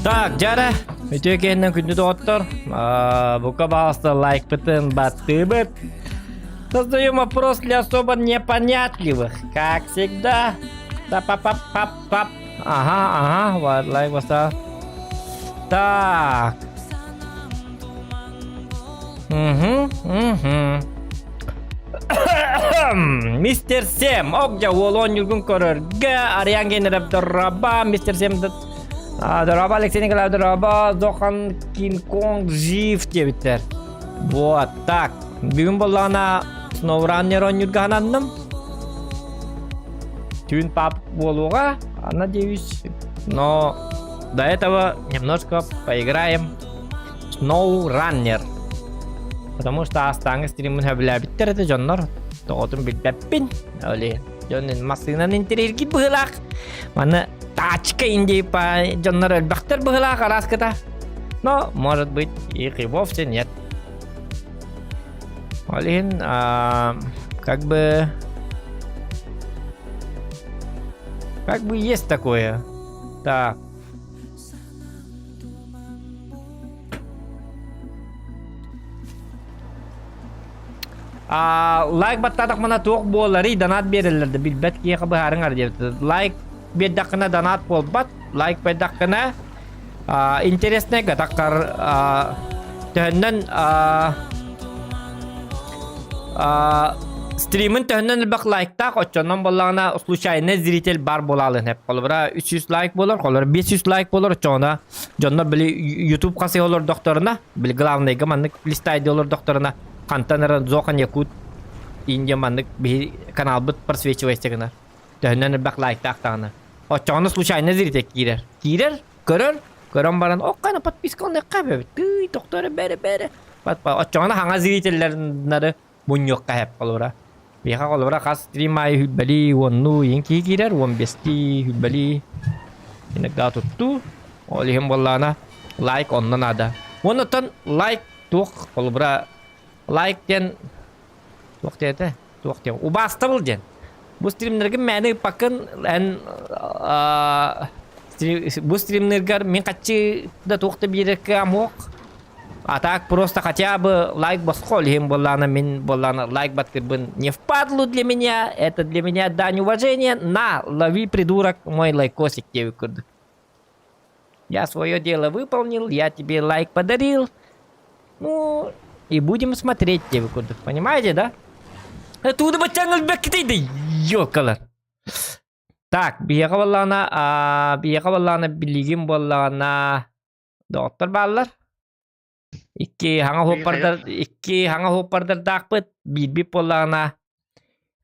Так, жара. Өтекеннен күнді доғыттыр. Бұқа бағысты лайк бітін батты біт. Создаем вопрос для особо непонятливых. Как всегда. Да, пап. Ага, вот, лайк поставил. Так. Мистер Сэм, огжа олон юргун көрөргө ариян генерап дораба, мистер Сэм дораба, Алексей Николаев дораба, Зохан Кинг-Конг жив дебиттер. Вот, так. Бүгүн боллана сноураннер он юргананным. Тюн пап болуга, надеюсь. Но до этого немножко поиграем SnowRunner. Потому что останғы стримін хөбілі біттер әді жонлар. Тоғытын білбәппін. Оле, жонын масығынан интерергет бұғылақ. Маны тачка индей па жонлар өлбәқтер бұғылақ араскыта. Но, может быть, их и вовсе нет. Олин, как бы есть такое. Так. Лайк баттадық мана тоқ болары донат берілерді. Білбәт кеқі бұхарын ардебді. Лайк беддақына донат болбат. Лайк беддақына интересный ғатаққар төхіннен стримін төхіннен үлбәқ лайктақ. Отчоннан болағына случайны зритель бар болалын. Қолыбыра 300 лайк болар, қолыбыра 500 лайк болар. Отчонна жонна білі YouTube қасы олар докторына. Білі главныйға манны листайды олар докторына. Кантанера Зохан Якут Индия маннык би канал бит просвечивайстыгына. Төннен бак лайк тактаны. Очоны случайно зритель кирер, көрөн баран оккана подписканы кабы. Ты доктор бере. Очоны ханга зрительлернары буньёк кап колора. Биха колора хас стримай хүббали вонну янки кирер, вон бести хүббали. Инегда тутту. Олихим боллана лайк оннан ада. Вонотон лайк тук колора лайк ден тоқтеді. Убасты бұл ден. Бұл стримнерге мәні пақын бұл стримнерге мен қатшы да тоқты берекі амоқ. А так просто хотя бы лайк басқол. Хем боллана мен боллана лайк баткірбін. Не впадло для меня. Это для меня дань уважения. На, лови, придурок, мой лайкосик тебе курду. Я свое дело выполнил. Я тебе лайк подарил. Ну... И будем смотреть тебе куда. Понимаете, да? Оттуда бачангал бэкты, да ёкалар. Так, бияка баллана билигин баллана доктор баллар. Iki hanga hopparдар дақпыт, биби баллана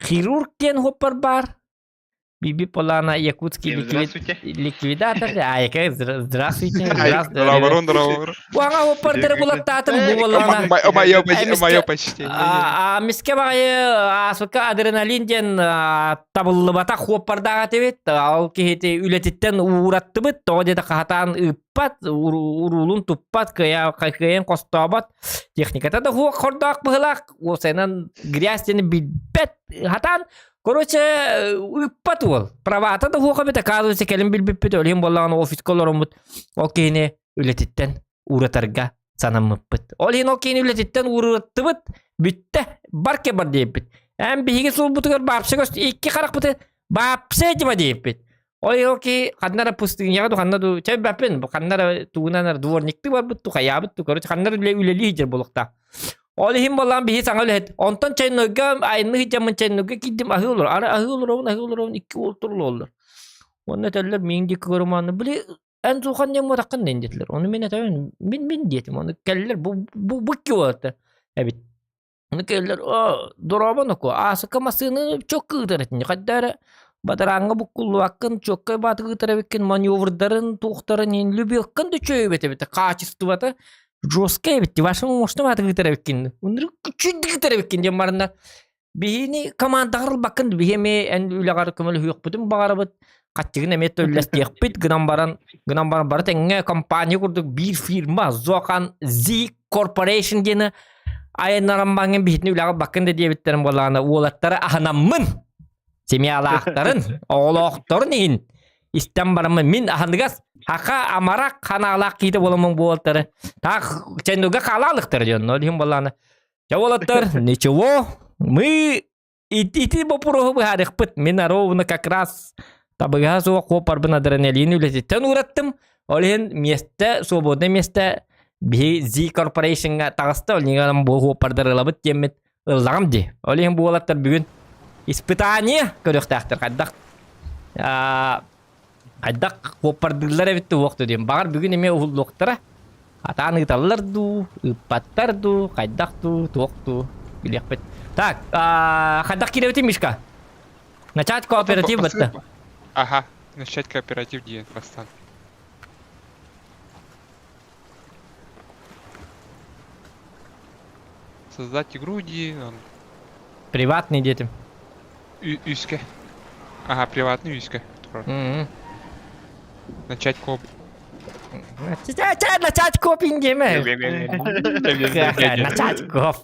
хирург ден хоппар бар. Биби Полана, якутский ликвидатор. Здравствуйте. Здорово. Уаңа оппардер булаттатын булана. Мое почтение. Миске багы асылка адреналин ден табыллыбата хоппардага тебет. Ал кехете үлетиттен ураттыбыт. Тоға деді қахатан ыппат, урулун туппат, кайкайын костабат. Техниката да хуақ хордақ бұғылақ. Осайнан грязь дені битбет хатан. Короче, ыппат ол. Правата да хуқа бет, оказывается, келім билбиппет, өлем боллағын офис колорымбыт. Ол кейіне үлетиттен уратарға санамыппыт. Ол ен ол кейіне үлетиттен ураттыбыт, бүтті, барке бар дейіппет. Әм бейге сол бұтығыр бапсы көсті, екі қарақ бұты бапсы едіма дейіппет. Ол кей қаднара пустығын яғыду, қаннаду, чай бәппен, қаннара туғынанар дворникті бар бұтты, қаябытты, короче, қаннара үлелі хижер болықта. Ол хим болан бихи саңа үлет. Онтон чайнөгі, айны хижамын чайнөгі киддім ахы olur. Ара ахы olur, iki олтурлы olur. Оны тәлілер мен декі көріманы біле, ән зуған нем отаққан дендетілер. Оны мен әтәуін, мен детім. Оны кәлілер, бұл ке оларды. Әбет. Оны кәлілер, дұрабан оку, асыққа масыны чөк күйдер әтінде. Қаддары, бадараңға бұққылу ақын, чөккай баты күйдер әбеккен, маневрдарын, туқтарын, ен любі ақын да чөй бәті, қачысты баты. Жесткая ведь, вашему мощному атгытарабеккин. Унры чүдді гытарабеккин дем барында. Бейни командағырыл бақын, бейме ән үлағары көмілі хүйек бұдым бағарабыд. Қаттығын әмет өлләс дейқпет, гынан баран бары тәңе компания құрдық, бір фирма, Зоқан Z Corporation дені айынаран баңын бейтін үлағыр бақын да дебеттерін болағына, олаттары аханамын. Семиялақтарын, оғылақтарын ең. Истен барамын, мен ахандығас, хақа амарақ қанағылақ кейді боламын болаттары. Так, чайнуға қалалықтар ден, олығын болағына. Я олаттар, ничего, мы ити бопурығы бұхарық бұд. Мен аровыны как раз табыға соға қопар бұн адреналин үлететтен ұраттым. Олығын месті, свободный месті, бі Z Corporationға тағысты, олығын бұл қопардар ылабыд демет ылағым де. Олығын бұл олаттар бүгін испытание көріқтақтыр қаддақ. Айдақ қопардығылар әбетті оқты дейм. Бағар бүгін еме ұғылдықтыра. Атаны ұталыларду, ұппаттарду, қайдақты, тоқты. Білек бет. Так, қайдақ келебеті Мишка? Начать кооператив бітті. Ага, начать кооператив дейін бастан. Создать игру дейін. Приватный детім. Үйске. Ага, приватный үйске. Начать коп. Начать копинг деме. Начать коп.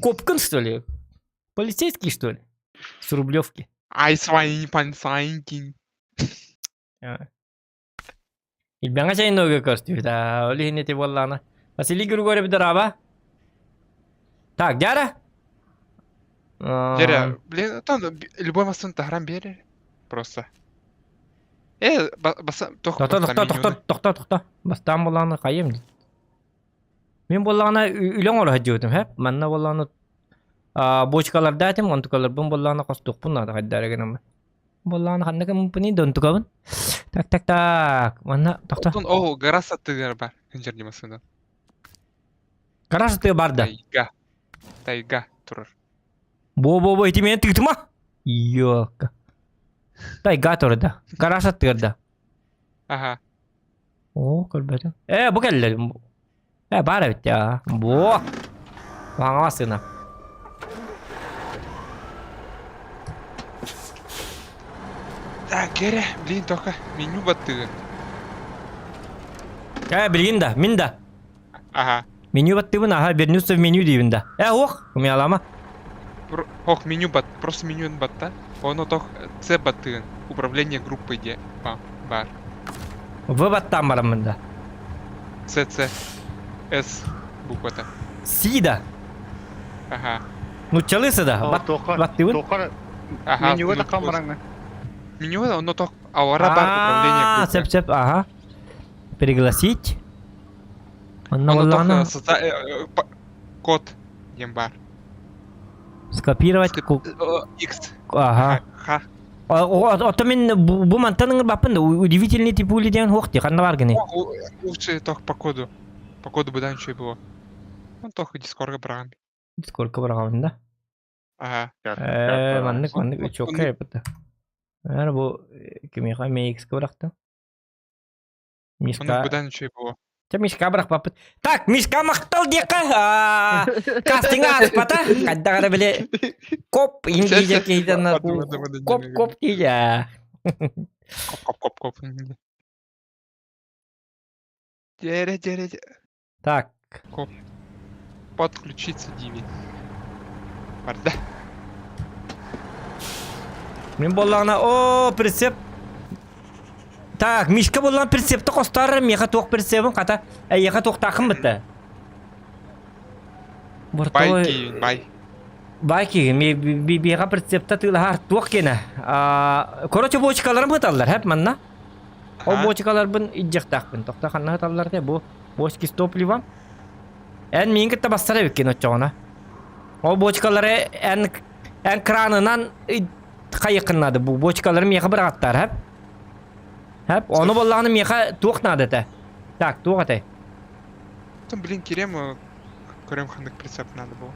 Копкин, что ли? Полицейский, что ли? С Рублевки. Ай, свайни, пансайнкин. Илбяңа чайын өге көрсті. Олихинеті боллана. Василий Григорьев дыраба. Так, дяра? Дяра, блин, там любой масын тахрам бері. Просто. Тоқта. Бастан болағына қайым. Мен болағына үлен олы хаджы өтім, хәп? Манна болағына бочкалар дәтім, онтықалар бұн болағына қостық бұн ады қайдары Болағына қандығы мүмкін еді онтықабын. Так. Манна, тоқта. О, гара саттығар бар. Күнжерде масында. Гара саттығы барды? Тайга тұрыр. Бо, еті мені тұқтыма? Йоқа. Тайга тұрды. Гара саттығырда. Ага. О, көрбәді. Бұл кәлі. Бар әбет я. Бо. Ваңа басына. Так, кере, блин, тоқа. Меню баттығы. Білген да, мен да. Ага. Меню баттығын, вернуться в меню дейбін да. Оқ, көме алама. Ох, меню бат, просто меню батта. Оно тох С баттығын. Управление группой де. Бар. В баттан барамын да. С. С буквата. Си да. Ага. Ну чалысы да. Баттығын. Ага. Менюға да қамыраңа. Меню, оно тох ауара бар управление группой. Сеп, ага. Пригласить. Оно тох код дем бар. Скопировать. X. Ага. Ха. Ото мен бу мантаның бапын удивительный тип ули деген хоқ де қанна бар гене. Лучше тох по коду. По коду бы ничего было. Он тох дискорга бран. Сколько барғамында? Ага. Маннык үч окей бітті. Әр бұл кемеға мейікскі барақты. Он Мишка... бы ничего было. Та Мишка бірақ бапыт. Так, Мишка мақтал деқі. Кастинга аспата. Қадда қара біле. Коп, ингейде кейден. Коп кейде. Коп. Дере. Так. Коп. Подключиться Диви. Барда. Мен болағына, о, прицеп. Так, Мишка болған прицепті қостары, меға тоқ прицебін қата, әйеға тоқ тақым бітті. Бай кейін, бейға прицепті тыйлы харт тоқ кені. Короче, бочкаларым ғыталар, әп манна. О, бочкалар бұн иджектақ бұн, тоқта қанна ғыталар де, бұл бочки стопливам. Ән мен кітті бастар әбік кен отчауына. О, бочкалары ән кранынан қайықынады, бұл бочкалары меға бір аттар, әп. Hep onu bollağını meha tuğ надо-то. Так, туğ атай. Там, керем хандык прицеп надо было.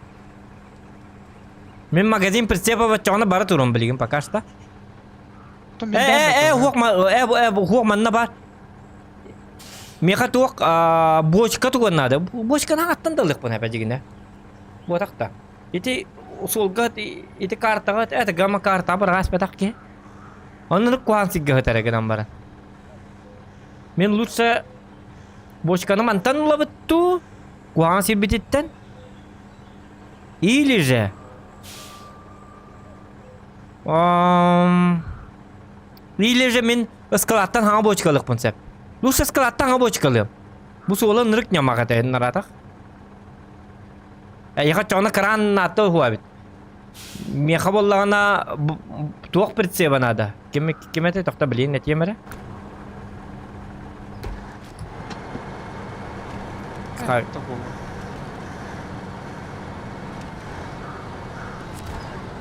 Мен магазин прицепа бачağına бара турам билгин пока что. Хуқ манна бар. Меха туğ бочка туğ надо. Бочканы аттан далдык бу напа дегенде. Бу такта. Ити усулга ити картага, это гамма карта бар аспетак ки. Onun kuansig gahtaragан бара. Мен лучше бочканы мантан лабытту, куанси бититтен. Или же... Или же мен ысқалаттан хаңа бочкалық бұнсап. Лучше ысқалаттан хаңа бочкалым. Бұл соғылы нырық нямаға тәйін наратақ. Яға чоғына кран атты хуа бит. Меха боллағына туақ прицеба надо. Кеметі тоқта білейін нәтемері?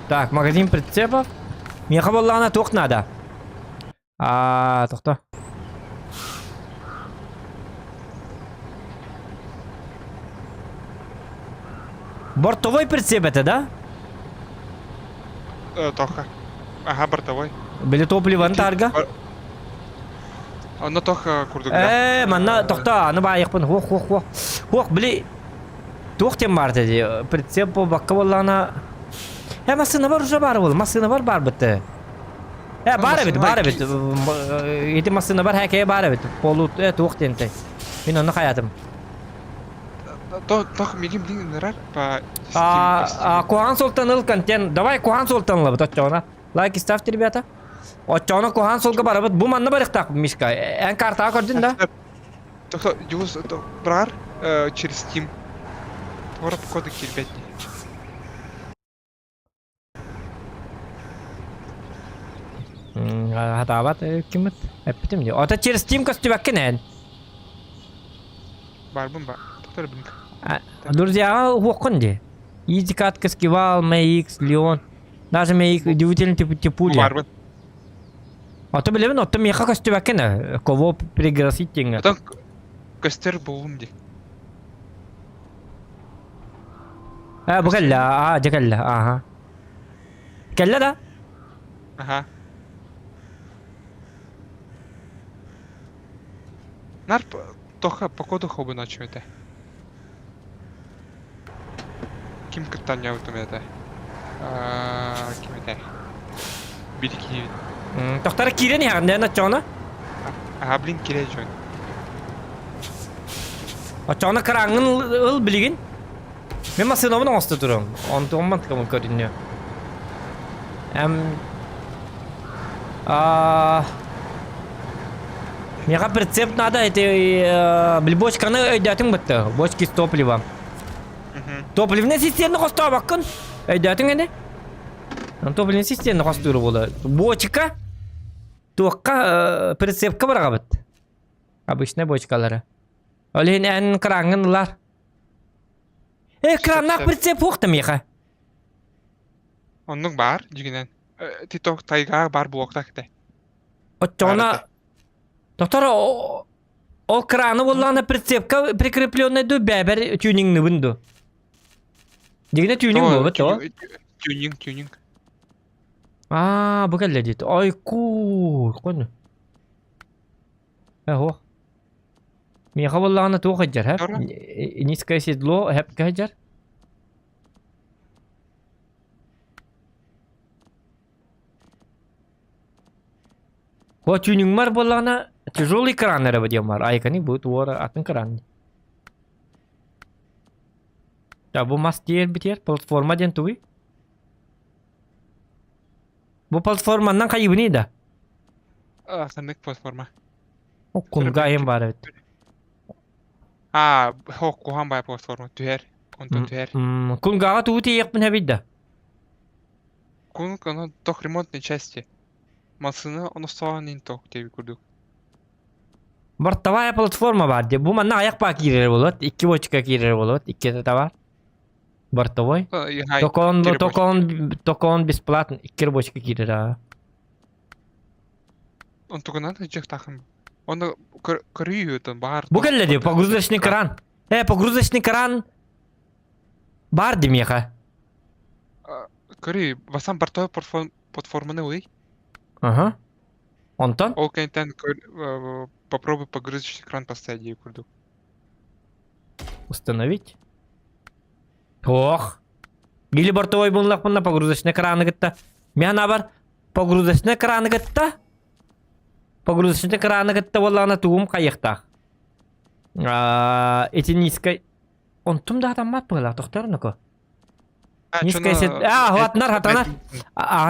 Так, магазин прицепов. Меха боллағына туақ надо. Тоқта. Бортовой прицеп это, да? Тоха. Ага, бортовой. Били топливан тарга? Оны тоха курдугда. Манна тоқта, аны байықпын. Хоқ, били. Тоқ тем бар деді. Прицеп по баққа боллағына. Масына бар уже бар бол. Масына бар бітті. Бар бит. Еті масына бар хәкея бар бит. Полут, тоқ тенті. Мен оны қаятым. Тох милим дин нерар по Кухан Султан контент. Давай Кухан Султан лабы тотчона. Лайк ставьте, ребята. Отчона Кухан Султан барабыт. Бу манна барықтақ Мишка. Ән карта көрдің да? Тохто юз брар через Steam. Тора по коду кирбетни. Хатабат кимет. Әппетім де. Ота через Steam костюбәк кенен. Барбын ба. Тохтор блинк. Друзья, хуқын де. Изи катка скивал, MX, Леон. Даже MX удивительный типуля. Барбын. Ота білемін, ота меха костюбәк кені. Кого пригласить теңі. Отан костер болым де. Bu kella, de kella, aha. Kella da? Ага. Нарп тоха по коду хобы начал это. Ким катания вот это. Ким это? Бирики. Тоқтары кирен яғында начона? Ага, блин, кире жон. Очона караңын ыл білген? Мен масыновын оңысты тұрым. Онты оңмантықымын көрінне. Меға прицеп надо, біл бочканы өйдәтің бітті. Бочки с топливом. Топливный системні қосты баққын. Өйдәтің әне? Топливный системні қостыры болды. Бочка туаққа прицепка барға біт. Обычный бочкалары. Олейін ән қараңын ұлар. Краннақ прицеп оқты меға. Оннук бар жигинен. Титок тайга бар блоктак те. Отчона. Доктор, ол краны боллана прицепка прикрепленный до бәбер тюнингны вынду. Дегене тюнинг бұл, бәт о? Тюнинг. Бұл кәлі дейді. Ай, кур, қойны. О. Меха боллана туы қаджар, әп? Doğru. Низкое седло, әп қаджар? О, тюнинг мар боллана тяжелый кран әрі бәдем бар. Айканы бұл туары атын кран. Бұл мастер бітер, платформа ден туы. Бұл платформаннан қайыбы нейді? Сандык платформа. О, күнға айым бар әбет. Хок кухан бай платформа. Түхер. Онтон түхер. Күнғаға туы тейекпін әбейді. Кун оно тох ремонтной части. Масына оны соғанын тох теби күрдік. Бұрттавая платформа бар де. Бұл манна аяқ ба кирер болот. 2 бочка кирер болот. 2 тава. Бұрттавай. Токон бесплатно. 2 бочка кирер. Он только надо жек тахын. Оны көрүйі бар. Бұл кәлі де, погрузочный кран. Погрузочный кран бар демеха. Көрүйі, басам бартой платформаны ой. Ага. Онтон? Ол кәнтен попробуй погрузочный кран поставить ей күрдік. Установить. Ох. Гили бортовой бұнлақ бұнна погрузочный краны гітті. Мена бар погрузочный краны гітті. Погрузочный краны гітті болағына туғым қайықтақ. Эти низкой... Он тұм да адам мат бұғылақ тоқтарыны ко? Низкое седло. Хватнар, хатана.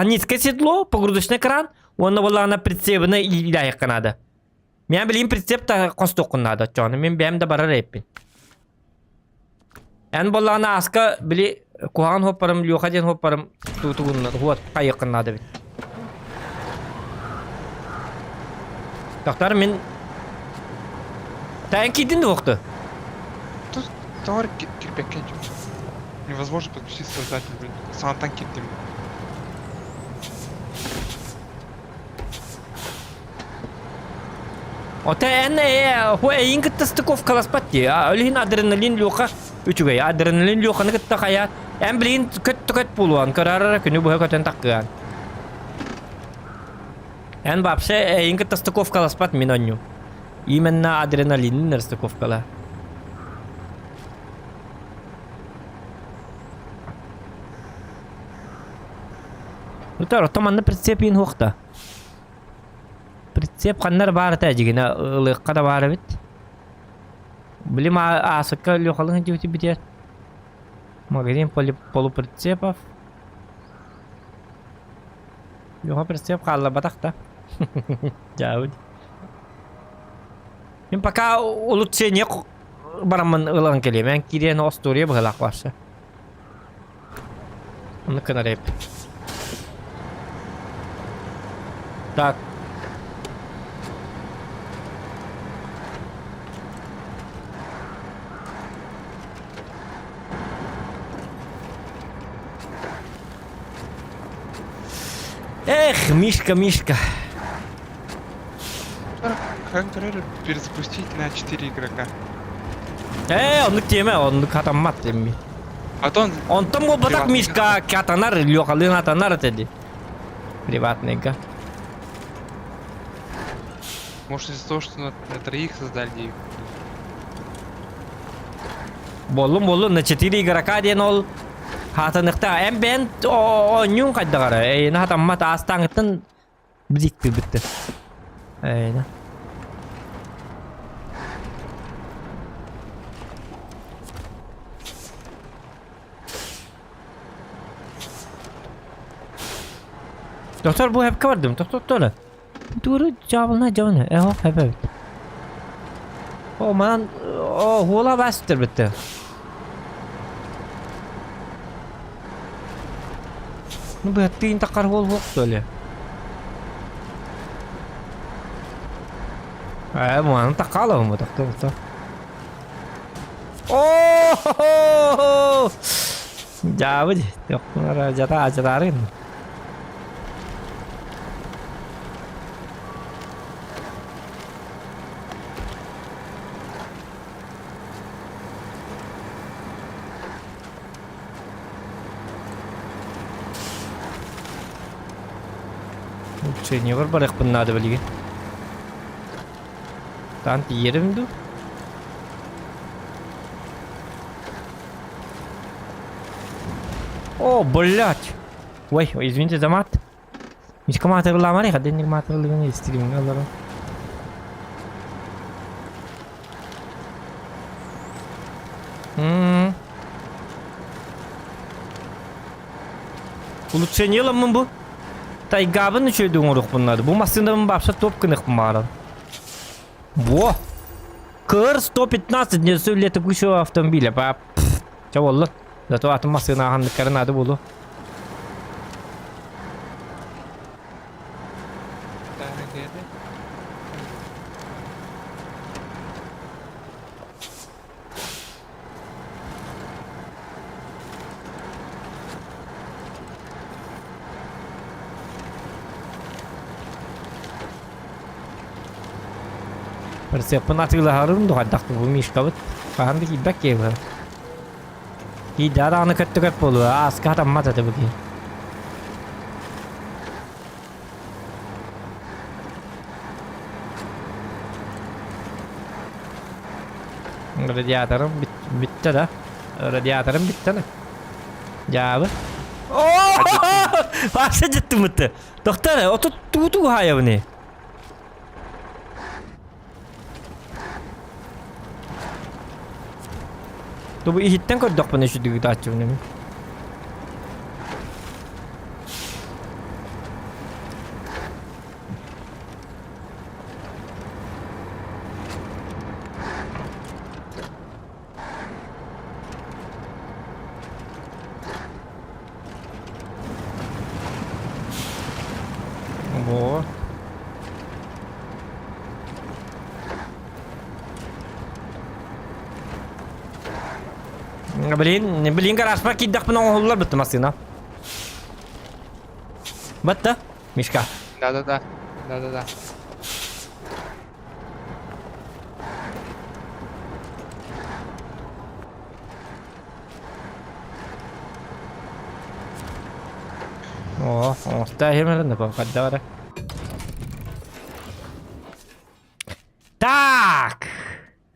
Низкое седло, погрузочный кран. Оны болағына прицебіні илайық қанады. Мен білейін прицепті қосты оқынады. Мен бәйім де барар еппен. Ән болағына асқа білі куған хоппарым, леуқаден хоппарым тұғынады. Хуат қайық қанады бет. Доктор, мен... Тайын кейдін де оқты? Тут товар кирпек кәнчу. Невозможно подключить создатель, блин. Сантан кеттім. Ота ән әйін күтті стыковкалас бәтті. Өлігін адреналин леуқа өчігай. Адреналин леуқаны күтті қая. Ән білейін көт болуан. Көрарара күні бұға көтен таққыған. Ән бапшы әйін күтті стыковкалас бәт мен оню. Именно адреналиннер стыковкала. Өтір, отаманны прицепейін хоқта. Прицеп қаннар бары тәжігіне ұлыққа да бары бит. Білім асыққа леуқалың өте бітер. Магазин полуприцепов. Леуқа прицеп қалла батақта. Жауд. Мен пока улучшение барамын ұлығын келем. Мен кирен остория бұғылақ баршы. Оны кінар еп. Так. Эх, Мишка. Как турель перезапустить на 4 игрока? Онлық теме, онлық атаммат демми. Потом... Онтым ол батақ Мишка катанар, леуқалын атанар әтеді. Приватныйға. Может из-за того, что на 3 создали девик. Болу, на 4 игрока ден ол хатынықта. Әм бән ойнюн қайдағары. Әйіні атаммат астаңыттын бізікті бітті. Әйіні. Doktor bu hep kavardım. Doktor. Doğru cevabına. Evet. O man o hula bastır bitti. Bu hattin takar hol öyle. Man takalım bu doktor. Oh! Jauh deh. Dokter jatah ajarin. Senior balik pun ada balik. Tanti yerim tuh. О, блядь! Ой, извините за мат. Мишка мат ырламар я, денег мат ырлаган естирим галара. Улучшение ла мын бу? Тайгабын үчөйдүң урук bunlar. Bu masында мын бапша топ кынык мара. Во! Кыр 115 не сөйлетіп күші автомобиля. Чаволлы. Зато атым масына ағандыққарын ады болу. Persiapan atıyla harun da haddaklı bu mişkabıt. Fahandı ki bak ya bu. Ki daha anı kötü kötü bolu. Aska hatam matadı bu ki. Radyatörüm bitti de. Radyatörüm bitti de. Cevabı. Ooo! Başa ciddi mutlu. Doktor, o tutu hayal bunu. То бы и тенко дохпа не шуди гдачу не ми. Во. Блин, гараж пакет дах пнул бит машина. Бата, Мишка. Да. О, стаем на покадара. Так.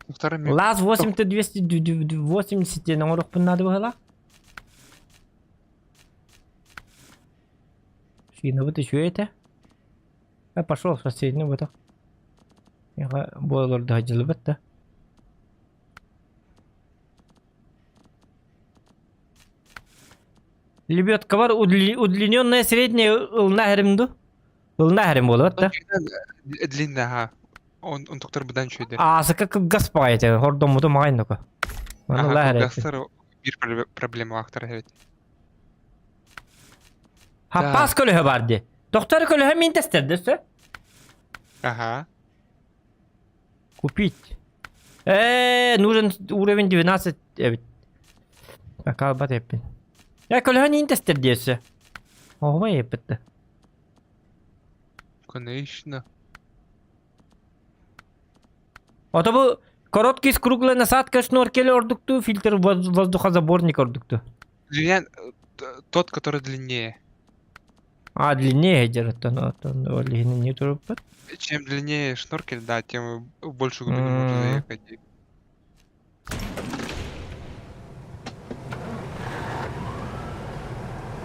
Вторыми. Лаз 8280 на урок надо было. Шина вот еще это. Я пошел в соседнюю вот. Я бойлер дajil бетта. Лебедка бар удлиненная средняя лнахримду. Лнахрим было бетта. Длинная, ага. Он доктор будан чөйді. Как гаспа эти, хордом муду майнука. Ага, гастар bir проблема актар evet. Хапас көлөһө барды. Доктор көлөһө мен тестерди. Ага. Купить. Нужен уровень 12. Какая батепин. Я көлөһө не тестерди. Ого, епетти. Конечно. Ото бу короткий скруглый насадка шнуркели ордукту, фильтр воздухозаборник ордукту. Тот, который длиннее. Длиннее держит, но не трупа. Чем длиннее шнуркель, да, тем больше глубины можно заехать.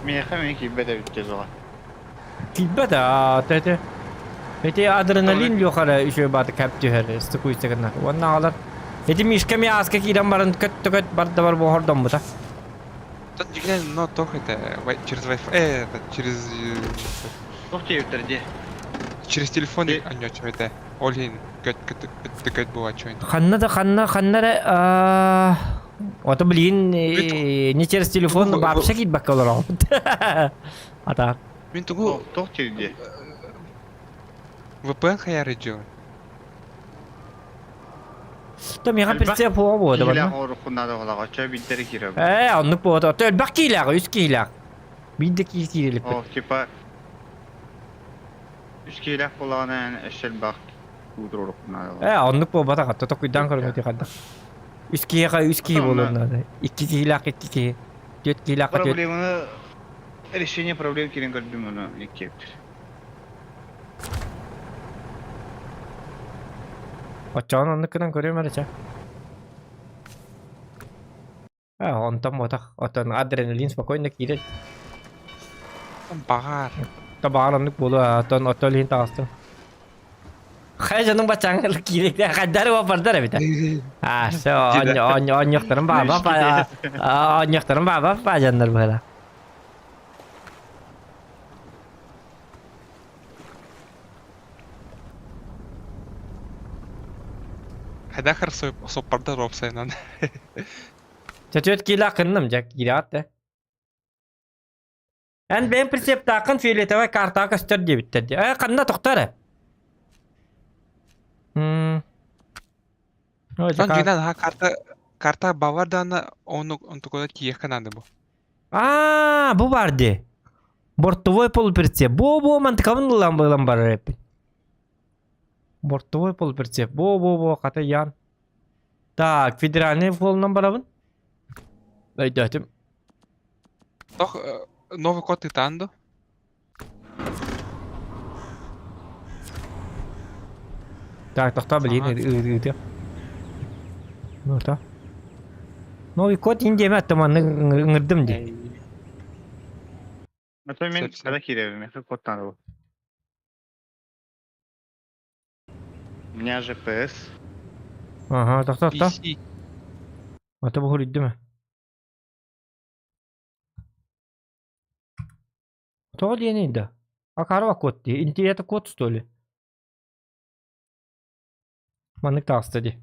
Меня хамики бедавит тезала. Кибета, тете. Эти адреналин юхара еще бат каптюхер, стыкуйся гана. Ванна алар. Эти мишками аска кирам баран кат барда бар бу хордом бута. Тот дигнен, но только это через Wi-Fi, это через Ух ты, втерди. через телефон, а не что это. Олин, кат была что это. Ханна. Ото блин, не через телефон, вообще кит бакалавр. Ата. Мен тугу Ух ты, где? VPN хаяр идёт. То мега персе по бо да Киле бана. хор хунада холага ча биттери кире. Оннук бо да. Төл бак килак, үс килак. Бидде кирелип. О, типа үс киле холагана эшел бак удро хунада. Оннук бо бата гатта то куйдан көрүнгө тикадда. Үс килак, үс кил болонда. 2 килак, 2 кил. 4 килак, 4. Проблеманы решение проблем кирен көрдүм уну икептир. Очон оннукынан көрөм арача. Он там вот отон адреналин спокойно кирет. Багар. Табаранlık bolu atın otolin tağıstı. Haycanın bacağın kirek de kadar var pardar bir de. Ha, on yoktarım baba pa. On yoktarım baba pa janlar böyle. Хадахар сопарда робсайнан. Çöçöt kila kındım jak girat de. En ben prinsip takın fiilete ve karta göster diye bitti. Kanına toktar. Сан жинан ха карта бавардана он такой киеханады бу. Bu vardı. Бортовой полуприцеп. Бо мантыкамын ламбар реп. Бортовой полуприцеп. Бо ката ян. Так, федеральный полнан барабын. Айдатым. Тох новый код титандо. Так, тохта блин, Ну та. Новый код индеме аттаман ыңырдым де. Ата мен Сеп. када кире мен коттан бу. У меня GPS. Ага, тохта. PC. Ата бу хуриддеме. То ли да. А карва код де. Инти это код что ли? Маннык тагыстади.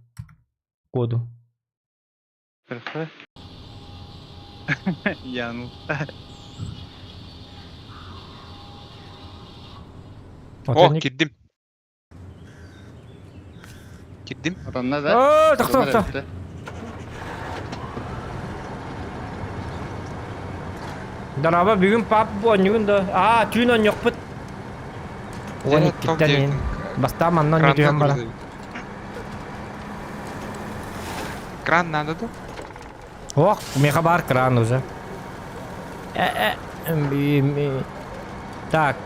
Коду. Кыркы. Яну. О, киддим. Киддим. Оранна да. О, тохта. Дараба бүгүн пап онюгун да. Түйүн он жокпут. Он иккиттен баста маннан не дүйөн бара. Кран надо да? Ох, меха бар кран уже. Так.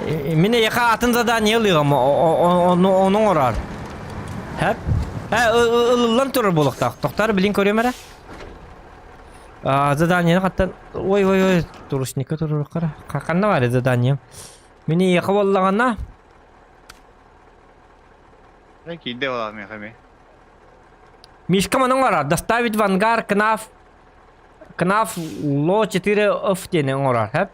Мене яка атын задание алыгам, onun орар. Хәп? Ылылан туры болуктак. Токтар билин көрөмөрө. Задание каттан. Ой, турушника туру кара. Каканда бар задание. Мене яка боллагана. Киде ола мен хаме. Мишка манын орар. Доставить в ангар КНАФ ЛО 4F тени орар. Хәп?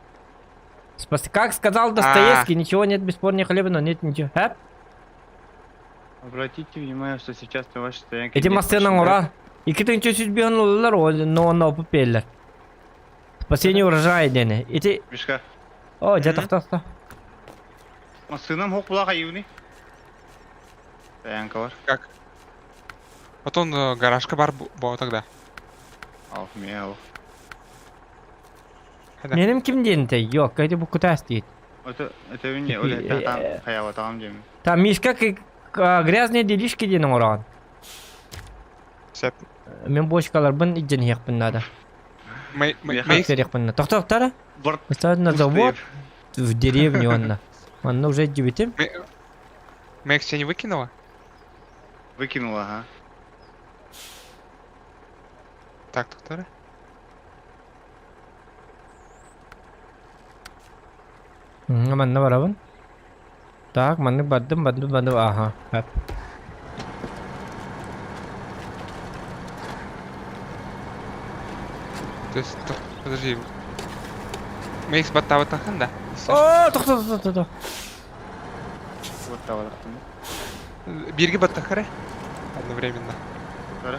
Как сказал Достоевский, ничего нет бесспорнее хлеба, но нет ничего. Хэп? Обратите внимание, что сейчас на вашей стоянке... Эти машины орар. Iki tane süzbüyen olurlar no попеллер. Спасение урожая дени. Эти... Мишка. О, жатақта. Сыном хоқ бұлаға евни. Стоянка бар. Как? Потом гаражка бар бо тогда. Ал, мен ал. Benim kim diyente? Yok, это bu kutu стоит. Это мне, оля, там, хаява, там, где... Там Мишка грязные делишки дени оран. Сеп. Мен бочкалар бын иден яқпын надо. Мейс. Яқпын. Тоқтара? Борт. Поставить на завод в деревню он. Он уже дебютим. Мейкс тебя не выкинула? Выкинула, ага. Так, доктора. Манна барабын. Так, манны бадым. Ага. Хэп. То есть, подожди. Мейкс баттава тахан, да? О, тоқта. Вот того, да. Бирги баттахаре? Одновременно. Тора.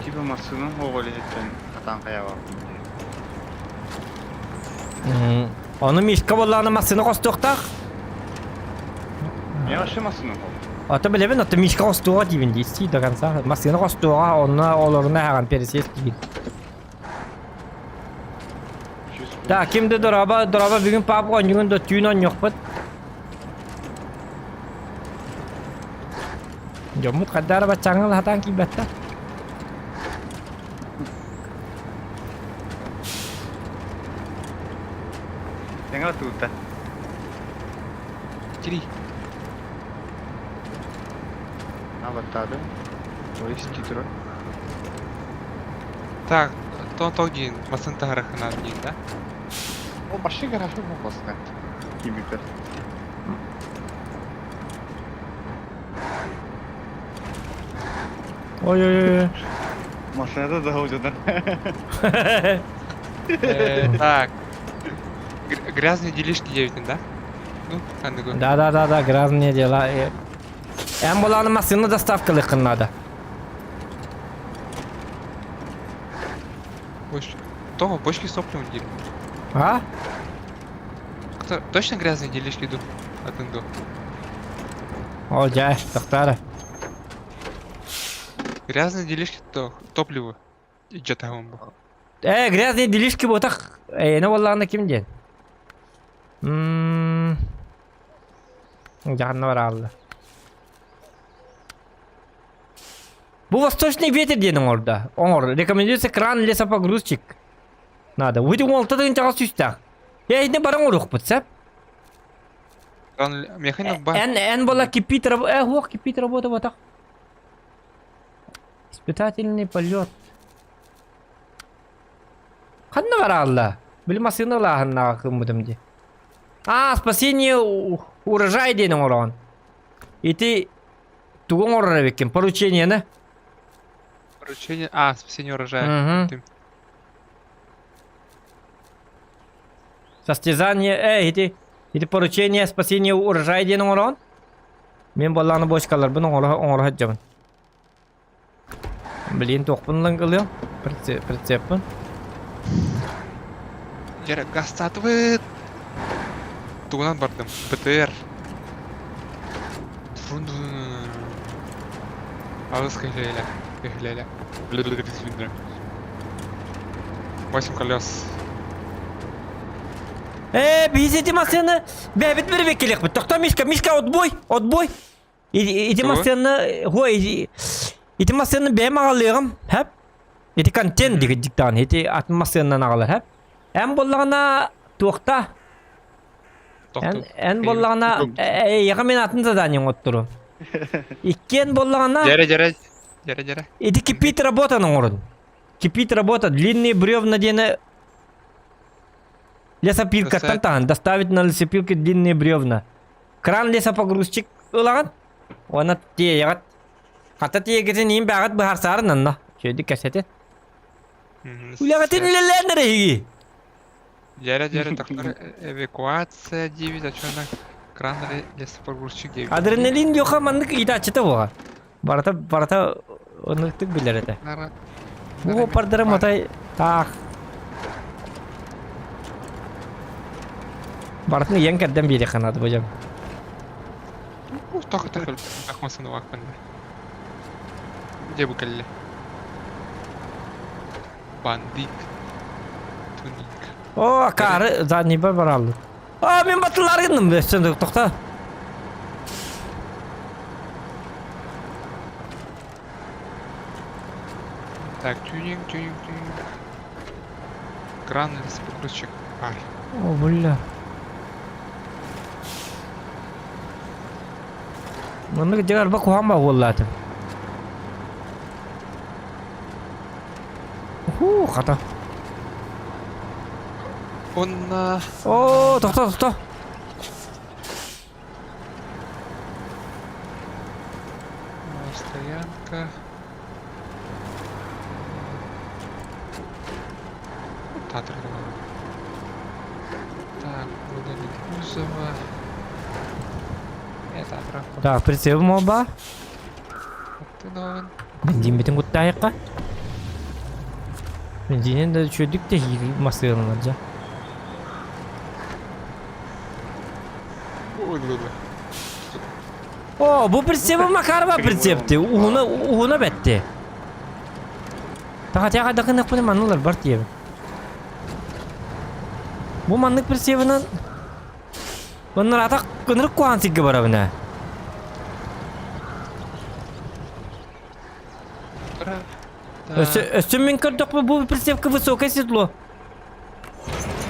Типа машина оголи еттен. Аттан кая бар. Onu Mishka bollağına masını kostuqtaq. Я машинасını кол. Ata bilebin, ata Mishka kostuğa dibin deysi de kansa. Masını kostuğa ona oluruna hegan perises dibin. Da kimde duraba bugün pap oyunun da tüyün yok bud. Jomut kadar bacağın hatan kibatta. Теңа тута. Три. Аватады. Поис титро. Так, то дейін, масын тағырықына дейін, да? О, башын гаражы мı басқан? Кимипер. Ой. Машинада да ходжадан. Так. Грязные делишки девятин, да? Ну, кандыгу. Да, грязные дела. Em bulanın masını доставкалык кылнады. Того, бочки с топливом делим. А? Точно грязные делишки идут от Инду? О, жай, тоқтары. Грязные делишки то топливо. Жатагым бұл. Грязные делишки ботақ. Не болағына кім ден? Жағына бар алды. Bu восточный ветер денің орда. Оңыр. Рекомендуется кран лесопогрузчик. Надо. Выйдем олтадың жаға сүстақ. Не барың ұрық бұтсап? Механик бар. Эн бола кипит работа. Кипит работа ботақ. Испытательный полет. Қанна бар алда? Біл масыны лағыннаға кім бұдым де. Спасение урожай денің ораған. Еті туғын орыра беккен. Поручениені. Поручение... спасение урожая. Мгм. Состязание... Еті поручение спасение урожай денің ораған. Мен болағыны бошқалар бұның оңырға жамын. Білейін тоқпынлың қылыyorum. Прицеппін. Жәрі газ сатывыт. Туғынан бардым. БТР. Ауыз көхілейлі. 8 колес. Бейзеті масыны бәбіт бір бекелек бұд. Тоқта, Мишка, отбой. Еті масыны... Еті масыны бәм ағалығым, әп? Еті контент деген диктан, еті атын масынынан ағалар, әп? Ән болағына тоқта. Ән болағына... Еға мен атын заданиен оттыру. Иккен болағына... Жәрі. Еті кипит работаның орын. Кипит работа, длинные бревна дені... Лесопилка тантан, доставить на лесопилке длинные бревна. Кран лесопогрузчик ұлаған. Оны тие яғат. Қата тие кетен ең бәғат бұхар сарынан, на. Шөйді кәсеті. Үләғатын леләндірі еге. Жәрі, тақтар эвакуация 9, ачуана кран лесопогрузчик 9. Адреналин жоқа мандық иді ачыты бұға. Барата ұнықтық білер әті. Бұғы пардырым отай тақ. Баратын ең кәдден бері қанады бұжам. Тоқы ақмасыны уақпында. Де бұл кәлі? Бандит. Туник. Қары задний бар алды. Мен батылар едім. Тоқта. Так, тюнинг. Кран лесопогрузчик. О, бля. Мұны жағар ба қуған ба олатым. Қата. Он... Тоқта. Стоянка. Так, удалить кузова. Это обратно. Так, прицебім ол ба? Ты новин. Бензин бетін құтты аяққа. Benzinin de çözdük de masayalım hadi. Ой, Oo bu pritsepim makarba pritsepti. Uhuna betti. Takat ya kadakın akpını manlılar bar diye. Bu manlık pritsepinin bunlar atak kınırık kuhan sigge bara bine. Ösün min kırdık mı bu pritsepki высокое седло.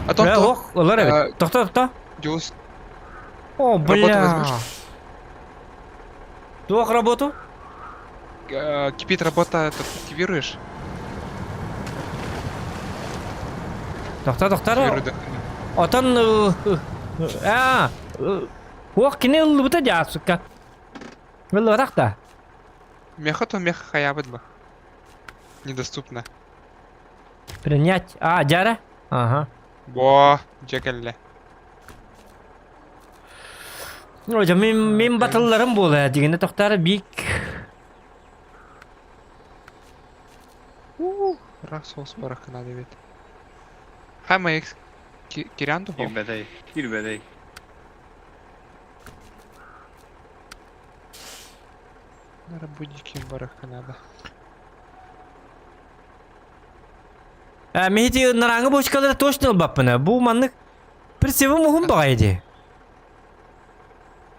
А то, Ох, олар evet. Тохта. Дюс, О, Работу бля. возьмешь? Дух работу? кипит работа, тут активируешь. Тохта. Активируй дыхание. Отан Ох, кини ылбыта жасыкка. Ылбытак да. Меха то меха хаябыт бы. Недоступно. Принять. Жара? Ага. Бо, джекелле. Hocam min batıllarım bolu diginde tohtarı bik. Рах соус бараха надо ведь. Хайма экс кирянду хо. Kirbeday. На работники бараха надо. Mehdi narangı boşkaları toşnal bappına. Bu manlık bir sevi muhum bağıydı.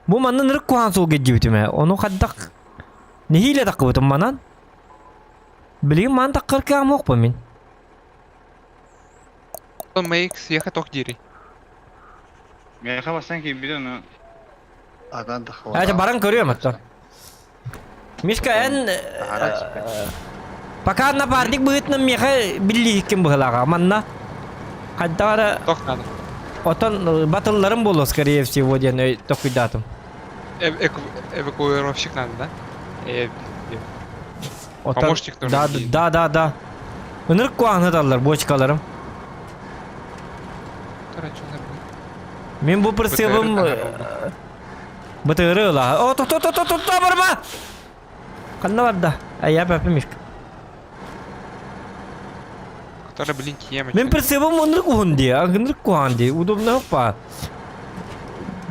Bu manlı nırık kuhan soğuk geçibitime. Onu kaddak nehiyle takıbıtım manan. Bileyim man takkar kağım yok min. Мэйкс ехать тох дири. Ya kabasan ki bir onu. Adan da hava. Aca baran görüyorum hatta. Mişka en pakarna pardik bıhıtnın meha billi kim bıhılağa manna. Hatta ara Тох надо. otan batıllarım bolu скорее всего diye tokuydatım. Эвакуировщик надо, да? Otan Помощник нужен değil. da. Nırık kuhan hıdallar boçkalarım. Тора чё надо? Мен bu прицелым бытыры ла. О, то барма. Канна бар да. Я папимиш. Тора, блин, киемыч. Мен прицелым онрык куханди, агнрык куханди. Удобно па.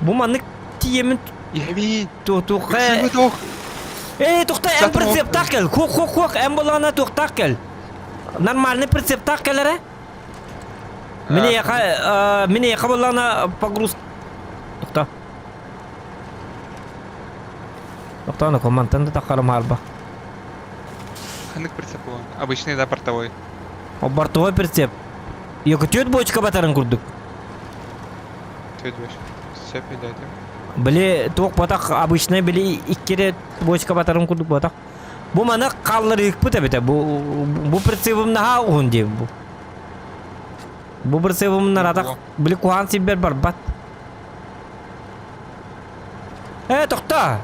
Bu manlık tiyemin Яви! tutuqa. Ксыбы тох! To'xta, em pritsep takel. Xo'q, em bolana to'xtakel. Нормальный прицеп такелere. Mine yaqa bolana погруз. To'xta, ana komandanda taqarım halba. Ханык прицеп он. Обычный, да, портовой. Бортовой прицеп. Yok tüt boçka batarın kurduk. Тёть вообще. Все пидайте. Bile toq batak обычный bile ikkere boçka batarın kurduk batak. Bu mana qalları yıkpı tabi bu pritsepim naha uhundi bu. Bu pritsepim naradak bile kuhan sibber barbat. Toxta.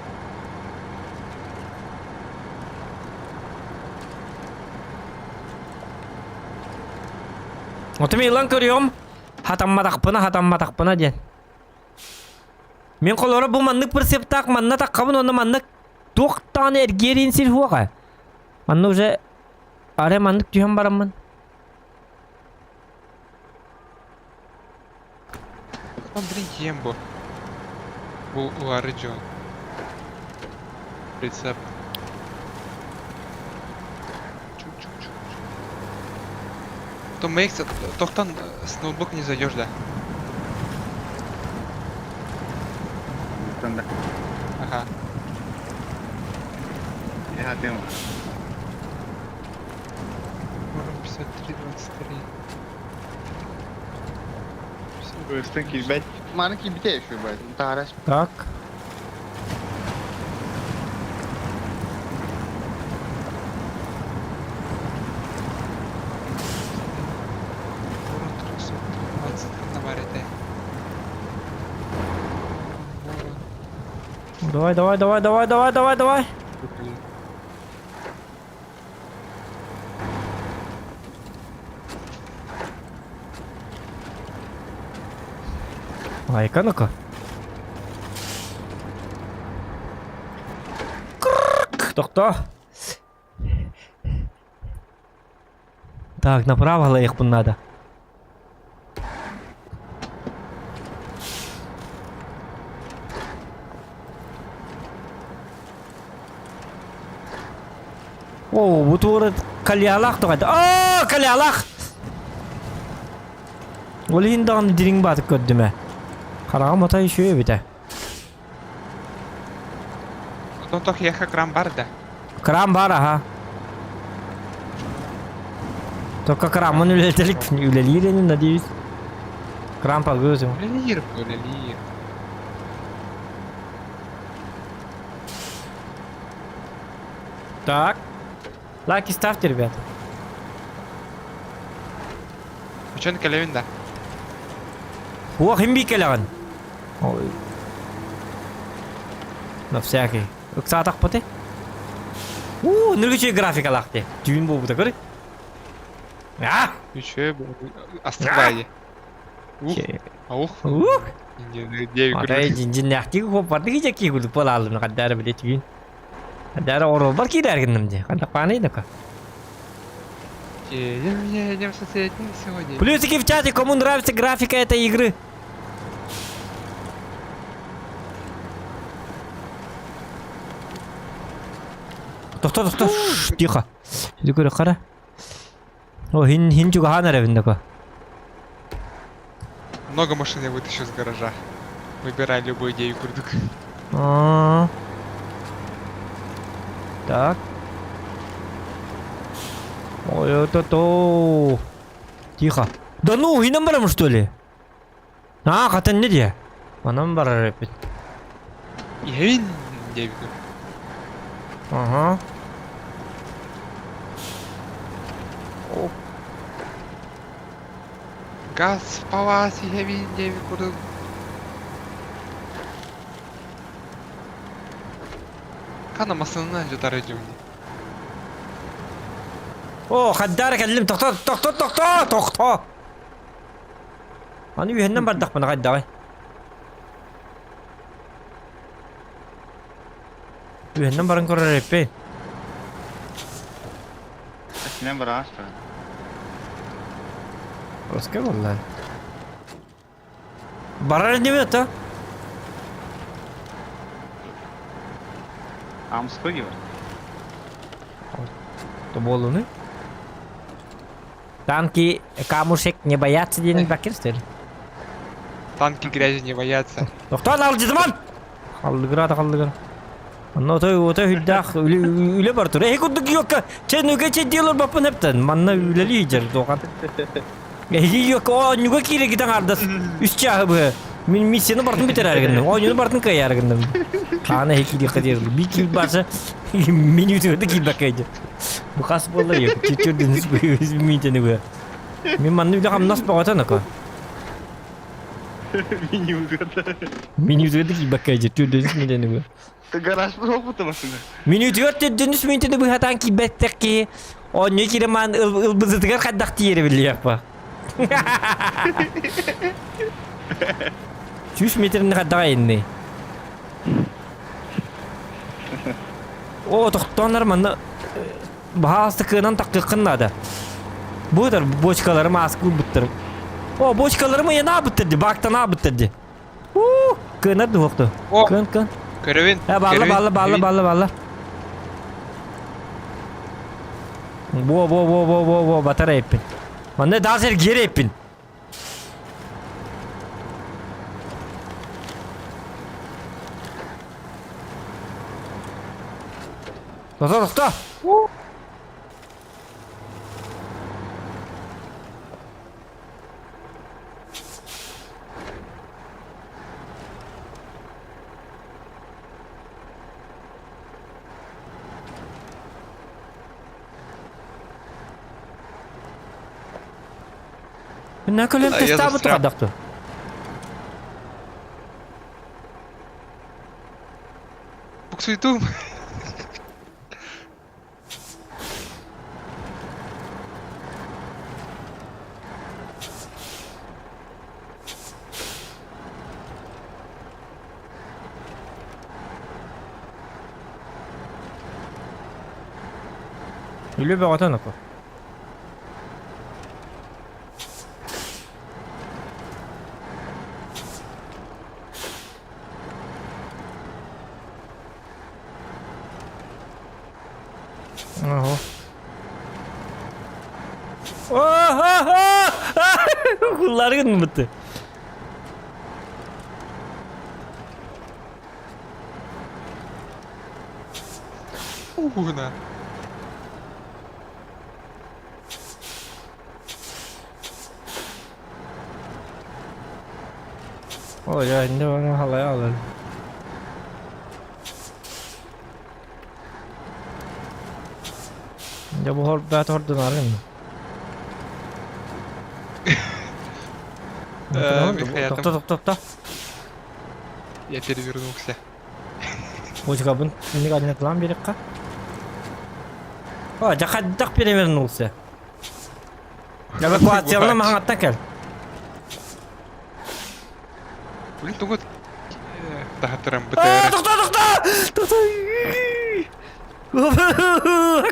Otumi ilan görüyorum. Hatamma takpına diyen. Men kolora bu manlık pritsep tak manna takkabın onu manlık 4 tane ergerin silhuağa. Manna уже are manlık diyorum baramın. Он, блин, ембо. У Арыджо. Прицеп. Чук-чук-чук. То Мэйкс, тохтан с ноутбука не зайдешь, да? Tanda. Ага. Ya tem. 53, 23. Üstten kirbet. Mana kirbite yaşıyor böyle. Taharas. Так. Давай. Айка ну-ка. Тоқта. Так, направо лаях бун надо. О, bu to'g'ri kalyalaq to'g'adi. О, kalyalaq. Ol hindag'ini diring batib ko'rdimi? Qarag'am ota shu bita. Ну тох ехать кран бар, да. Кран бар, ага. Только кран он улетели, надеюсь. Кран погрузим. Лир. Так. Лайки ставьте, ребята. Учен калевин, да. О, химби келаган. Ой. На всякий. Кса так поте? О, ныргычы графика лахте. Түйін болу да көрі. А! Еще остывай. Ух. Ух! Девять Атай жин яхтиги хоп барды кижекки күліп бола алым. Қаддары біле түйін. Қаддары орол бар кейді әргіндімде. Қадда қаны ка. Едем в соседний сегодня. Плюсики в чате, кому нравится графика этой игры. Тоқта. Тихо. Иди көре қара. О, хин juga хана ревиндако. Много машин я вытащу с гаража. Выбирай любую идею, курдук. Так. Ой, это-то. Тихо. Да ну, и номером что ли? А, хотя не где? А номер репит. Евин, девять. Ага. О, Газ в паласе, Евин, девять, курдук. Кана масына жатар едім. О, хаддар кәлім. Тоқта. Аны үйеннен бардақ бұны қайдағай. Үйеннен барын көрер еппей. Eskiden bir ağaç var. Русская валла. Барар не это? Amskoy gibi. То болуны. Танки камушек не боятся день бакер стель. Танки грязи не боятся. Тоқтан ал жидіман! Қалдыгыра. Анна отой хүлдақ үлі бар тұр. Күрдік йоққа чәнуге чәдделер бапын әптен. Манна үлелі жер доған. Йоққа о нүге кире кетен ардас. Үш чағы бұғы. Мен миссияны бартын бітер әргіндім. Ойыны бартын кай әргіндім. Қаны хекеде қадерлі. Би кил барса мен өтіңді кил бақайды. Бұл қасы болды ек. Четвердіңіз бұғы өз мейтені бұғы. Мен манны үлі қам нас бағатан ақа. Mini uzatı. Мен өтіңді кил бақайды. Четвердіңіз мейтені бұғы. Garaj mı yok mu tamasını? Мен өтіңді мейтені бұғы атан кил бәттәкке. Ойны кереман ылбызытығар қаддақты ері білі яқпа. 100 метрін қаддаға енді. О, тоқтанар манна бағасы кынан таққықын нады. Бұдар бочкаларым асқыл бұттыр. О, бочкаларым ена бұттырды, бақтана бұттырды. Кынады оқты. О. Кын. Көрөвен. Балы. Во, батара еппін. Манда дазер гері еппін. Тоқта. Мен көлем Я тестабы застрял. тұғадақты. Буксуйтум. Үлі бағатан ақы. Oho. Oh! Kullar gün mü bitti? Уна. Oh ya şimdi onu halaya alalım. Ya bu bet oradan alayım mı? Hayatım. Tok. Я перевернулся. Muzika bun ini kan lan bir dakika. Oh jakak perimerin olsa. Ya bak kuasyonla mı hangattan gel. Блин, ну вот... Тахатрам БТР. Tok.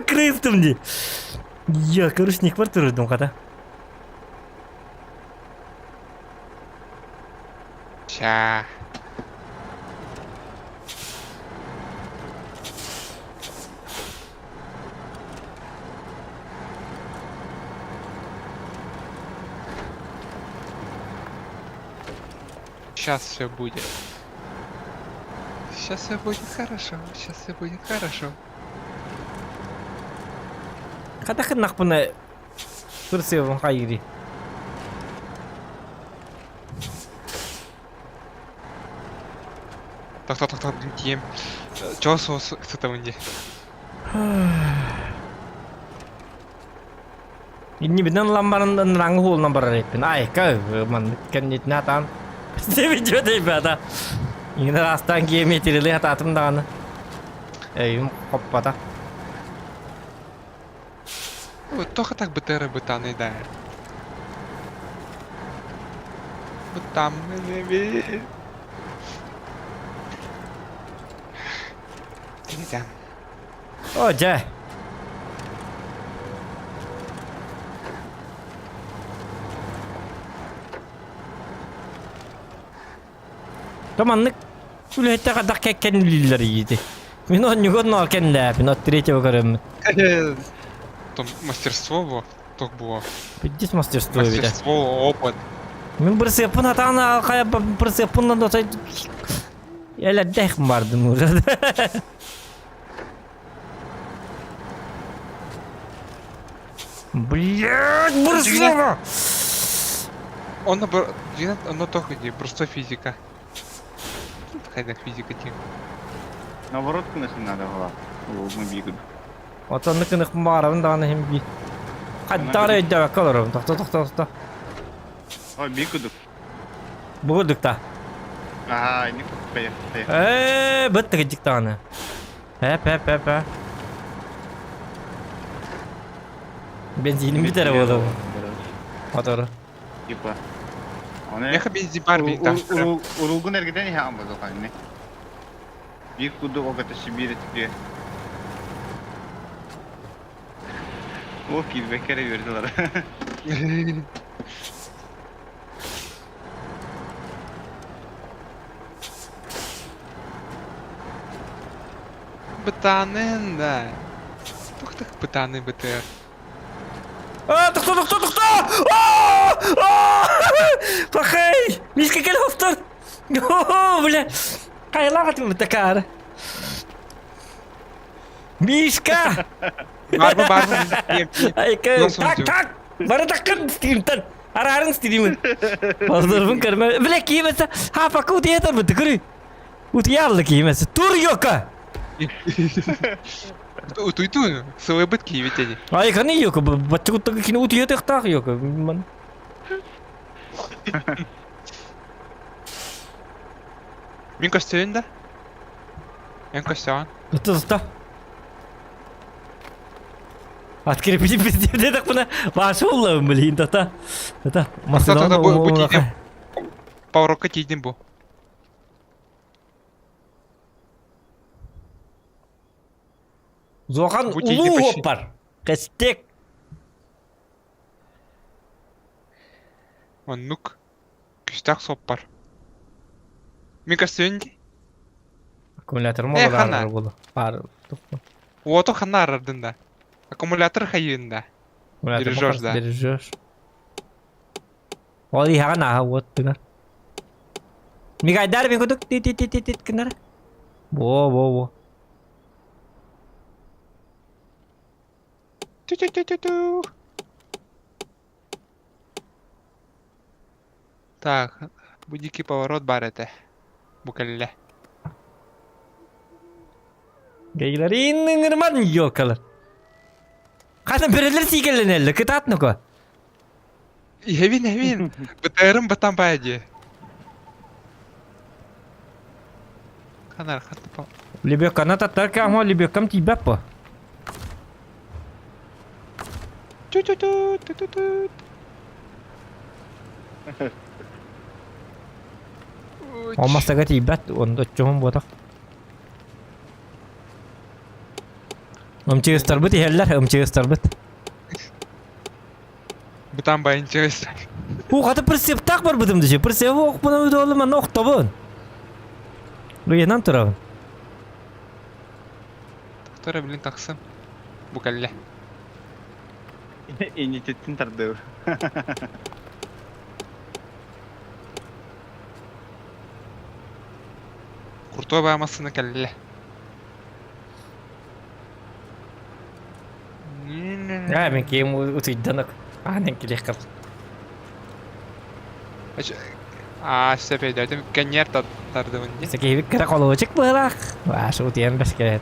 Kırıstım diye. Ya karışnik var dururdum kata. Ща. Сейчас все будет. Сейчас все будет хорошо. Сейчас все будет хорошо. Kata kena pun bersih kayri. Так, тем. Чё с этого где? Ini benar lambaran nerang hul nomor itu. Ay, kau man kan itu natan. Sevi jodoh ibadah. Ini rastan game itu lihat atum dan. Kopata. Вот только так БТР бытаны, да. Бытам, Там. Oh, jah. Temanlık ülkede kadar kekken ülüler yedi. Ben onu yukarı alken de, ben o tırıca bakarım. Там мастерство было, только было. Biddis masterство bir de. Мастерство, опыт. Ben burası yapın hatana kaya burası yapın da olsaydı. Öyle dek vardım orada. Блядь, бурası. Он оно только не просто физика. Какая физика тем. Наоборот, конечно, надо было. Мы бегут. Otanlık kınık mağaranın dağını hem bir. Hadi daha öyle de bakalım. Tok. Ой, бегут. Bulduk da. Ага, не поехали. Bitti gıcık dağını. Hep. Benzinim bir taraf oldu. Motoru. Типа. Я бензин барби, так. Урулгун эргеден я амбазо канне. Бигуду огата Сибирь тебе. O feedback'lere verdiler. Бытаны, да. Тух так бытаны БТР. Tok. Pakay! Miska gel haftar. Bля. Kayla katım takar. Miska! Барбы. Ay kız. Nasıl olacak? Tak. Bana takın stream'ten. Ararın stream'in. Pazarın karma. Bля ki mesela. Ha pakı diye tar bitti kırı. Utiyarlı ki mesela. Tur yok ha. Утуйту, свои бытки ведь они. Ay kanı yok. Batı kutu kini utiyor tek tak yok. Man. Min kostüm de. En kostüm. Tuta. Atkiri pilip biz dedik buna. Başı oğlum bileyim tata. Tata. Tata, bu diyeceğim. Pavroka tiydim bu. Zokan Bu tiydi ulu başı. hopar. Kestek. Он нук. Küstah sopar. Min kostüm de. Akümülatör mu Eh, olur hana. arar bunu. Var. Ото хана ардында. Аккумулятор хайында. Бережешь, да. Бережешь. Ол яған аға оттыңар. Мигайдар мен күдік тет кінар. Во. Тю-тю-тю-тю-тю. Так, будики поворот бар это. Букалле. Geyler iningirman yokalar. Kadın bireler sigelenelle kıtat nuko. Евин. БТРым батан байди. Канар хатпа. Libya kanat atar ka ama Libya kam tibap po. Тю-тю-тю-тю-тю-тю. Olmazsa ka tibat onda çoğun botak. Ömçe ıstarbıt iheller ömçe ıstarbıt. Батан бай интересно. Bu katı prensip tak var bıdım dışı. Prensip ok buna öde oğlum ben ok tabun. Ruyenan turabın. Кто блин таксым? Букалле. İnitittin tardı. Крутой баймасыны калле. Ya ben kiyim utuydanak. Annen kilek kal. Sepey derdim. Ganyer tardım önce. Sekiyi kira kolu çık bırak. Wah şu tiyan basket.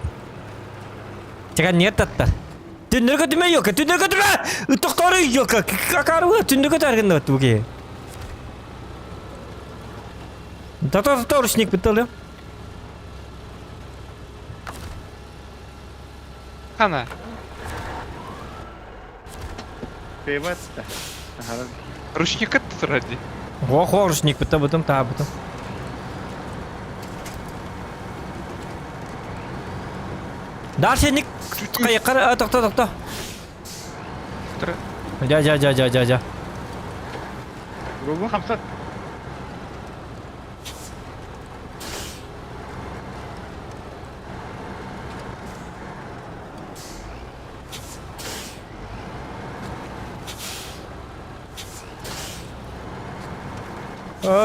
Çıkan niyet tattar. Tündür götüme yok. Tündür götüme. Doktoru yok. Kakarı var. Tündür götürgen de bu ki. Tata ruşnik bitti oluyor. Kana. Beybat da. Ручник это ради. Ho ruşnik bitti bıdım ta bıdım. Darşenik kayıkar doktor. Ja. Rubu hamsat.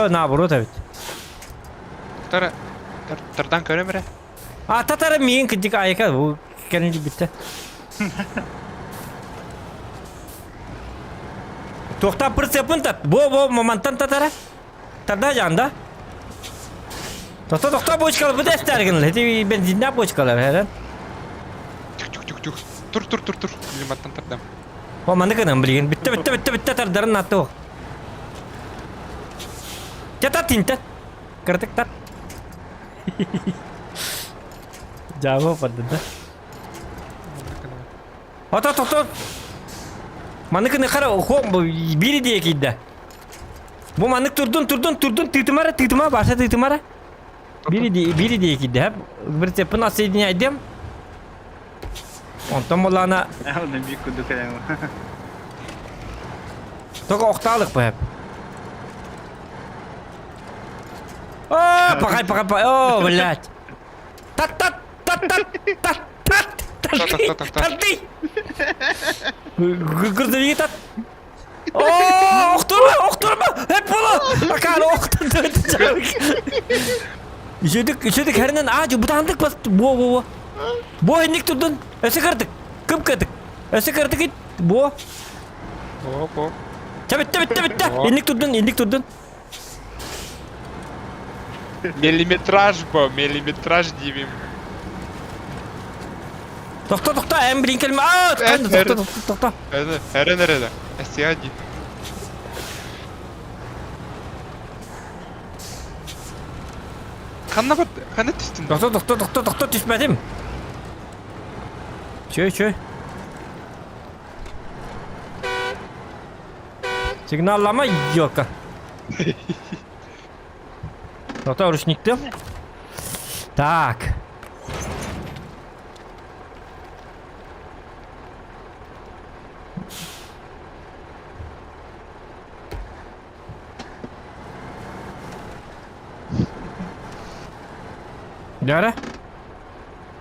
Nabrot evet. Тардан көрөмөрө. Tatara miyin kıcık ayıka bu kendince bitti. Tokta pırsepın tat. Bu momentan tatara. Tada janda. Tokta boş kalıp bu destergin. Hadi benzinler boş kalır herhalde. Тюк. Тур. Лиматтан тардам. O manı kadın bilgin. Bitti tardarın attı o. Tat tintat. Kırtık tat. Jauh pada. Ot. Manık ne kadar biri diye giddi. Bu manık turdun tıtımara başa tıtımara. Biri diye giddi hep. Bir tepin asıydın aydım. Ondan olana Aldım bir kudu kalem. toka oktalık bu hep. Pakai. Oh, belat. Tat. Gırdı tat. Okturma. Hep bunu. Bakar oktan. İşedik herinden ağacı butandık bas. Bu hendik turdun. Ese kırdık. Kım kırdık. Ese kırdık git. Bu. Оп. Bitti. İndik turdun. Миллиметраж дивим. Doktor en birin kelime. Doktor. Nerede? Сяди. Kanı düştün. Doktor düşmedim. Çöy. Signallama yok. Doktor ruşnikti. Tak. Dara.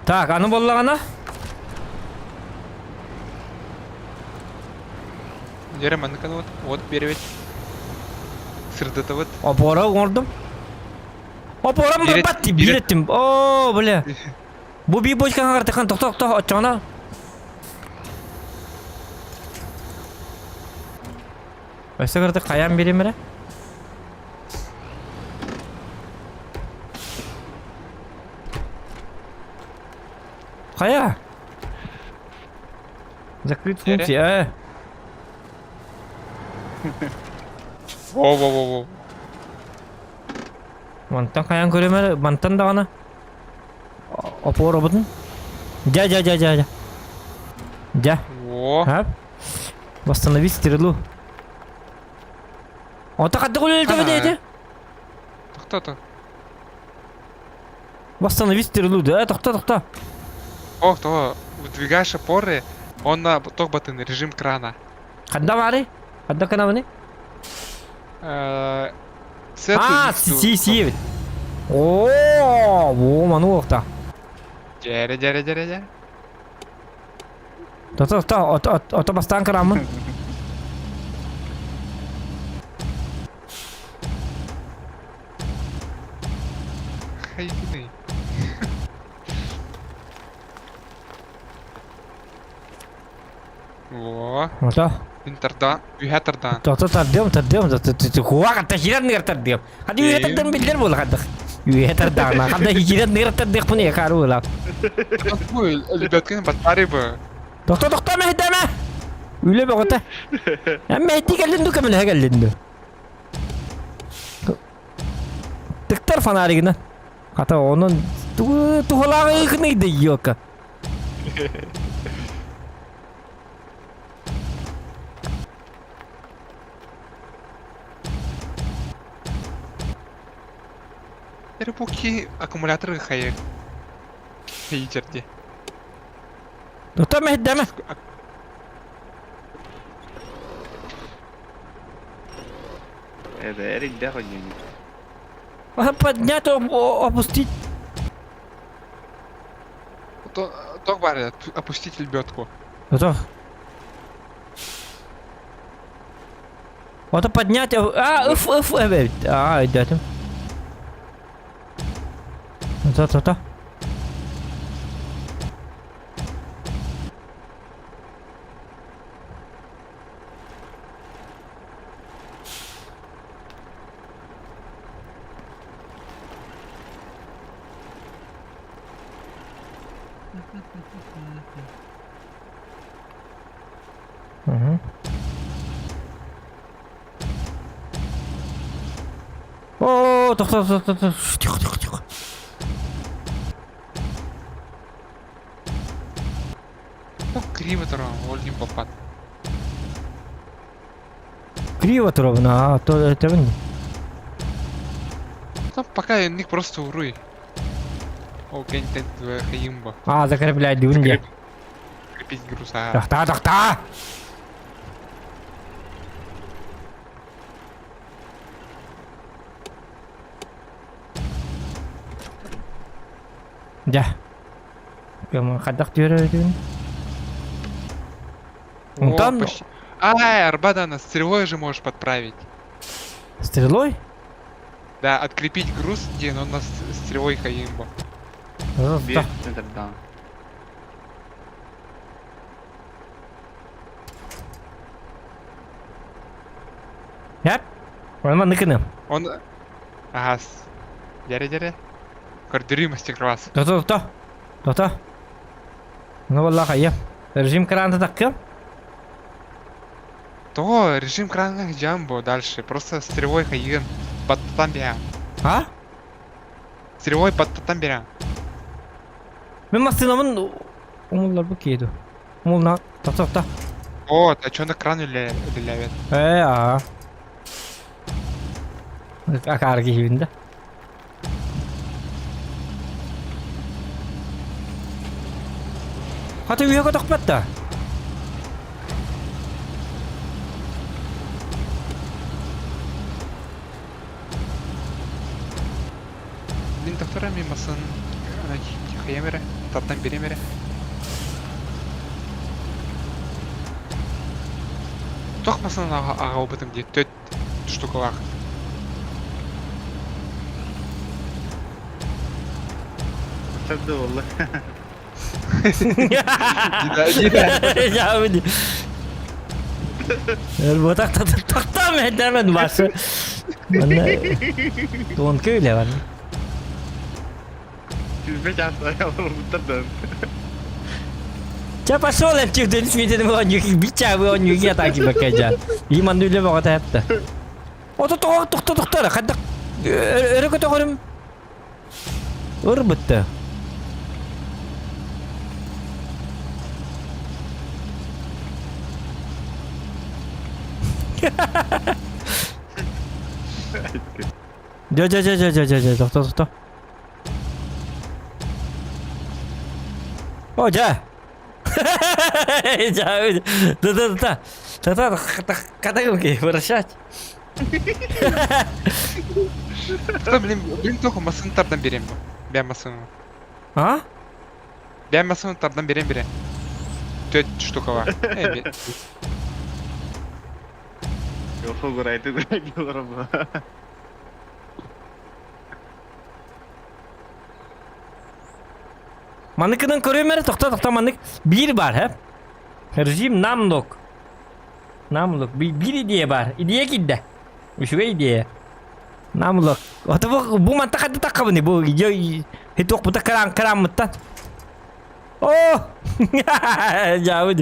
Tak, аны боллағана. Ере маныкан вот беребет. Сырдыты вот. Опора ордum. Опорам bir Biret- batti biret- bilettim. Oo bile. Bu bir boşkan artıkan tok açana. Öse kartı kayan biri mi? Kaya. Закрыть функции, Во. Mantan kayan göremeli, mantan da ana. Опора будun. Ja. Ja. Во. Hap. Восстановить стрелу. Он так отдохнул тебе. Кто-то. Восстановить стрелу, да? Тохта. Ох, то выдвигаешь опоры, он на ток батын режим крана. Хадда вари? Хадда канавни? Си. О, ману окта. Жаре. Та, ото бастан карамы. Хайбины. Во. Ото. Интердан. Вихатардан. Тардем. Хуага тахират нер тардем. Хadi üye tardem bildir bol hadda. Üye tardana. Hadda hikirat nер tardek bunu yakaru la. Ой, ребятки, батарея бы. Тохта меhdeme. Üyle be kota. Hem mehdi geldin du kamil ha geldin du. Tıktar fanarigina. Hatta onun tuhalağı yıkınıydı yok. Рыбуки, аккумуляторы хай. Хейтерди. Тохта меhdeme. Это Эрик да хоть не. Поднять, опустить. Ток баре, опустить лебедку. Ото. Ото поднять. Evet. Dedim. Ото. Hı. Oo, toxta. Тихо. Ну, криво тарам, не попад. Криво ровно, а то это не. Там пока у них просто уруй. О, контент хаимба. Закреплять дюнья. Крепить груза. Тохта. Ja. Прямо ходах дюрен. О, Там почти. Ай, арбада на стрелой же можешь подправить. стрелой? Да, открепить груз, где он нас стрелой хаимба. Bir Интердан. Yap. Olma nıkını. Он... Ага, Дяре. Кордюри мастер-класс. Тохта. Ну валла хайя. Режим крана такка. То, режим крана джамбо дальше. Просто стрелой хаим. Под татамбия. Ha? Стрелой под татамбия. Ben mastınamın umullar bu kiydi. Umulna. Tохта. Вот, а чё на кран лявит? Ya. Akar gibinde. Hadi üye kadar batta. Блин, доктора мимасын. Хаямере. Татам беремере. Тох масаны ага бытым де 4 штукалар. Tabii valla. Ya bu. Bu tak mı demen başı. Bana don köyle var. Siz beş hafta yavrum tabii. Siapa soal yang cik dan sini tu orang juga bicara orang juga tak kira kerja. Iman dulu bawa kata hatta. Oh tu lah kata. Ada kata orang. Betul. Ja, doktor. Oh, ja. Ja, tuh. Kata gue bershat. Блин, тох масаны тардан берем. Бя масаны. А? Бя масаны тардан берем. 4 штукалар. Yoksa guraydı diyorlar bu. Manıkının koruyor tokta manık. Bir var hep. Rejim namlok. Bir ideye var. İdeye gidde. Şu ideye. Namlok. Oto bu mantak adı takabı ne bu? Hitok bu da karan mıttan. Oh. Jauh.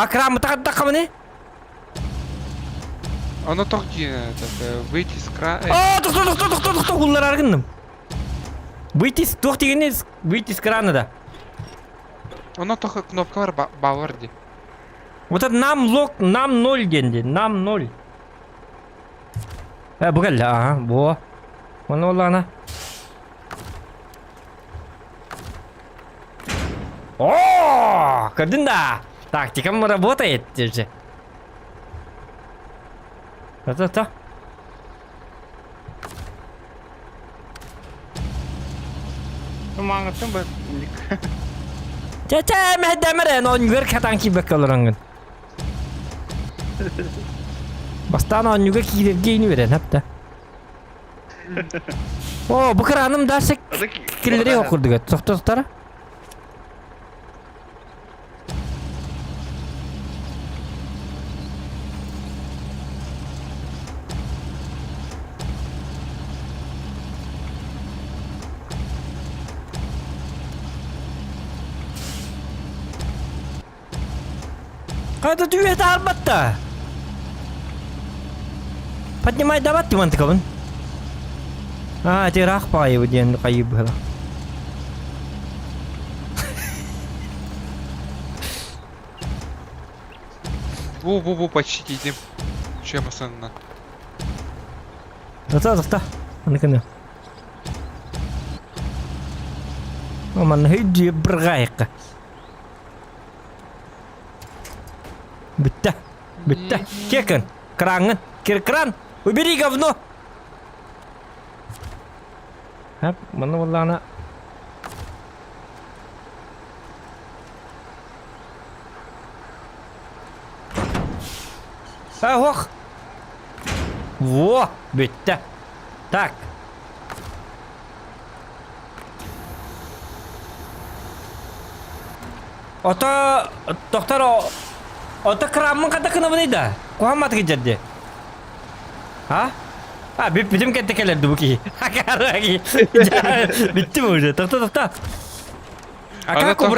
Karan mıtak adı takabı ne? Оно тох выйти с края. Doktor. Kullar argındım. Выйти с крана да. Оно тох кнопкалар бар де. Вот это нам 0 денди. Нам 0. Bu geldi aha bu. Bana oldu ana. О, gördün da. Taktikam работает же. Ta. Mangatın bak. Çeçe mehdemere on yugar katan ki bakalırangın. Bastan on yugar ki giyini veren hep de. Bu kıranım dersek kirleri okurduk. Doktora. Kata duit albatta. Поднимай давать ты мантикаван. Ты рах пай в день кайб хала. Бу почти идем. Че масаны? Та. Аныканы. Ман хиджи бргайка. Bitta. Kekan. Kerangan. Keran. Uberi говно. Hep mana vallana. Ох. Во, bitta. Так. Doktor Ota keramın kata kenapa nih dah? Kau amat kejat dia. Hah? Bizim ketekeler bu ki. Hakar lagi. Bitti mi udah? Doktor. Оно тох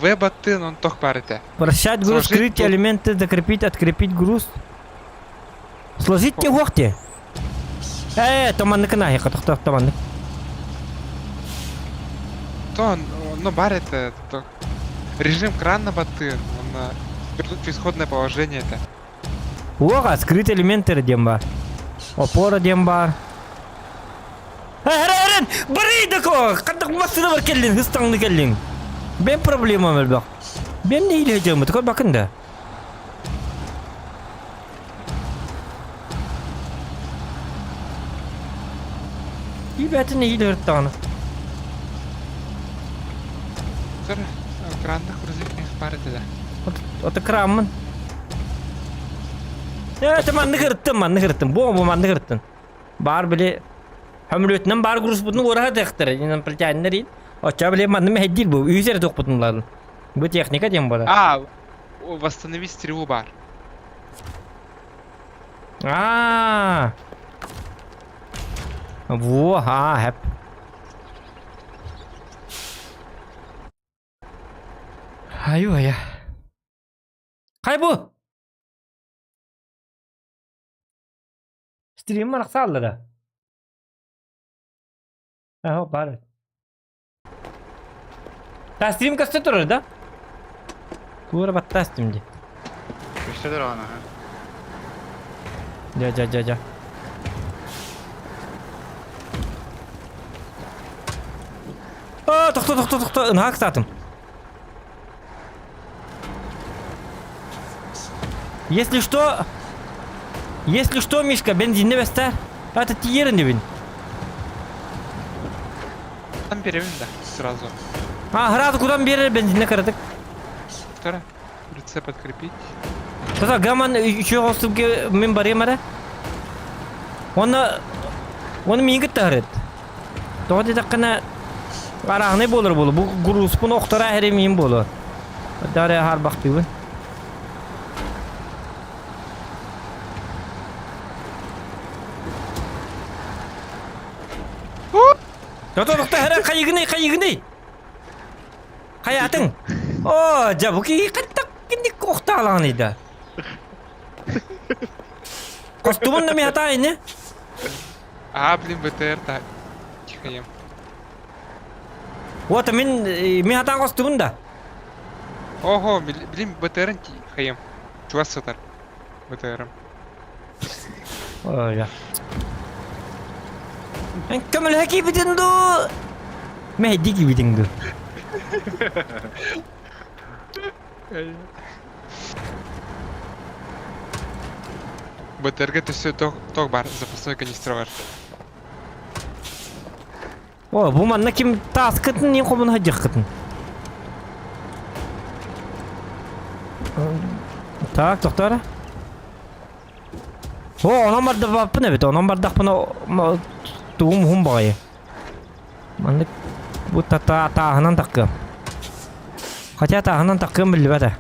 веб-атын, он тох парите. Прощать груз, скрыть элементы, закрепить, открепить груз. Сложить не вахте. Томаннык нахер, доктор, томаннык. То, ну барите, то режим крана батын, он вернуть в исходное положение это. Скрыть элементы дембар. Опора дембар. Herren, beri dako. Kadak masih var kellin, hıstanglı kellin. Ben problemim var bak. Ben ne ilacağım? Tukar bakın da. İyi ne iyiler tane. Sonra kranda kuruzuk ne parite de. Otu kıramın. Evet, mandı kırttın. Bu mandı kırttın. Bar bile hamlötünden bar kurus budun oraha tektir. İnan pilçanlar in. Oça bile mandı meheddir bu. Üzeri tok budunların. Bu teknika diyem bana. А, восстанови стрелу бар. Aa. Bu ha hep. Ayo ya. Kay bu. Stream var sağlara. Ha bari. Ta stream kastı durur da. Pura batta streamci. İştedir ona. Ja. Aa, toxta. Inhak satım. Если что, Мишка, бензин не вестер. Это тиерин дебин. Там берем, да, сразу. Граду кудан берер бензинне кырдык. Вторая. Рецепт подкрепить. Тота гаман үчө коступке мен барем ара. Оны мен кыттарет. Тоди такына арагны болор болу. Бу груспун октора херемин болу. Дары хар бактыбын. Тота хере кайыгыны. Каятың. О, жабуки каттак кинди кокталаны да. Костюмун да мен атайын, не? А, блин, БТР, да. Тихо ем. Вот мен атан костюмун да. Ого, блин, БТР тихо ем. Чувак сатар. БТР. О, я. Көмөл хаки битинду. Мехди ки битинду. БТР-га все ток бар, запасной канистр бар. О, бу манна ким тас кытын, не кобун хаджык кытын. Так, тоқтар. О, онан барды баппын эбит, онан бардак пына туум хум багайы. Манны бу тағынан таққым. Хотя тағынан таққым білді бәді.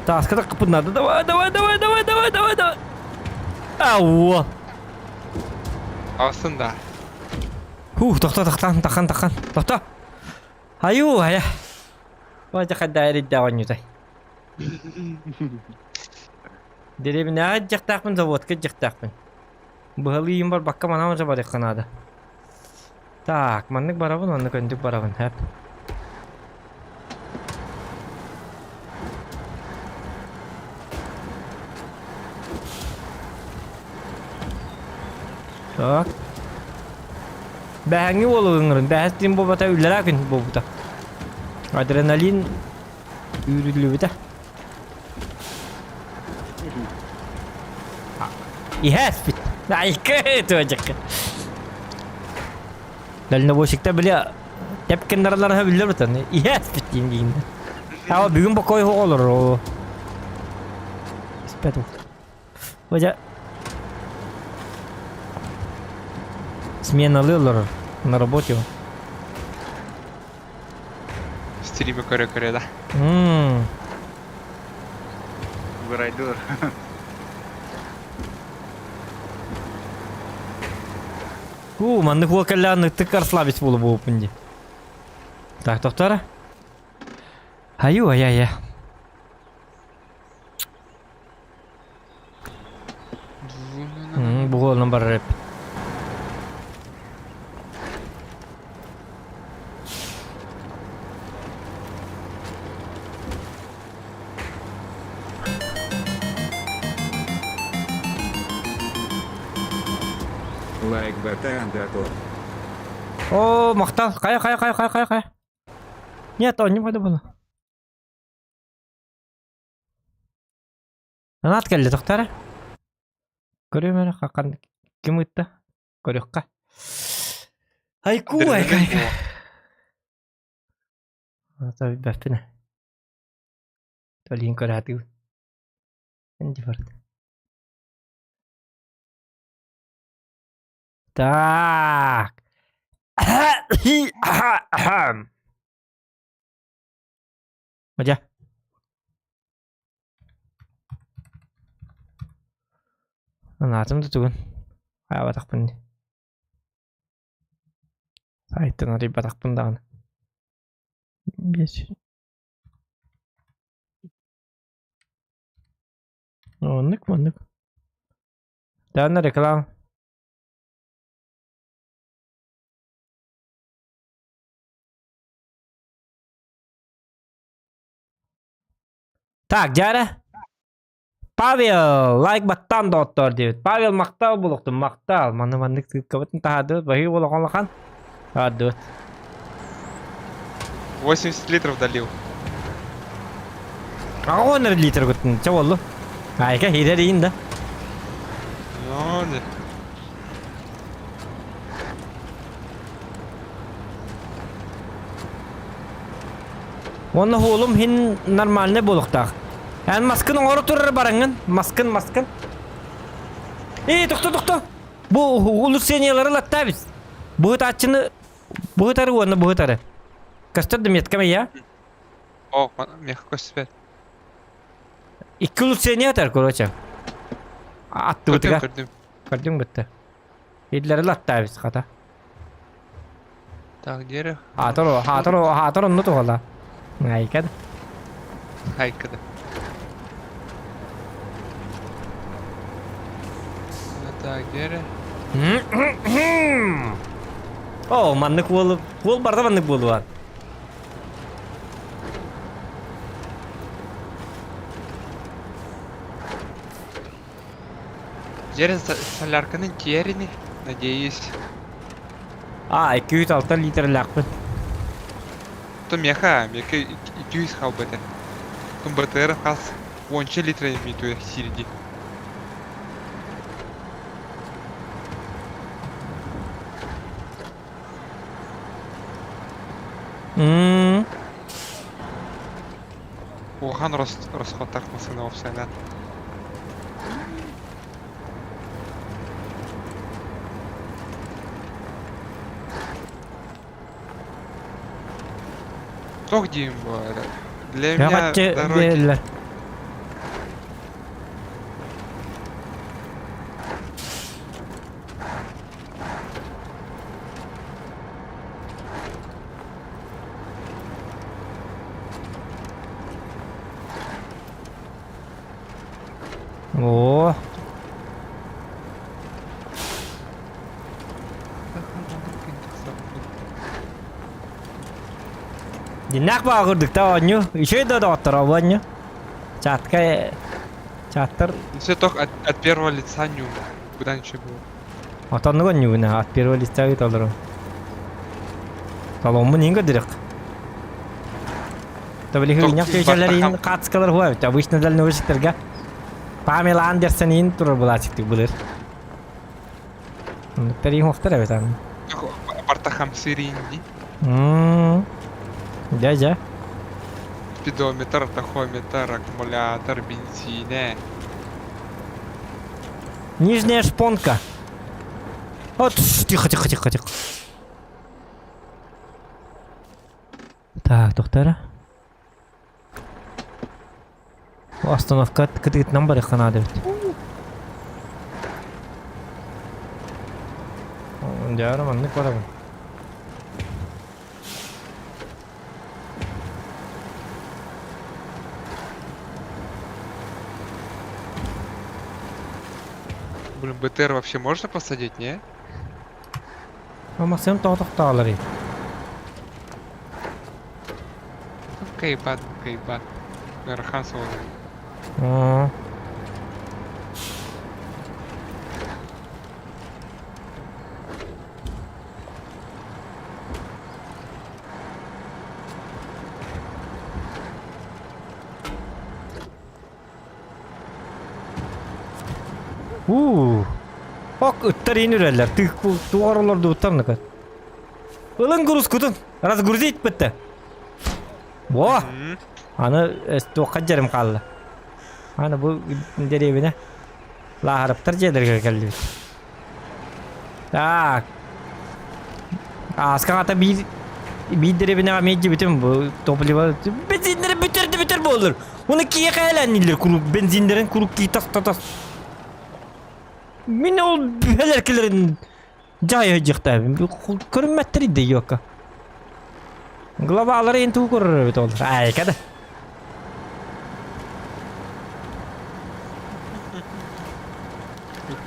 Таска так капут надо. Давай. Ау. Aslında. Тоқта. Тоқта. Аю, ая. Ваja қадайры даван ютай. Деребін жақтақпын, заводқа жақтақпын. Бұғылы үйім бар, баққа манамын жабар еққанады. Так, маннық барабын, маннық өндік барабын. Әп. Так. Бәңі болу ғыңырын. Бәхістен болбата үллер әкін болбата. Адреналин үйрілі біта. Ихәс бит. Айқы төәжіқі. Дәліне бошықта біле тәпкен нараларға білдер бұтан. Ихәс бит дейін дейінді. Ава бүгін бақой хоқ олыр. Спәт оқты. Ваja сменалылар на работе. Стриме коре-коре, да. Гурайдур. Манны хуакалланы тык расслабить болу bu пунди. Так, тоқтары. Аю, ая. Бұл қолынан бар рэп. Лайк БТН готов. О, мақтал. Қая. Нет, он не надо было. Анат келді тоқтары. Көрем әлі қаққан кім өтті? Көрекқа. Айку, айка, айка. Tabii bäffine. Tolin körhätyy. Entä vart? Tak. Aja. Anladım da tuğun. Aya batak bunu. Sayıttın orayı batak bunu dağını. Bir. Onluk mu onluk? Daha reklam. Так, Жара. Павел, лайк баттан доктор дейт. Павел мактал булуктун, мактал. Маны мандык кабытын тахады, бахи болған лақан. Адыт. 80 литров долил. Он литр гыттын, ча болду? Айка хидер дейін да. Ну, да. Оны оğlum hin нормальный болуктак. Эн маскын оңору турар бараңын. Маскын. Токто. Бу улучшениялары латта биз. Бу тачыны бу тары. Кастырды меткеме я? О, мягко спят. Iki улучшение атар, короче. Атты бутыга. Көрдüm. Көрдүм бутты. Идлери латта биз ката. Так, дерево. Хатыр онну тугала. Айкад. Хайкада. Так, дерево. О, маннык болуп. Бол барда маннык болуп бар. Дерево солярканың керini, надеюсь. 206 литр лакпын. То меха 200 хал бete. Тум БТР хас 10 литра имитует сирди. Оған расход тақмасына офсайнат. Тох дейм бар. Для меня дороги. О. Динак багырдык та оню. Еще да доктор оню. Чаттыр. Все только от первого лица ню. Куда ничего было. Атанны оню на от первого листа вит алырым. Таломмун инге дирек. Табли хыйняк көйчөлөрүн катыскалар хуа. Обычно дальный университеттерге. Памела Андерсон ин турар булачыктык булыр. Тарих мохтар evet abi. Партахам сиринди. Да. Спидометр, тахометр, аккумулятор, бензине. Нижняя шпонка. Вот, тихо. Так, доктора. Остановка кытыт номер хана деп. Жара манны барабы. Блин, БТР вообще можно посадить, не? Максим тоқталар. Кайбат. Рахан свой. Ok ıttar inürerler. Tık bu duvarlar da utanlık. Ulan груз kutun. Разгрузить bitti. Во. Ana esto kaçarım kaldı. Ana bu derevine. La haraptar jelerge geldi. Tak. Askan ata bir derevine ameci bitim bu topluva. Benzinleri bitir bu olur. Onu kiye kayalanırlar kuru benzinlerin kuru ki tas. Min ol belerkilerin cayı çıktı. Kırmetleri de yok. Globalları intu kurur bit olur. Ay kada.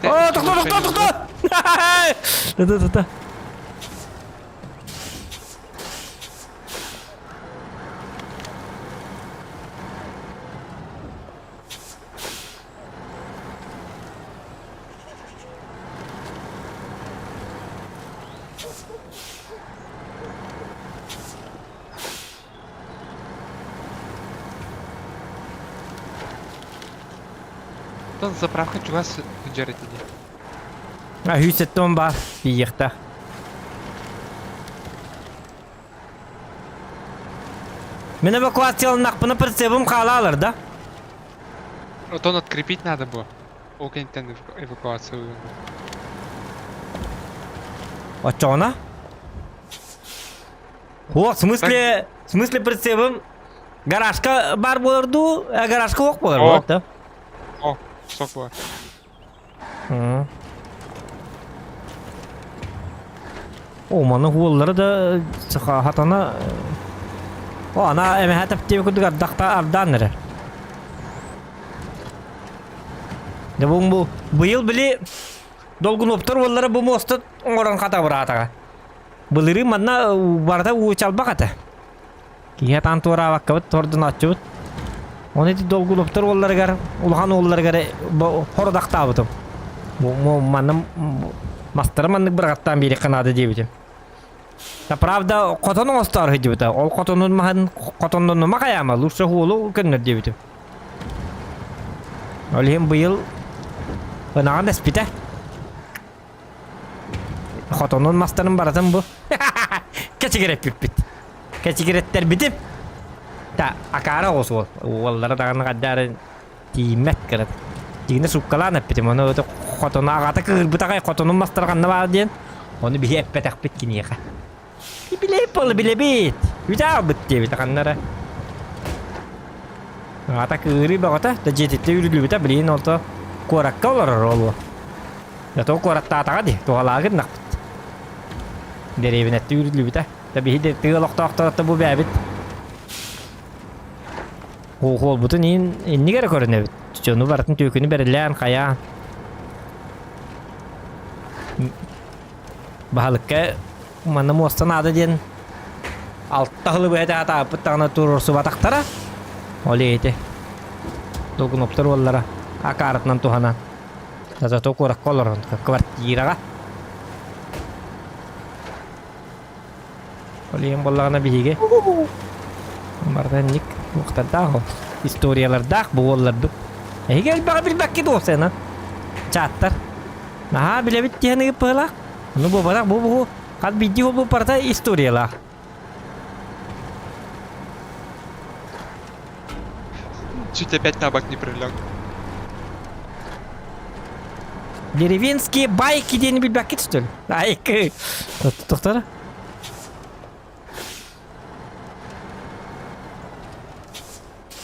Oh, to'xta. To'xta. Там заправка чугас жарат иде. Hüsetten бар биекте. Мен эвакуацияланак бұны прицебім қалалар да. Вот он открепить надо было. Окентен эвакуацию. Очона? О, в смысле прицебім гаражка бар болырду, гаражка оқ болыр О. да. О, сок бар. О, маны хуоллары да хатана. О, ана эме хатап тебе күдүк ардакта арданыры. Да бу быйыл били долгун оптор боллары бу мосту оңорон ката буратага. Былыры манна барда учалбак ата. Кия тантура ваккабыт тордун ачыбыт. Оны ди долгун оптор болларыгар, улхан олларыгар хородактабытым. Бу манна мастер маннык бір қаттан бері қанады дейбітім. Правда, қотының остар дейбіті. Ол қотының нұма қаяма, лучше хуылы көннер дейбітім. Ол ем бұйыл ұнаған әспіті. Қотының мастерін баратын бұл. Кәчігерет бітпіт. Кәчігереттер бітім. Та, ақары осы ол. Олары дағының қаддары теймет кіріп. Дегіне сұққалан әппетім. Оны өті қотыны ағата кірбітағай қотының мастырғанны бар дейін. Оны бейі әппетақ біткен еға. Білейіп болы білебет. Үтә бұт дейбет қаннары. Ағата кірі бағыта. Да жететті үрілі біта білейін олты қораққа олар олы. Ято қорақта атаға де. Тоғалағы нақ біт. Деревін әтті үрілі біта. Да бейі де тығылықта бұл бәбіт. Ол бұты нейін негері көріне біт. Жону бартын төкіні берілен қаян. Бағалыққа маны мостан ады ден алттағылы бәді ата апыттағына тұрырсы батақтара. Оле еті. Долгын оптыр олара. Ақарытынан туғанан. Зато қорақ қолырын квартираға. Оле ең болағына бейге. Бардан ник мұқтардағы. Историялардағы бұл оларды. Егер бағы білбәк кеді ол сені. Чаттар. Аха, білебет дегені пығылақ. Ну, бұл барақ, бұл. Қад бейді ол бұл парта историялақ. Чуть опять на бок не прилег. Деревенские байки дені білбәк кеді, что ли? Айкі. Тоқтары.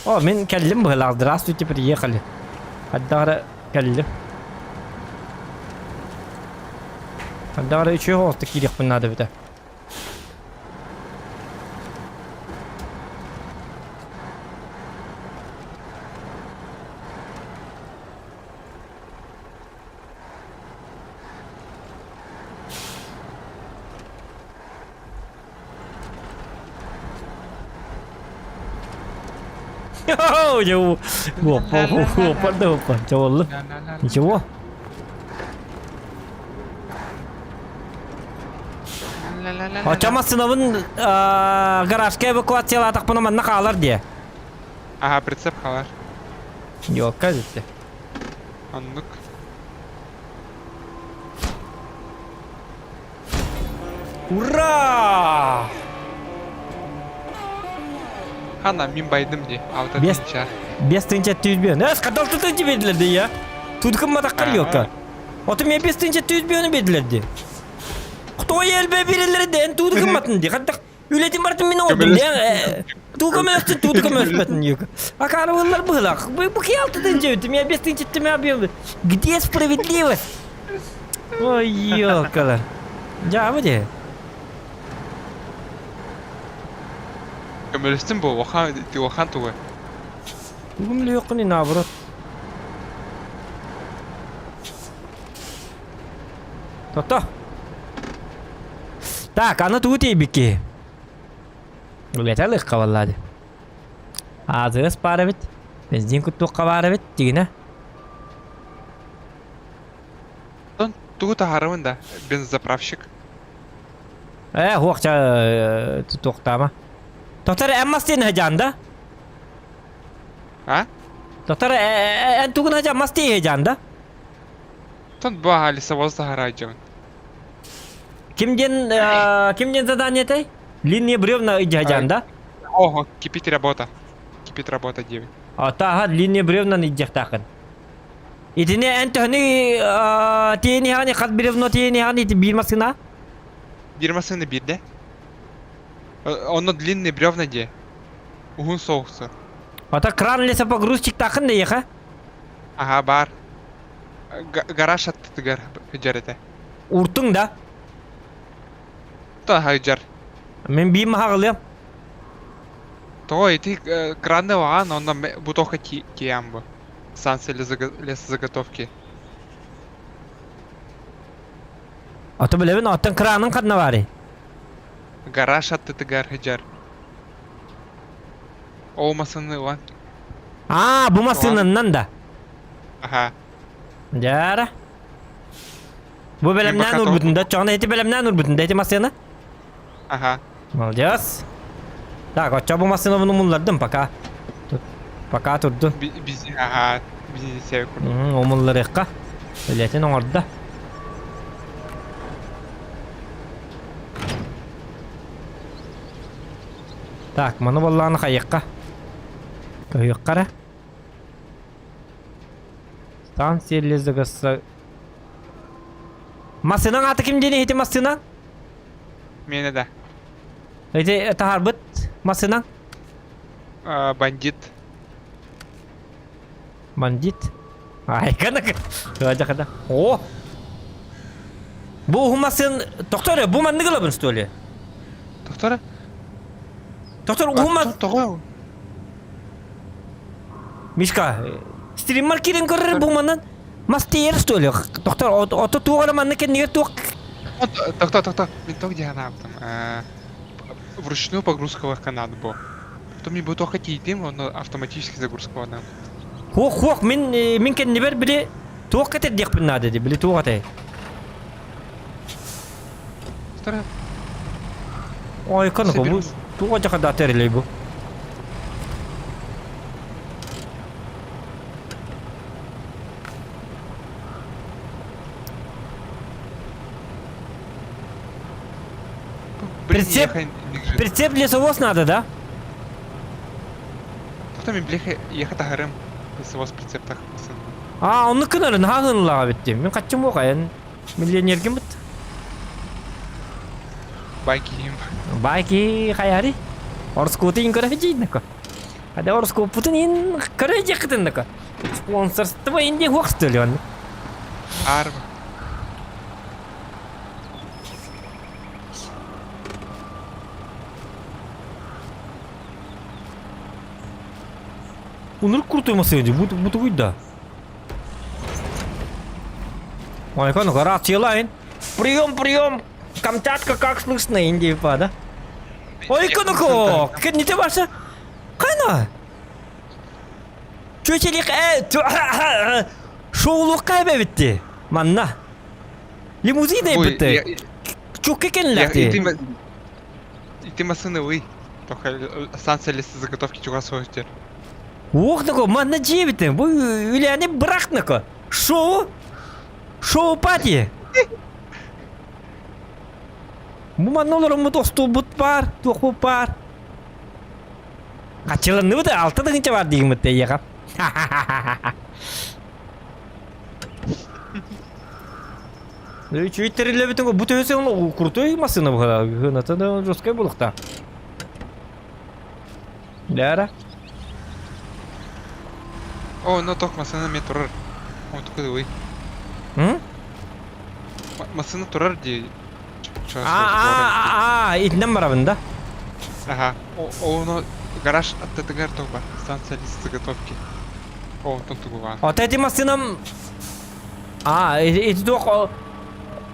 О, мен кәлім бұғылақ. Здравствуйте, приехали. Аддағары кәлім. Аддағары үші ғосты керек бұн нады біті. Ничего. Опа. Чего? Ничего. Очама сынабын гаражка эвакуациялатық бұны манна қалар де. Ага, прицеп қалар. Yok, қазетті. Аннук. Ура! Хана, мен байдым де. Аута Бес- тинчар. 5700 Kadar tutunca belirledi ya. Tutkun takar yok ha. Otum ya 5700 belirledi. Кто елбе бирелерден туткun matın diye. Hatta ületim artık mini oldu diye. Tutkun östün yok. Akarı bunlar bıhlak. Bu ki altıdan cevdim ya 5700 yapıyorum. Где справедливость? Ой, ёкала. Cevabı de. Kömürüstün bu. Okan tuğu. Bugün yok ni nabrot. Toto. Так, она тут и бики. Улетел их каваллади. Азыс пара бит. Бензин кутту кавара бит. Тигіне. Тон туğu taharımın da. Бензоправщик. Хуақча тоқтама. Тоқтар әммастен хажанда. А? Тоқтар ән туғын хажа масте хажанда. Тон bu hali savozda harayacağım. Кимден задание тай? Линия бревна хажанда. Ого, кипит работа. Кипит работа, девы. Ата линия бревна иджахтакын. Итине ән төхні тейни хани қат бревно тейни хани билмасына. Birmasını bir de. Onu длинные бревна де. Угун соғысы. Ата кран леса погрузчик тақын да еха. Ага, бар. Гараж аттыгар жарete. Уртың да. Та хайжар. Мен бейім хағылым. То эти краны ваған, онда бутоха киям bu. Станция лесозаготовки. Ата білебін аттың кранын қадна бары. Гараж аттыгар хайжар. Olmasını lan. Bu masınından da. Aha. Jara. Bu belemden bakalım. urbutunda. Çoğuna eti belemden urbutunda eti masını. Aha. Alacağız. Tak, açça bu masını bunu mullardım paka. Paka turdu. Bizi aha. Bizi sev kurdu. O mulları ekka. Öyletin orada. Так, маны болланы қайыққа. Көйіққара. Станция лезігісі. Масының аты кімден еті масының? Mene de. Еті тағар бұт масының? Бандит. Бандит. Ай, қанық. Қаja қада. О! Бұл масын... Тоқтары, бұл манны қылабын стөлі? Doktora? Тоқтар, ұғымас... Тоғы. Мишка, стримар керен көрір бұл маннан? Мас тейер стөлі. Тоқтар, оты туғара манны кен негер туқ... Доктор. Мен то где она там. Вручную погрузка канат был. Потом мне бутоха кейтим, он автоматически загрузка вода. Хуқ, мен кен небер біле... Туқ кетер дек білна деді, біле туқ атай. Доктора? Ой, қаны бұл... Туқ ажақа да тәрелей бұл. Прицеп лесовоз надо, да? Доктор, мен блеха ехать агарым. Лесовоз прицеп так. Оны күнәрін хағынлаға бітті. Мен қатчым оғайын. Миллионерген бұт. Байкиим. Байки қаяри. Орскуты ин көрі жейдіні ко. Хады орскупытын ин көрі жекітінді ко. Спонсорство инде хоқсты өлі. Арба. Уныр крутой масыйды, буты выйда. Ой, каны рация лайн. Прием! Камчатка как слышно, инде да? Ой, каны кен не те башы? Қайна? Чөчелік шоулық қайбе бітті? Манна. Лимузине бітті. Чөкке кенләкті. И масыны вы. Только станция лесозаготовки чуға соғыстер. Оқтыко, манна жие бітті. Бұл үләне бірақтныко. Шоу пати. Bu manna olur dostu but var. Toku var. Kaçılındı mı da altı da hınca var diyeyim mi de yakap. Чуть трилле битен bu töse onu kruтой masını bu kadar. Hınata da roskay bulukta. Ляра. О, но тох масына мен турар. Он tukada ой. Hı? Масына турар ди. İtinden var abında. Ага. Оны гараж аттатыгар тоба. Станция лист заготовки. О, он тугуга. Ota эти masınам... эти тох...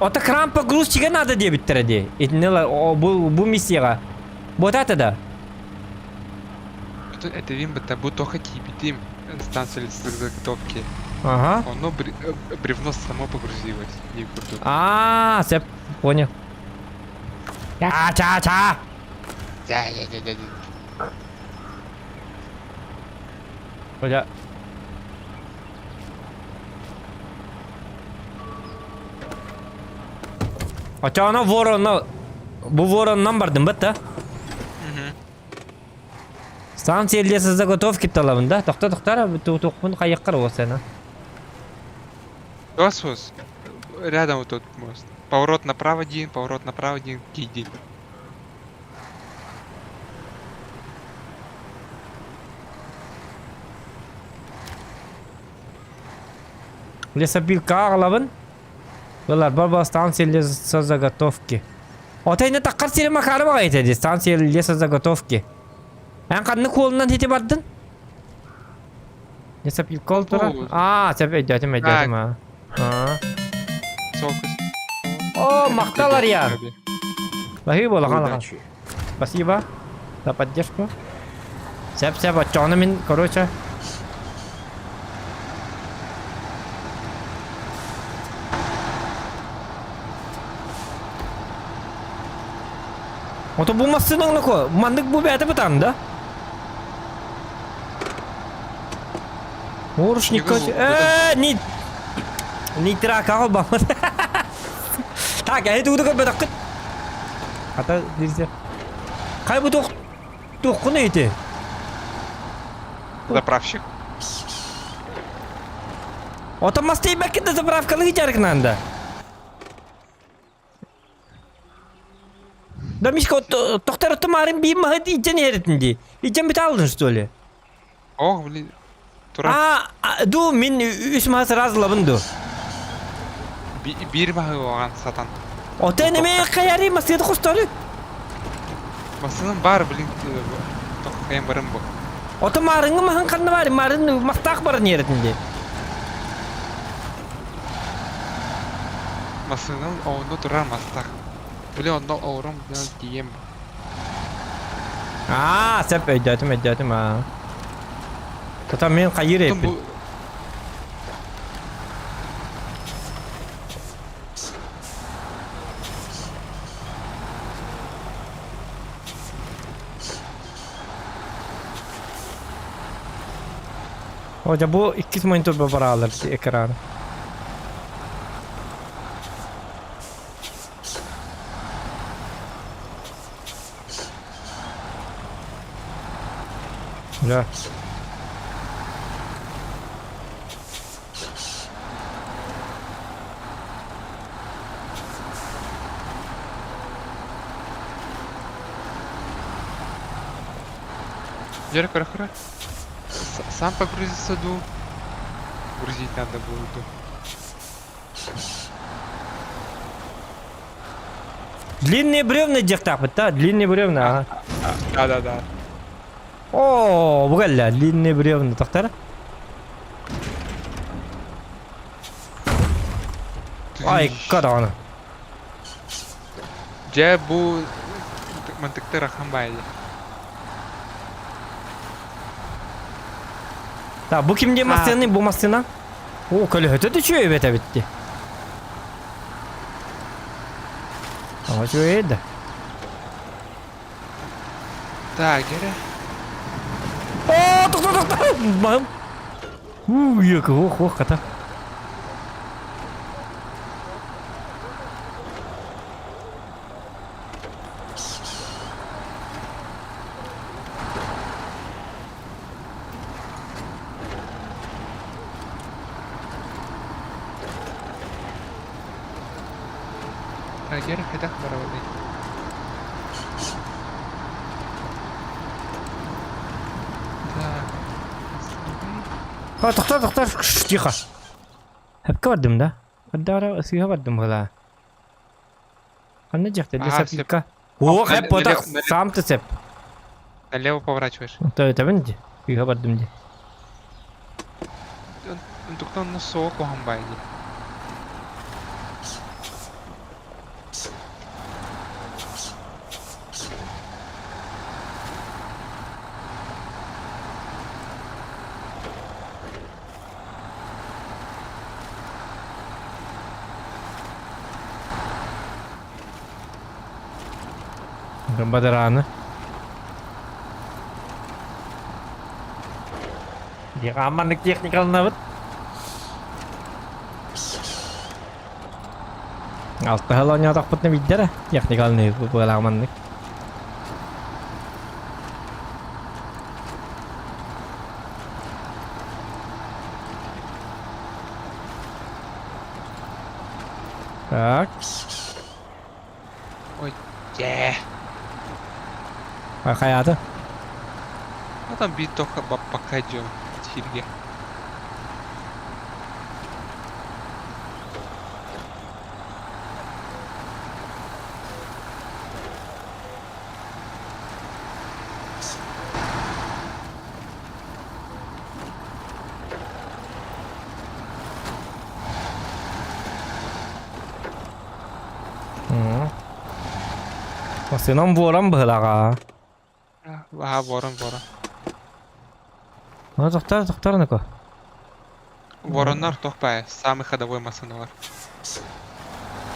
Ota krampa грузчиге надо diye bittiredi. İtneler bu misiyaga. Ботата да. Это вимбата, bu тоха кипитим. Станция лист заготовки. Ага. Оно бревно само погрузилось. Не круто. Сеп, понял. Ча. Да. Hoca. Açana vorona bu vorondan bardım batta. Станция леса заготовки талабында. Тоқтар, тоқпын қайыққар о сені. Освос. Рядом вот тот мост. Поворот направо один, киди. Лесопилка ағылабын. Олар бар станция леса заготовки. Отайны таққар сері мақары баға етеді. Станция леса заготовки. Ән қанны қолынан ете бардың? Лесопилка ол тұра? Сәп әйдетім. Сокус. О, мақталар я. Бахи болақан. Удачи. Спасибо за поддержку. Сәп, отчаны мен, короче. Ото bu masının ne ko? Mandık bu beyte batan da. Урушник коч. Ни трака алба. Так, я иду к бедак. Ата дирсе. Кай бу тоқ не ете? Заправщик. Ото масты бекинде заправкалыгы жарыкнанда. Да Мишка, тоқтар отымарын бейім мағыды итен еретінде. Итен біт алдың, что ли? Ох, блин. Тура. Ду, мен үш мағыз разылабын, ду. Bir bağı oğan satan. Ота неме қаяри, масыды қостары? Масының бар, блин. Тоқ қайын барым бұл. Ота марыңы мағын қанды бар, марын мақтақ барын еретінде. Масының оғыны тұрар мастақ. Блин, онда оғырым дейем. Сәп өйдәтім. Тота мен қайыр еппін. Hoca bu 2 monitör bara alır ekranı. Ya. Жер кара. Сам погрузиться ду. Грузить надо будет. Длинные бревна дехтак, да? Длинные бревна. Да. О, бугалла, длинные бревна, тоқтар. Ай, каданы. Же bu mantıkta rakam baydı. Bu kim diye masyanı, bu masyana? O köle höte düşüyor evet bitti. Ama şöyle de. Так, geri. Тоқта. Бам. Екі, ох, қата. Гер хедак барабай. Так. Тоқтар, тихо. Хәпкә бардым да. Аддара сыйга бардым гала. Қандай жақта десапка. О, хәп пота сам тесеп. Налево поворачиваешь. Табын де. Сыйга бардым де. Туктан на соку хамбайди. Badarana. Dia aman nih technical nabat. Altta halonya takutnya bidara. Technical nih pengalaman nih. Так. Ой, yeah. Kayak ada. Там бит только пока идем. Тирге. Masih nomboran belaga. Ага, ворон. Ну, тоқтар ны-ка. Вороннар тохпай, самый ходовой масонар.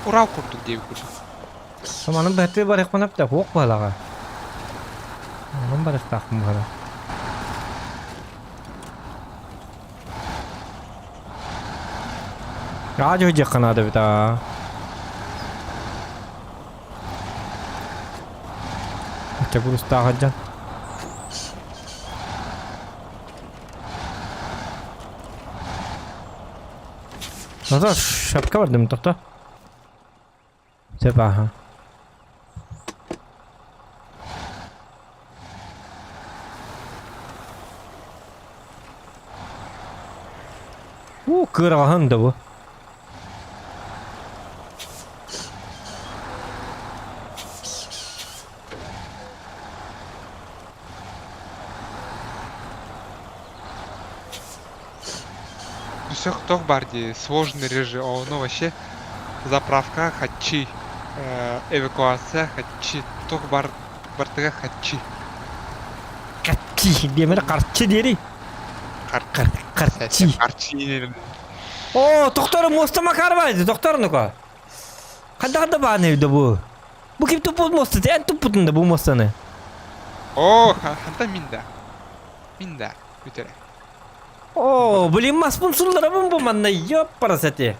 Урал курдук дейб курдук. Саманың бәтті бар еқпанап та оқ балаға. Оның бар еқтақым бала. Радио жаққан ады біта. Өте күрістағы жан. Назар, шапка бардым, тоқта. Сепа, ха. Кырағын да бұл. Все кто в барде, сложный режим, ну вообще заправка хачи, эвакуация хачи, тох бартыга хачи. Қатчи, демір қарчы дері. Қарчи. Харчи. О, тоқтары мостама қарбайды, тоқтары нүка. Қанда баған евді бұл. Бұл кеп тұп бұл мосты, ән тұп бұтында бұл мостаны. О, ханта минда, өтері. О, блин, маспун сұлдырабын бұл манна, еп парасәте.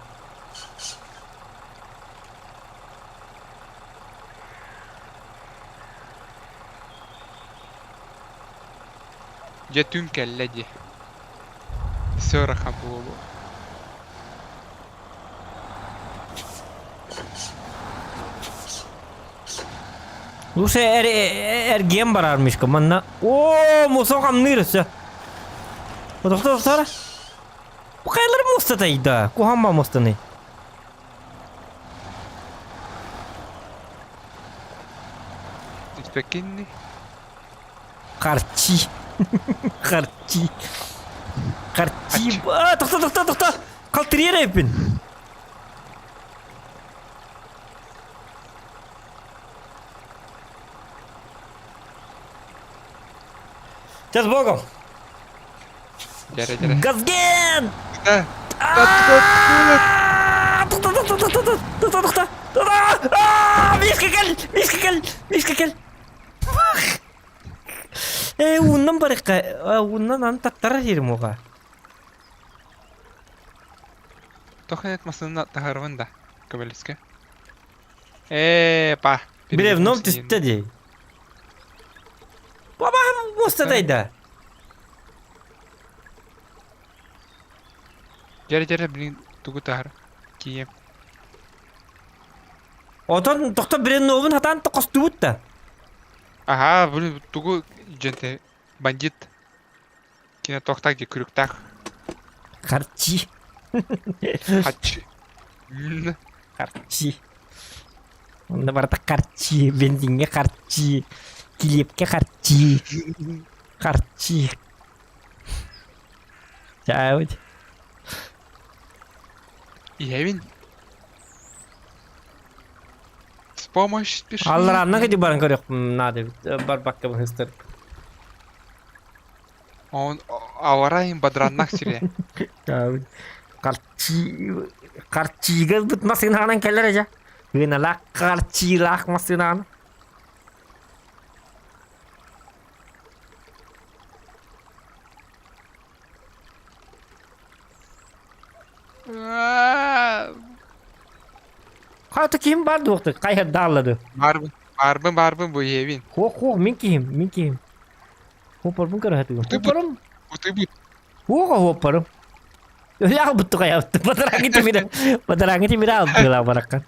Жетун келледи. Сөрахам болу. Лучше эргем барармыш ка манна. О, мусоғам нырысы. Тоқтар. Бұл қайлар моста тайда, қоғанба мостаны. Спекинни. Қарчи. Қарчи. Тоқта. Қалтыр епін. Сейчас Богом. Жаре. Газген! Тоқта. Виска кел. Уннан барыққа, уннан аны таттара жерім оға. Тоха етмасына тағарвында, көбелеске. Па. Бревном түсті де. Бабам мостадайда. Жаре, блин, тугу тағар. Кием. Отон тохта бірен новын хатан тоқосты бұтта. Ага, блин, тугу gente бандит. Кине тохтак де күріктақ. Харчи. Хачи. Харчи. Онда барда харчи. Бензинге харчи. Килепке харчи. Харчи. Жауд. Евин. С помощью спеши. Аллар анна кеди барын көрөк. Надо бар бакка быстыр. Он аварайын бадраннақ сире. Жауд. Харчиге бут масынанан келер эже. Гыналак харчилак масынан. Хаты ким бар доқты? Кайһа даллады. Барбын bu Евин. Хох, мен ким. Хопарбын көрәтү. Хопарым. Утыбыт. Хопарым. Я бутту каятты. Батаранги тимира алды баракка.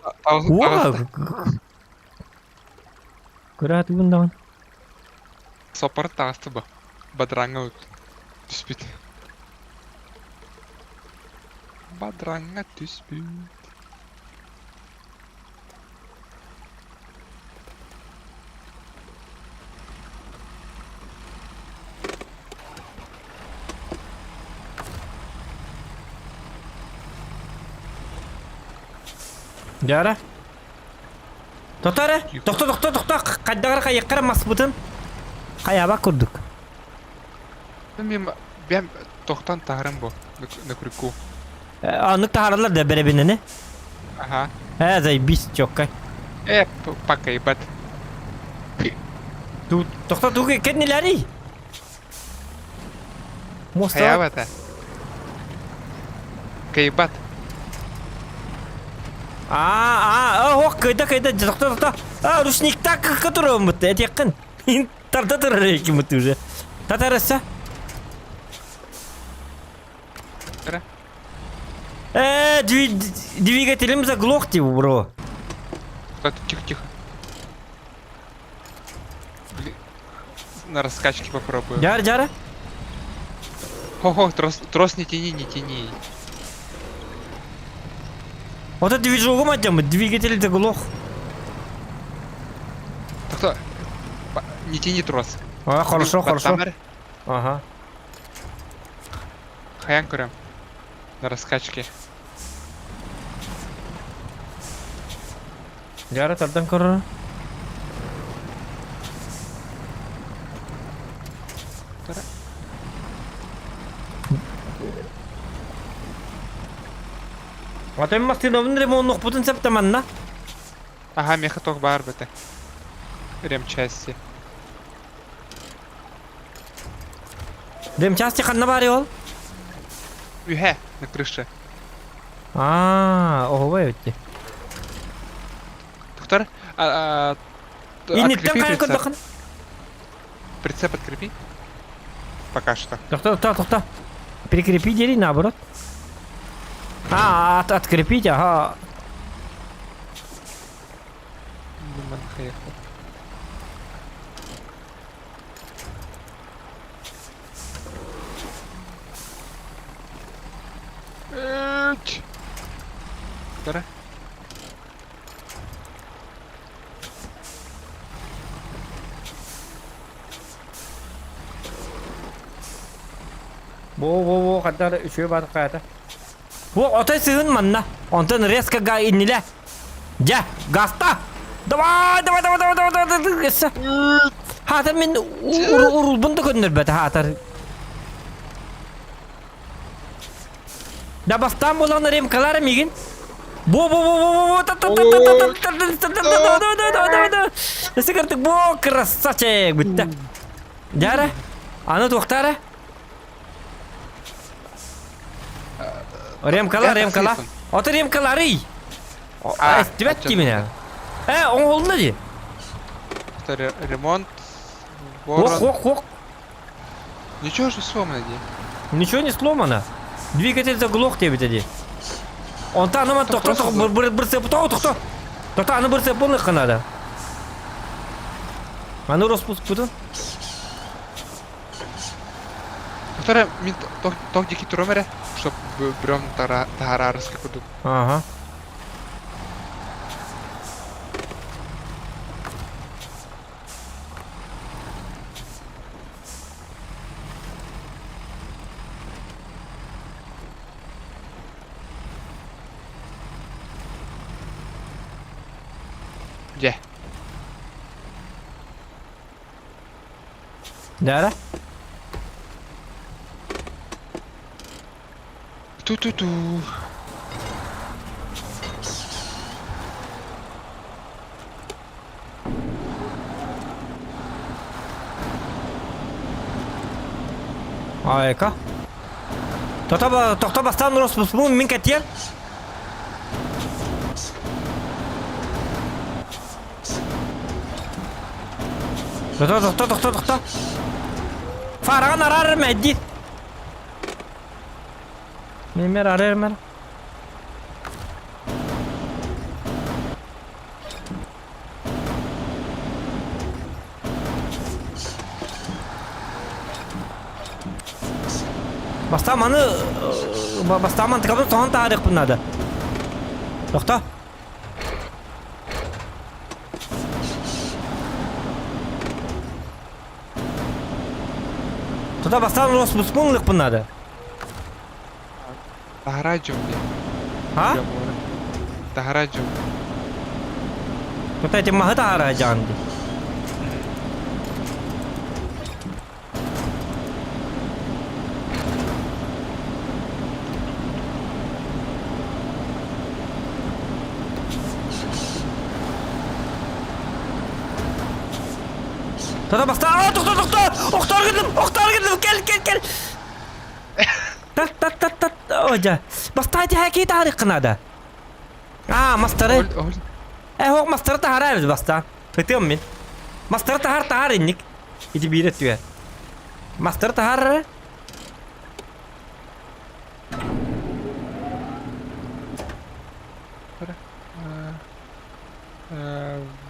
Көрәтү бундаган. Сопар тасты ба. Бадраңа түспит. Бадраңа түспит. Жара. Тоқтары. Тоқта. Қайдағыр қайыққара мас бұтын. Қаяба көрдік. Ben tohtan taharım bu. Ne kuriku. Anlık taharlar da berebinini. Ага. Зай бис чоккай. Пока ебать. Тоқта туғы кетнелері. Моста. Хаябата. Кайбат. Ох, кайда, тоқта. Рушникта который мұтты, әте қын. Тарта тұрар екі мұтты уже. Татараса. Двигателем заглохти, бро. Тихо. На раскачке попробую. Жара. Хо, трос не тяни. Вот это движок матем, двигатель заглох. Кто? Не тяни трос. Хорошо. Ага. Хаян курам. На раскачке. Жара тардан көрі. Атайм мастиновын ремонтық бұтын сәптаманна. Ага, меха тох бар біті. Ремчасти. Ремчасти қанна бари ол? Үхе, на крыше. Оғывай өтті. Тухтар, Иннеттен қайын көрді қын? Прицеп открепи. Пока что. Тоқта. Перекрепи дери, наоборот. Открепить, ага. Тара. Во, қаддар үшеу баты қайата. Отай сығын манна. Онтан резко га инниле. Жа, газта. Давай. Хатар мен урулбунды көндір бәті хатар. Да бастан болан ремкалары меген. Сығыртық красавчик бітті. Жара, аны тоқтары. Ремкала. Оты ремкалары. Estibet mi ne? Oldu ne diye? Ремонт. Хок. Ничего же сломано, где? Ничего не сломано. Двигатель заглох тебе тоді. Он та нема тоқта. Бір сепутау тоқта. Tohta аны bir sep bolny kanada. Аны распуск буду. Доктор, мен ток деки турам эре, чтоб биром тарарыска кудук. Ага. Же. Дара? Ту-ту-ту. Ayka. Tohta bastan raspus bu min ketyen. Tohta. Faragan arar meddi. Memer arar mer. Bastaman tıkabı son tarih bunlarda. Tohta. Tohta bastan raspus bunlık bunlarda. Тахараджом, бля. Ha? Тахараджом. Tohta ettim mahı tahara candı. Tohta bastan. Tohta. Oktar gidim. Gel. Tat. Oja. Bastaydı haki tarih kınada. Master'ı. Ol. Hok master'ı tahara biz bastan. Tutuyorum ben. Master'ı tahar indik. İti bir etüye. Master'ı tahar.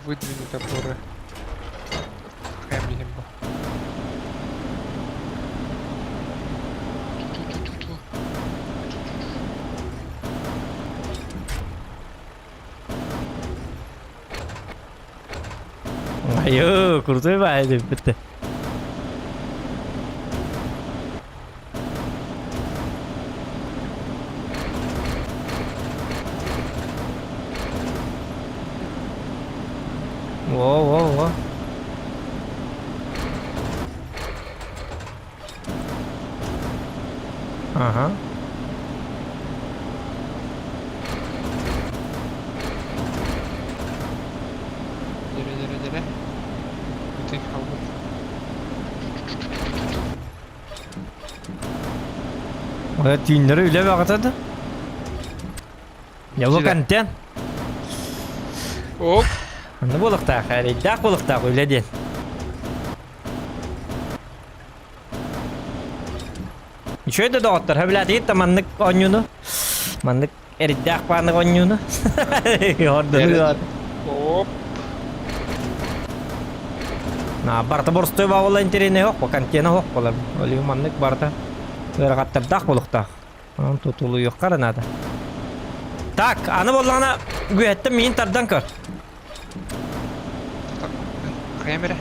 Выдвинуть опоры. Камень был. Ayo, kurtuyor bari bitti. Wow. Aha. Dere. Bütün havlu. Oya tüyünleri öyle bakatadı. Ya bu kanten. Hop. Ne balıkta kare, dak balıkta öyle değil. Şöyle de otlar, habla değil manlık onyunu. Manlık eridak panlık onyunu. Orada. Hop. Nah, barta borstoy bawala interine yok, kantena yok bolar. Oli manlık barta. Böyle kattır dak balıkta. An tutulu yok karanada. Tak, anı bollana gühettim min tardan kır. Kamera.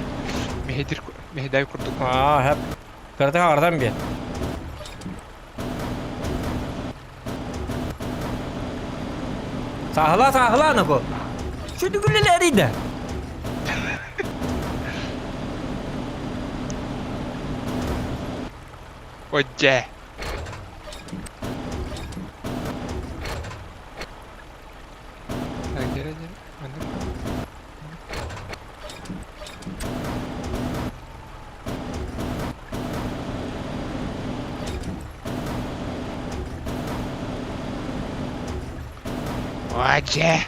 Mehday kurduk. Hep. Kırdık ağırdan bir. Sahla anı bu. Şu dügülleri de. Oce. Gel. Oce.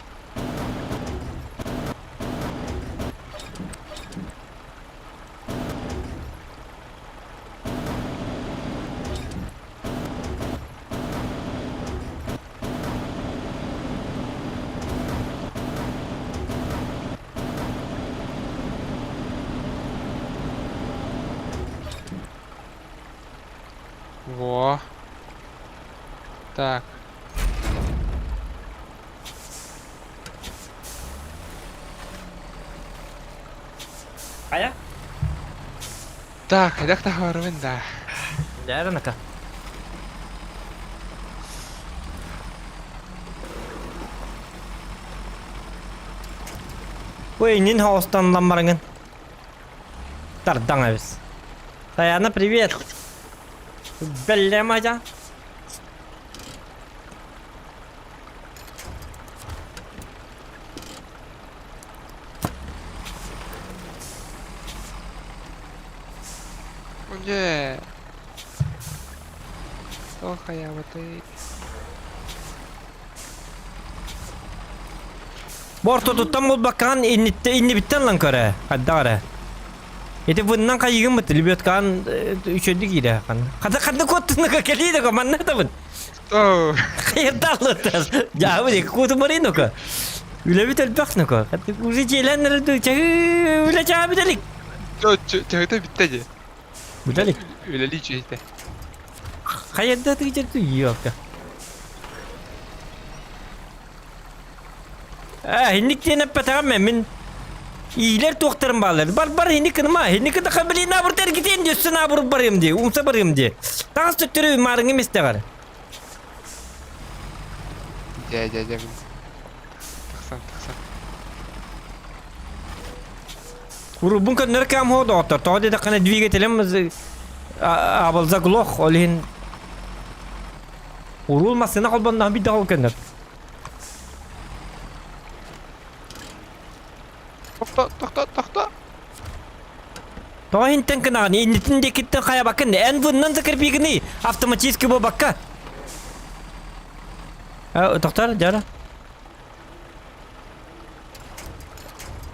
Так. Aya? Так, хайдах та хорвен да. Яранака. Ой, нин хаостан ламмаранган. Тардан авис. Таяна, привет. Беллем ажа. Оне. Ох, я вот и... Борто туттан бол бакан inni bitten lan köre. Haddare. Ete bundan kayıgın mı tilbiyot kan üçödü gire kan. Kada kottunu ka keliydi ko man ne tabın. О, Hayırdarlıklar. Ya bu de kutu marino ko. Üle bitel bakno ko. Hatta kuzi çelenler de çahı üle çahı bitelik. 저기도 밑에지. Bitelik. üleli işte. Hayırda tıkçı yok ya. Hindik diye neppetem min. İyiler doktorun bağları. Bar hindik ma. Hindik de kabili na burter gidin diyorsun na bur barım diye. Umsa barım diye. Tağız tüttürü marını mistegar. 자. 탁상. Kuru bunka nerkam ho doktor. Tadi de kana двигателем abal zaglok olhin. Urulmasına kalbandan bir daha kendir. 톡톡. Tohin tenkena ni nitin dikitten kaya bakın. En bundan zakır bir gini. Автоматически bu bakka. Doktor jara.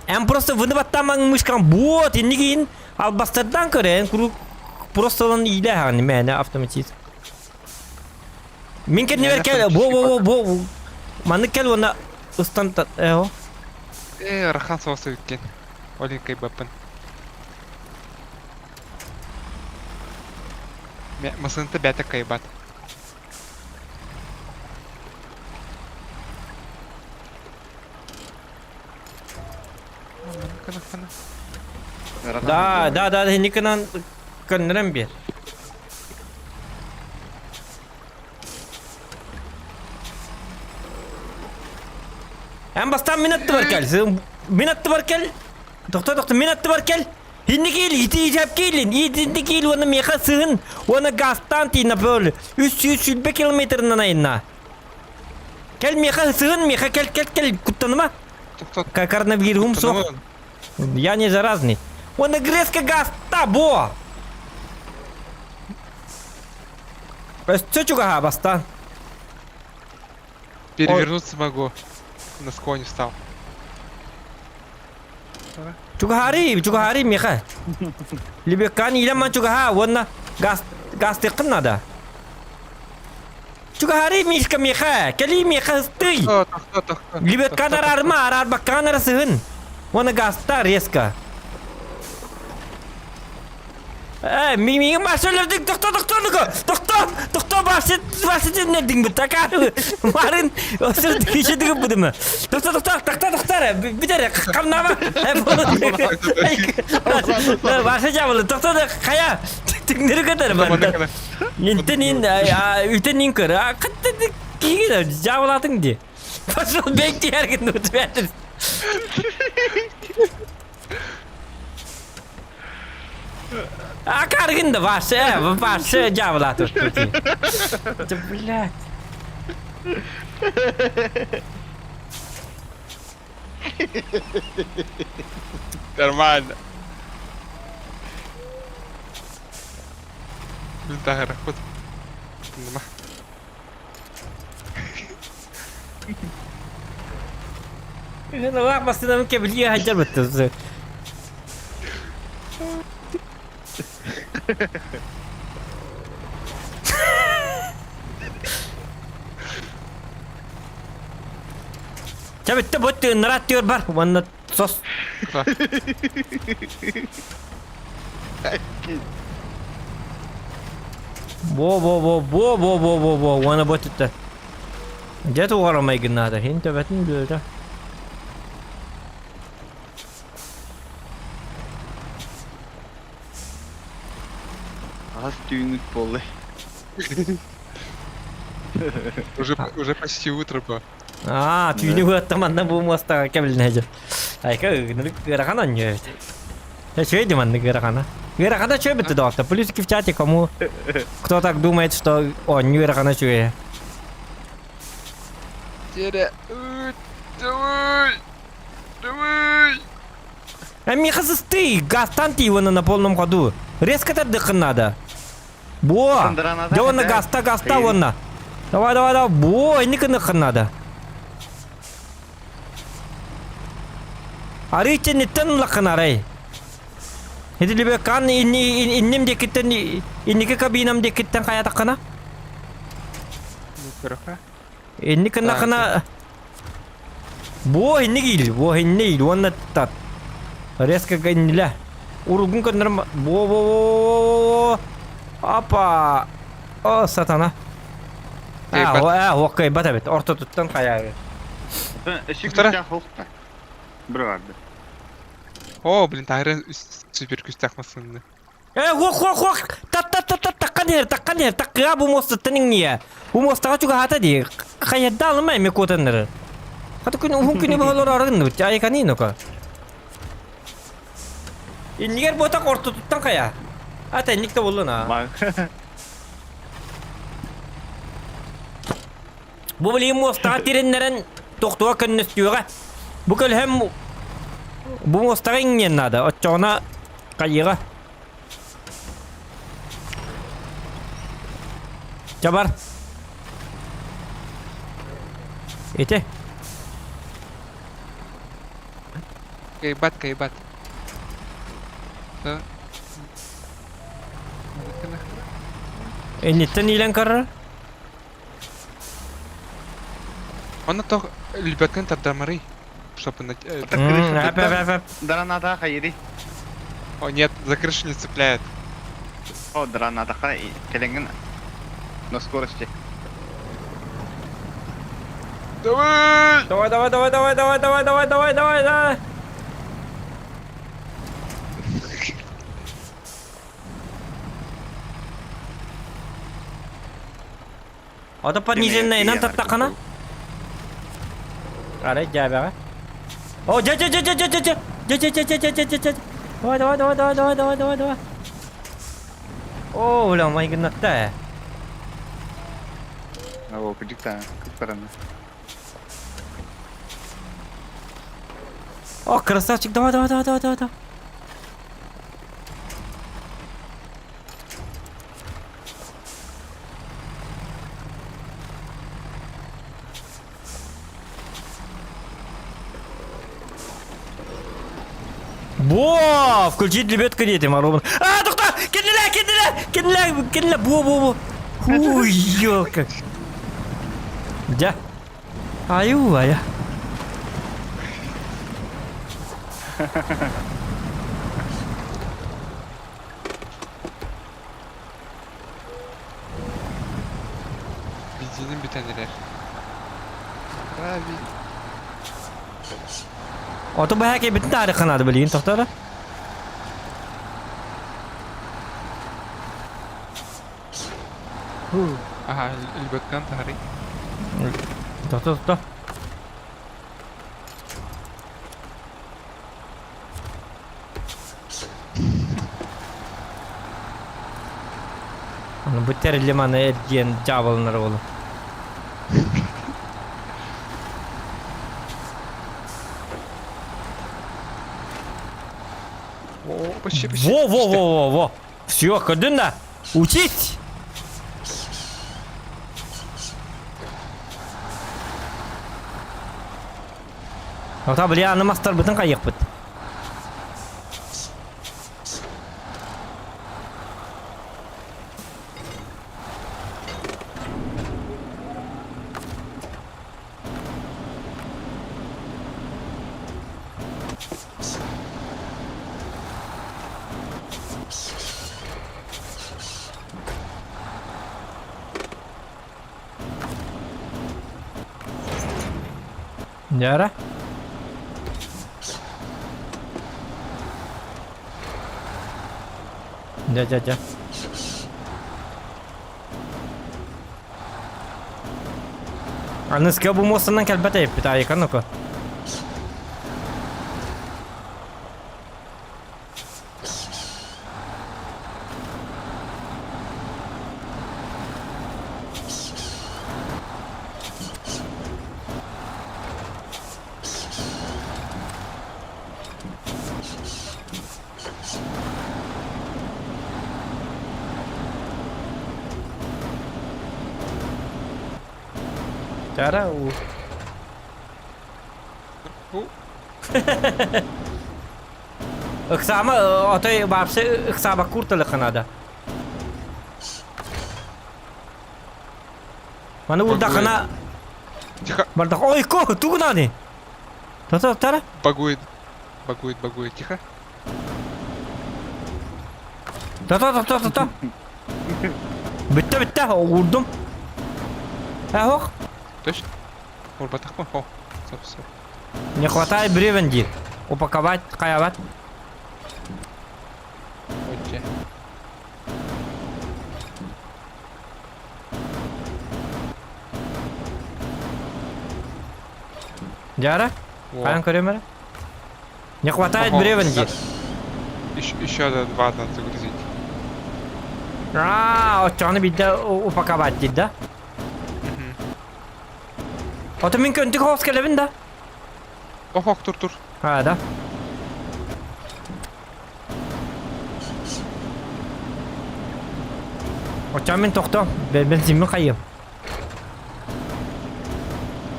En просто bunu battamang muşkan buat ini gin. Al bastırdan kare. Kuru просто lan ile hani mene автоматически. Minken ne verkel. Bu. Manık kel ona ıstan o. рахан соусы өткен. Оленькой бапын. Мысынты бәті кайбат. Кана. Да, никынан көнрем bir. En bastan minatты бар кел. Минатты бар кел. Doktor minatты бар кел. Hindi gel, icap gelin. Hindi gel onu meha sığın. Onu gazdan tina böyle. 300 kilometreden ayına. Gel meha sığın, meha gel. Kuttanıma. Коронавирус sok. Я не заразный. Он агресска гаста, бо. Что чуга баста? Перевернуться могу. На склоне встал. Чугахари меха. Либекан илама чугаха, вон газ текн надо. Чугахари мишка меха, кели меха сты. Либекан арар бакан арасыгын. Вон газта резко. Миңе машалердик доктор басет недин бу такары марын осырды кечедиги будума доктор битер камнама башы жабылы доктор кая тиңдери көтөр бар интенин үтенин көр катты киге жабылатың ди пошел бекти эргин өтүп Каргин да ваше дьявола тут. Да блядь. Нормально. Так, рахут. Ну ладно, басына кебилге хаҗар битте. Çabuk da bot narat diyor var. Bana sos. Во, оны ботитті. Где-то орамай гыннады, хен төбәтін дөді. Az tüyünlük bollu. Уже почти утро было. Түйіні өттіманна бұл мостаға кәбілін әжі. Айка үгінілік ғыраған өңі өйді. Что манны ғырағана? Ғырағана что бітті доқты? Плюсики в чате, кому кто так думает, что он не ғырағана что. Теря, давай! Михасыз ты, гастан ты его на полном ходу. Резко таддықын надо. Во! Сандыранада Да оны хотя гаста қиын. оны. Давай. Во, инікі нықын надо. Арыйчен еттен лақын арай. Еді лебе қан иннем декеттен, иннікі кабинам декеттен қая тақына? Ну, хорошо. Иннікі нақына... Во, инні кейл, оны тат. Резко гайнілі. Уругун көндірім... Во. Апа. О, сатана. Окей, бата бет. Орта туттан қая бет. Işık Muhtara. güzel hokta. Bir vardı. О, блин, тайрен супер күстәк масынды. Хок. Таққан ер. Таққыға бұл мосты тінің не? Бұл мостаға чуға хата де. Қаядда алымай ме көтінлері. Хаты күні бағалар арығын өтті. Айқаны ноқа. Иннігер ботақ орта туттан қая. Ата, инникті болын а. Bak. Бұл білейін мостаға теренлерін тоқтуға күнні үстіуға. Бұл көл hem бұл мостаға ingen нады. Отчағына қайыға. Жабар. Ете. Кайбат. Да. Энниттен илен карар. Оны то любяткан тадамары, чтобы на... Әп. Дранада hayri. О, нет, за крышу не цепляет. O dranada kelengin на скорости. Давай! Давай. Ада пониженная инан таттақана? Арай, жабаға. О, жа. Давай. О, бля, май гнатта. O küçükten kıpkırını. О, красавчик, давай. Во, включить лебедка дети, Марубан. Тоқта! Кенделер! Во. Уй, ёлка. Ja. Ая. Benzinin bitenler. Abi. Ото бая ке битэн тарих канады билин тоқтара. Ага, любяткан тары. Тоқта. Аны бүттер лиманы эдген жабылыныр болу. Почти. Во. Все, кадына. Учить. Тоқта біле аны мастар бүтін қайық бүт. Yara. Ja. Anıska bu mostandan kalbete yap bir tane kan oku. Cara Oh, Iksama otoy babsı iksama kurtalı kanada. Mana urda Bagul. kana тихо. bardak oy ko tu nani. Tara. Багует. Багует. Тихо. Ta. Bitti vurdum. Hoch. Точно? Урбатах мы. О, все. Не хватает бревен, Дир. Упаковать, каявать. Окей. Дяра? Во. Каян көрем Не хватает Ого. бревен, Дир. Еще два надо загрузить. Очаны бидde упаковать дейді да? Ото мен көнтік хоғыз келебін да? Ох, тур. Да. Очан мен тоқтам. Бензинmi қайым.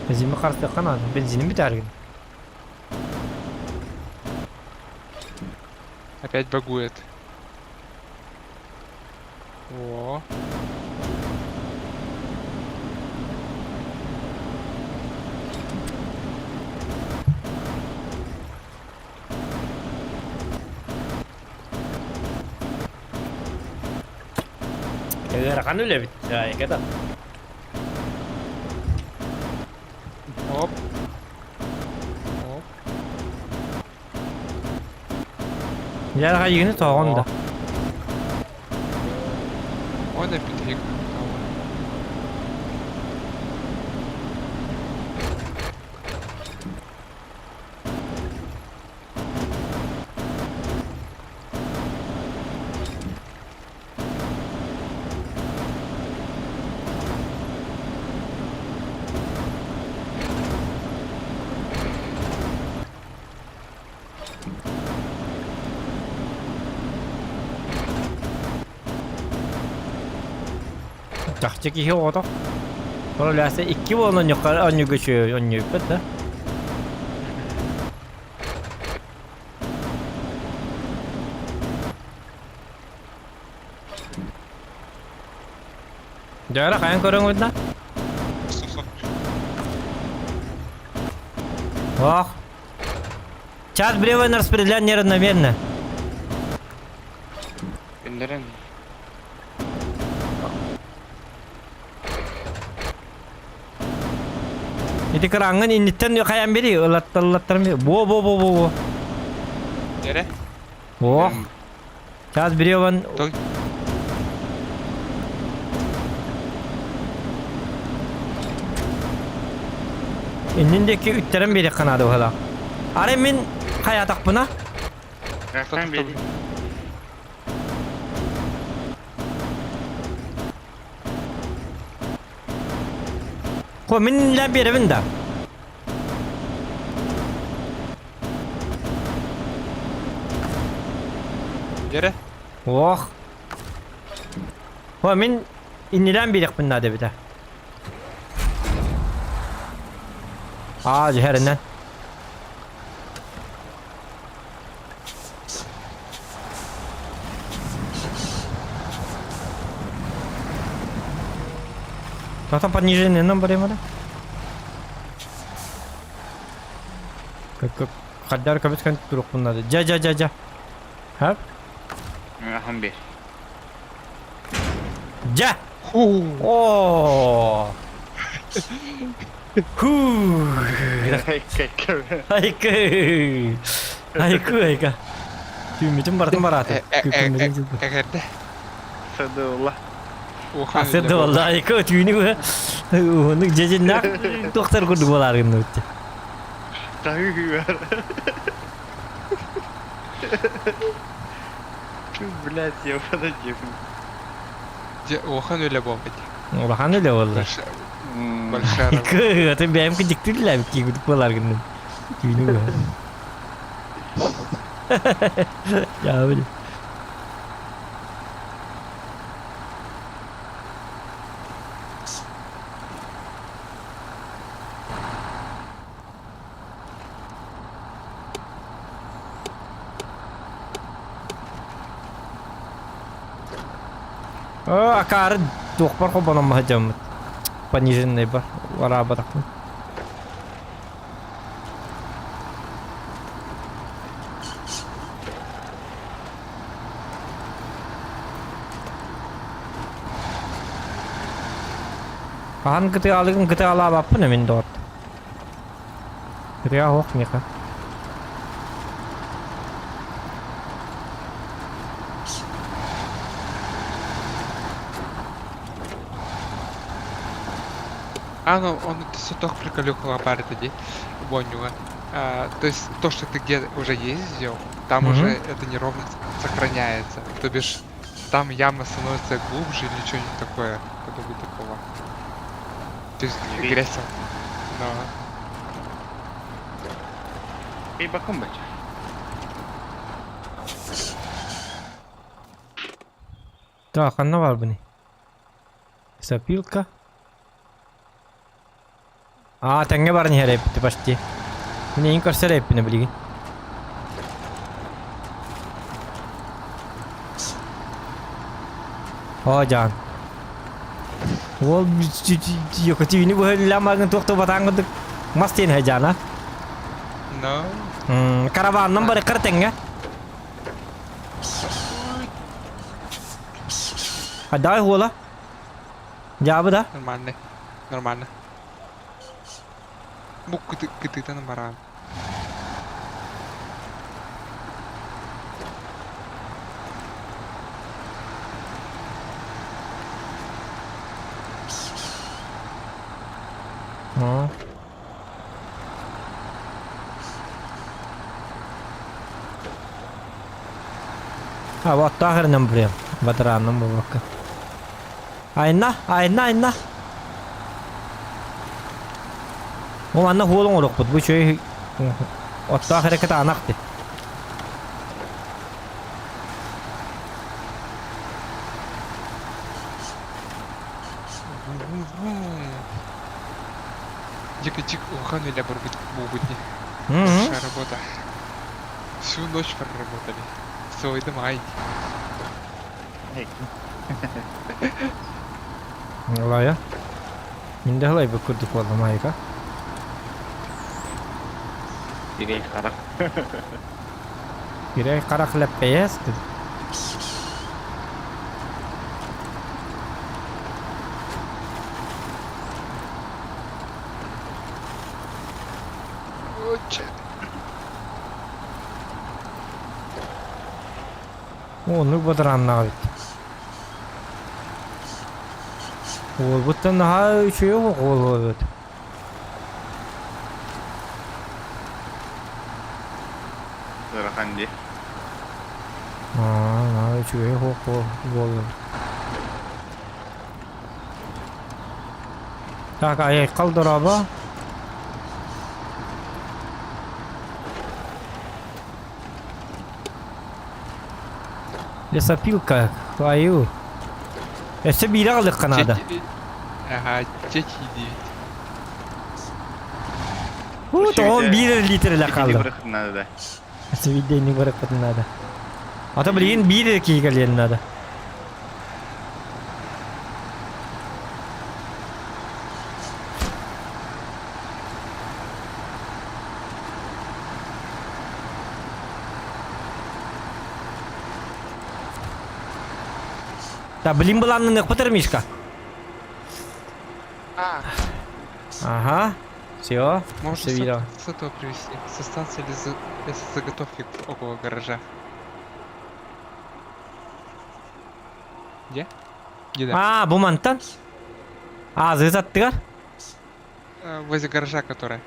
Бензинmi қарсы қанады. Бензинім бітәрген. Опять багует. О. Рақан өле бит. Екеді. Оп. Яраға егіні тоғын да. Ой, на петлик. Жақсы кейі оғы. Бұл ләсі 2 болын өңі көші өңі өппет да. Жара қайын көрің өтті? Ох. Час бревен распределян неравномерно. Indiririn. Ити кыраңын инниттен қаян бери, ылаттарым бери. Во. Нере? Ох. Час бревен. Той. Innindeki ütlerin biri kanadı hala. Are min hayatak buna. Raksan beri. Ko min la bir evinde. Нере? Oh. Ko min inilen biri bunda da bir de. Ceherinden. Там понижение нам время, да? Как кадар кабит kan turuk bunlar. Ja. Hap. Aham bir. Ja. Ху. Oo. Фу. Айкы. Айкы. Түймечім бардың бараты. Эгерде Садулла. Охан Асырды болды айкы түйіні бі. Оның жежен нақ тоқтар күрді боларғын өтті. Тағы бар. Блять, я подожди. Охан өле болмайды. Олахан өлі болды. Большая работа. Айкы, аты бәйім күдіктірілі әбі кейгідік боларғын. Түйіні бі. Ya öyle. Акары доқпар қобанам махаджамыд. Пониженный бар. Вараба тақпын. Хан гыты алыгын гыты ала баппын мен дот. Гыты ақ меха. Ну, он это только приколюхала парит иди. Бонюга. То есть то, что ты где уже ездил, там уже это неровно сохраняется. То бишь, там яма становится глубже или что-нибудь такое. Подобие такого. То есть грязь. Но И баком бача. Так, она var bu ne? Сопилка. Тәңге бар не хәрәп бітті почти. Міне ең көрсер әппіні білген. Жан. Ол түйіні бұл ламағын тоқты батаңғыдық мастен хә жана. no. Караванның бары қыр тәңге. Дай хола. Жабы да. Нормально. Нормально. Bu gıdıdan baran. Вот тахырным прям. Батыранным бұл бақы. Айна. Ол анна холың олық бұд. Бұл шөй отта әрекет анақты. Дик, ухан или Большая работа. Всю ночь проработали. Свой домой. Олай, Менде қалай бұл күрдік болды майка. Direk karak. Бірей қарақ ләппейес. Onu бадыранна бит. Ол бұттан наға үші yok ол бит. Zırhandi. Naga üçü yok ол. Так, аяй қалдыраба. Лесопилка, аю. Эсе бире қалдық қанада. Ага, чеки дейт. Он 1 литрлі қалды. Bırakın da. Эсе видейни бұрықпытын нада. Ата білген 1 кейгелен нада. Да, блин, была на них потермишка. Ага. Все. Можно Все видел. с этого привезти. Со станции заготовки около гаража. Где? Где, да? А, bu mantan. Ağzı sattılar. Возле гаража, которая.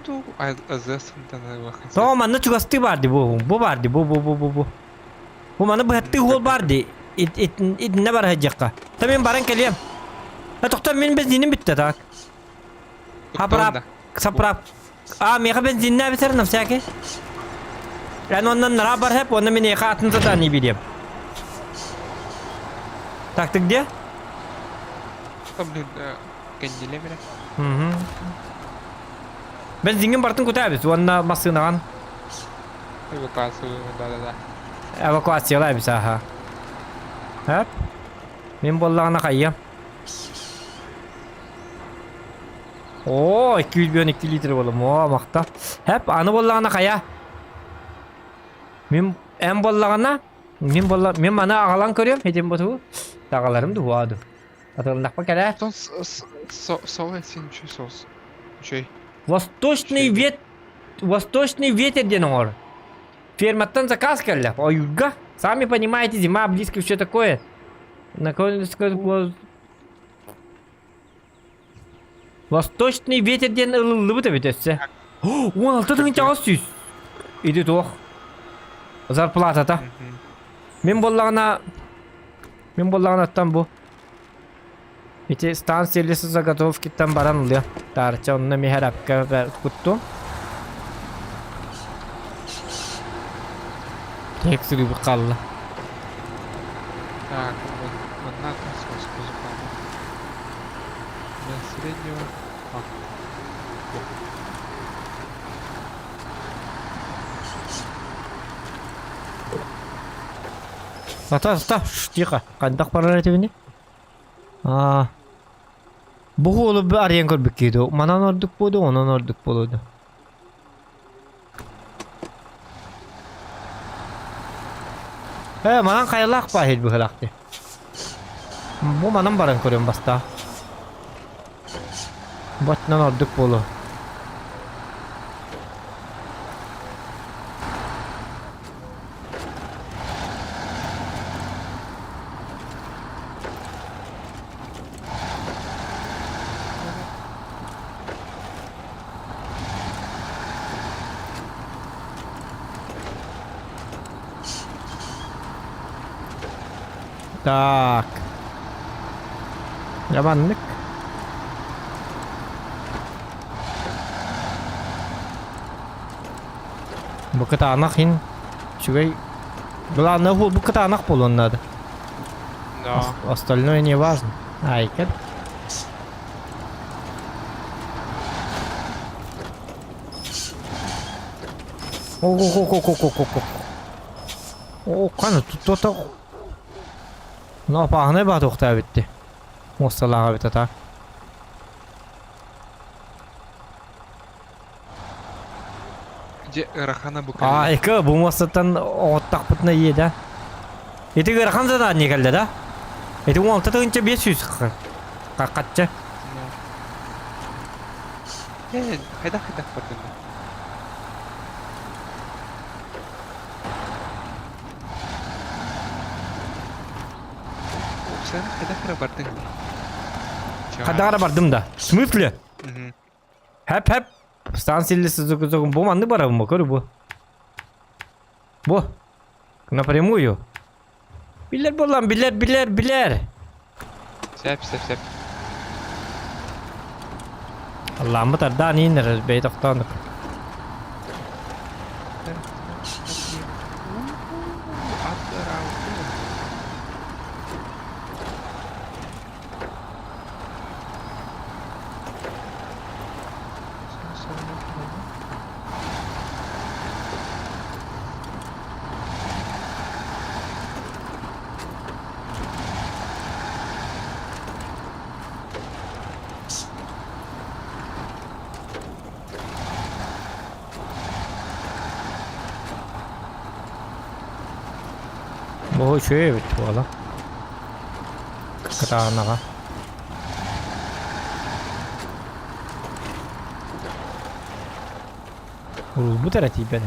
Ну, Азес'ın выходит. Tamam manı çıkastı vardı bu. Bu vardı bu. Bu manı bu hattı hol vardı. İt ne var hacıkka. Tamam baran keliyem. Ha tuktan benim benzinim bitti tak. Haprap. Saprap. Aa meka benzinine biter nafsaki. Yani ondan nara var hep ondan beni yaka atınca da ne bileyim. Taktık diye. Блин, кандиле бля. Hı hı. Benzinin bartın kutu abi. Onunla masığınan. Эвакуацию, да-да-да. Evakuasiyalar bir saha. Hep. Ben bollağına kayıyorum. Oo 200 litre oğlum. Oo makta. Hep anı bollağına kaya. Ben en bollağına. Ben bana ağalan görüyorum. Hedim botu. Dağalarım da huadı. Atılnak bak hele. Потом соус, ничего соус. Чей? Восточный ветер денор. Ферматтан заказ келле. Ойга. Сами понимаете, зима близко, все такое. Восточный ветер ден ылылыбы да бетесе. 16 900. Иди тох. Зарплата-то. Мен боллагана там bu. Эти станции лесозаготовки там баран ылıyor. Тарча онна мехерапка кутту. Tek sürü bir kallı. Так, вот надо насос музыкальный. Для среднего. Ата, тихо. Кандак паралет evini. Aa. Bu olup bir arayan görbük kiydi. Manan orduk bodu, onan orduk boludu. Manan kayalak bahil bu helaktı. Bu manan baran koruyorum basta. Batnan orduk bolu. Так. Yabanlık. Bu kıta anak hin. Şurayı. Главное, bu kıta anak bol onlarda. Да. Остальное не важно. Ай, кет. О, кана тут то. Ne yapalım ne bak doktor bitti. Mostalar bitti ta. Где Рахана Букали? Aa eka bu mostan otak putna yedi. Eti gerakan zaten ne geldi da? Eti 16 tığınca 500 kakatça. Hayda pardon. Sen hayda bardın. Kadar vardım da. В смысле? Мгм. Hep станцияли сызыгы bu mandı bara bu kör bu. Bu. Напрямую. Bilir bu lan bilir. Сяп. Allah'ım bu taraftan ineriz bey doktandık. Bu şey evet valla. Kata naga. Bu tarafı böyle.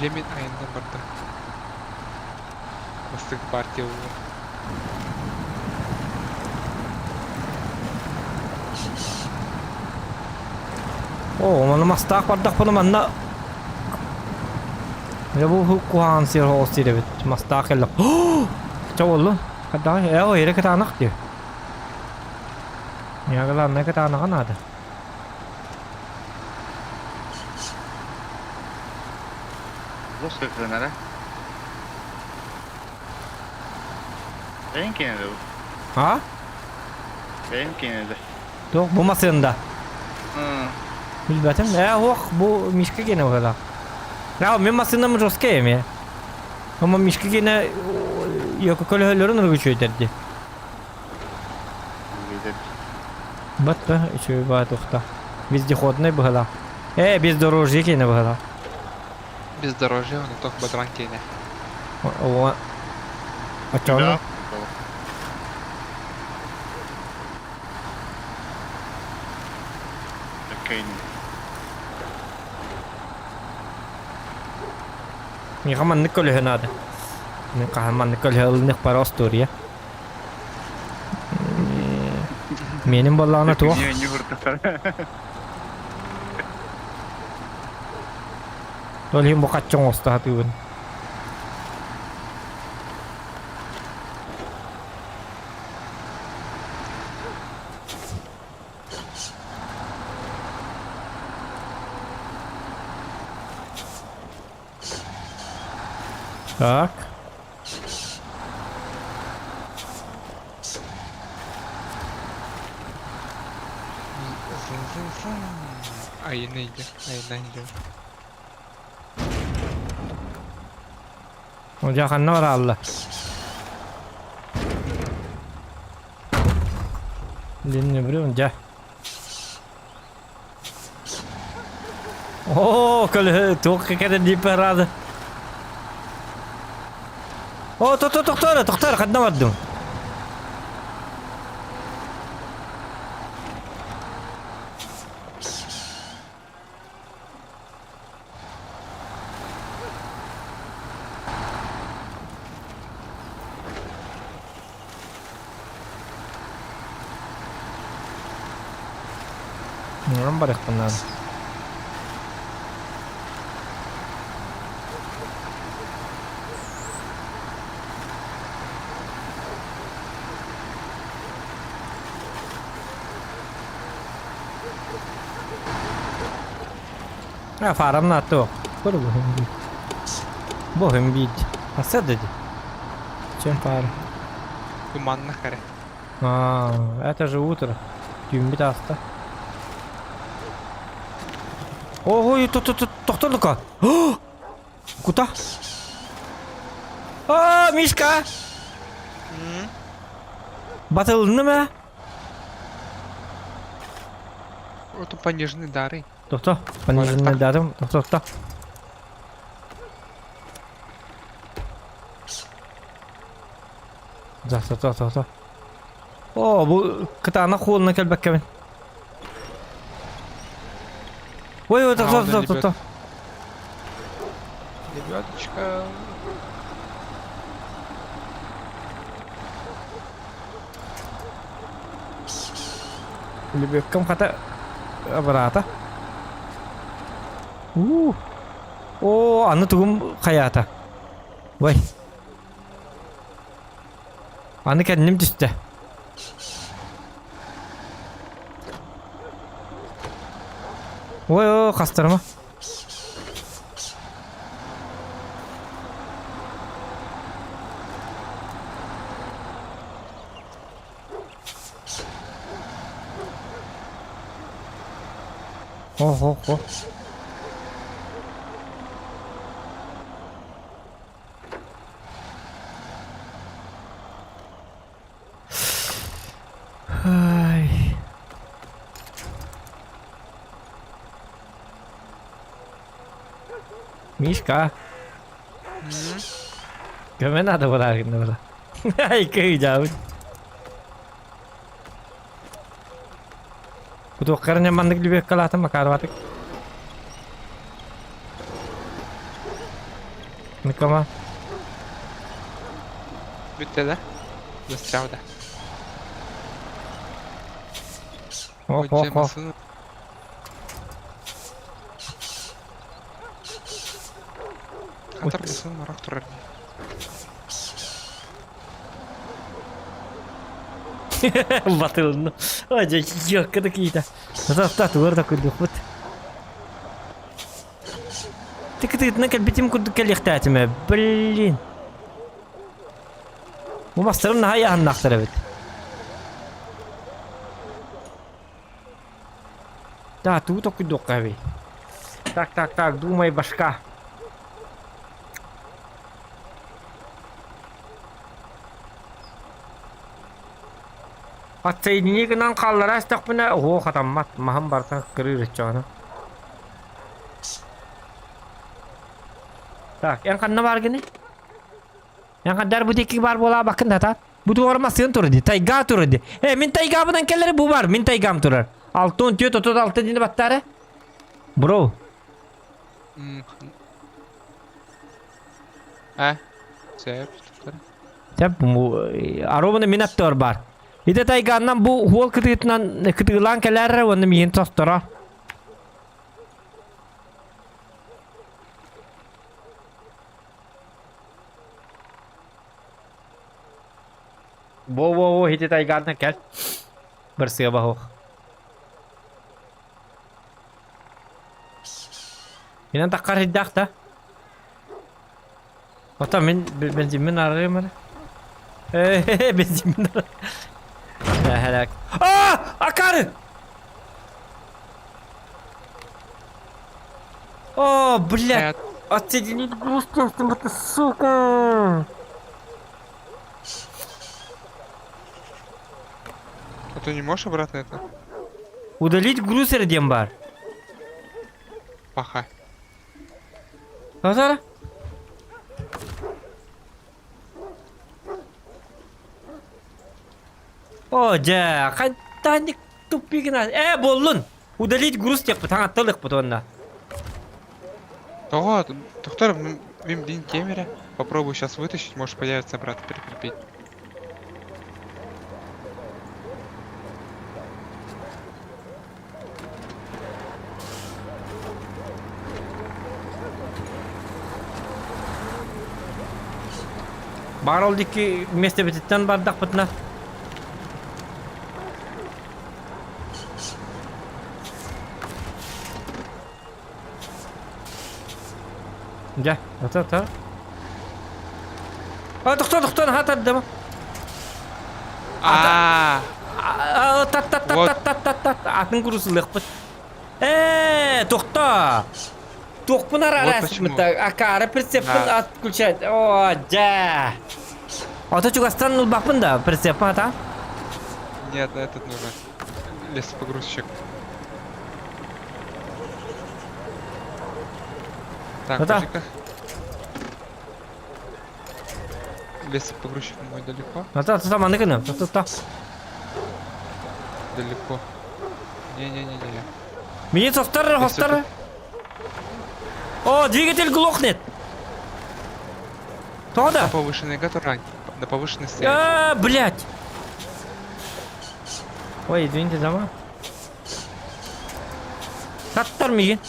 Yemin ayında barda. Mıstık partiya olur. Oo, mana mastaq bardak bunu manna. Ya bu kuhan sir hosti de bit. Mastaq el. Çoğullu. Kadar ya o yere katanak diyor. Ya galan ne katanak anadı. Los kırklarına. Benimkine de bu. Ha? Benimkine de. Yok bu masında. Hı. Bilbatim. Ya hoq bu mişka gene ola. Ya men masında mı roskayım ya. Ama mişka gene yok kolörlerin onu güçöydü. Batta şu bat uxta. Biz de ходны была. Biz дорожье gene была. Без дорожья, но только бадранкине. O açalım. Okey. Ni kaman nikol hönade. Ni kaman nikol hölnik para Astoria. Menin ballağına tuğ. Niye yumurta? Dolhim bu kaççın osta hatun. Так. Ayına gidiyor. Ayından gidiyor. Ocağın var Allah. Dinle biliyor musun? Oh, kalau tu kata di parada. Oh, doktor, kadang waduh. Orang pada kenal. Faram na to. Por bohem bid. Asa dedi. Чем пара? Туманна харе. Это же утро. Тюмбит аста. Ой, тоқтолука. Куда? О, Мишка! Батылны ма? Это пониженный дары. Тоқта, пониженный дарым. Тоқта. Тоқта. О, bu kıtağına koluna kelbek kemin. Ой, тоқта. Ребяточка. Lebih kata berata. Oh, anu tugum kayata. Vay. Anu kendim düştü. Vay, kastırma. Oh. Ay. Mishka. Gimana ada bola ini bola? Ay, ke jauh. Bu karın yamanlık gibi kalatım makar vatık. Nikama. Bitti de. Застрял да. Oh oh oh. Kocamasını. Қатырғысын марақ тұрар. Batıldı. Acı yok kadar kita. Nasıl tuvar da kudu kut. Tık nakal bitim kudu kel yahtatime. Блин. Bu bastırın nihaya anlaktır evet. Da tu da kudu kavi. Tak думай başka. Отсоединение қаллара астақ бұна оғы қатаммат маған барсан кірі retçağına. Так, en kanına var gene. En kadar bu deki var bola bakın da. Bu duvar masın turdi. Tayga turdi. Min tayga budan kelleri bu var. Min taygam turar. Altın tüyo total altı dini battare. Bro. Сәп. Sen bu arabanın minatör var. İde taygandan bu hol kıtılan kelleri onu miyin tostora. Wo hite taygandan gel. Bersih bahu. Yine takar hiddak da. Ota benzimin arayayım mı? Benzimin arayayım. Ya helak. Akar! Блядь. Отсоединить груз тестом, это сука! А ты не можешь обратно это? Удалить груз рядом бар. Паха. Назар? Ja, кайданик тупигина. Болдун. Удалить груз деп таң аттылык бутонда. Того, доктор, мим дин кемере. Попробуй сейчас вытащить, может появится обратно прикрепить. Бар ол деки месте битеттен бардак бутна. Ja, та. Доктор, хатар дема. Атын грузылык бут. Токта. Токпунар арасында акары прицепін отключать. Ja. Ата чугастан улбакпын да прицеп ата. Нет, этот нужен. Лесопогрузчик. Так, Ну да. подожди-ка. Лесопогрузчик мой далеко? Ата сама ныкыны. Та. Далеко. Не-не-не-не. Меня хостар. Двигатель глохнет. На Тода. повышенной готове. На повышенной стоянке. Блядь. Ой, извините, зама. Таттар миги.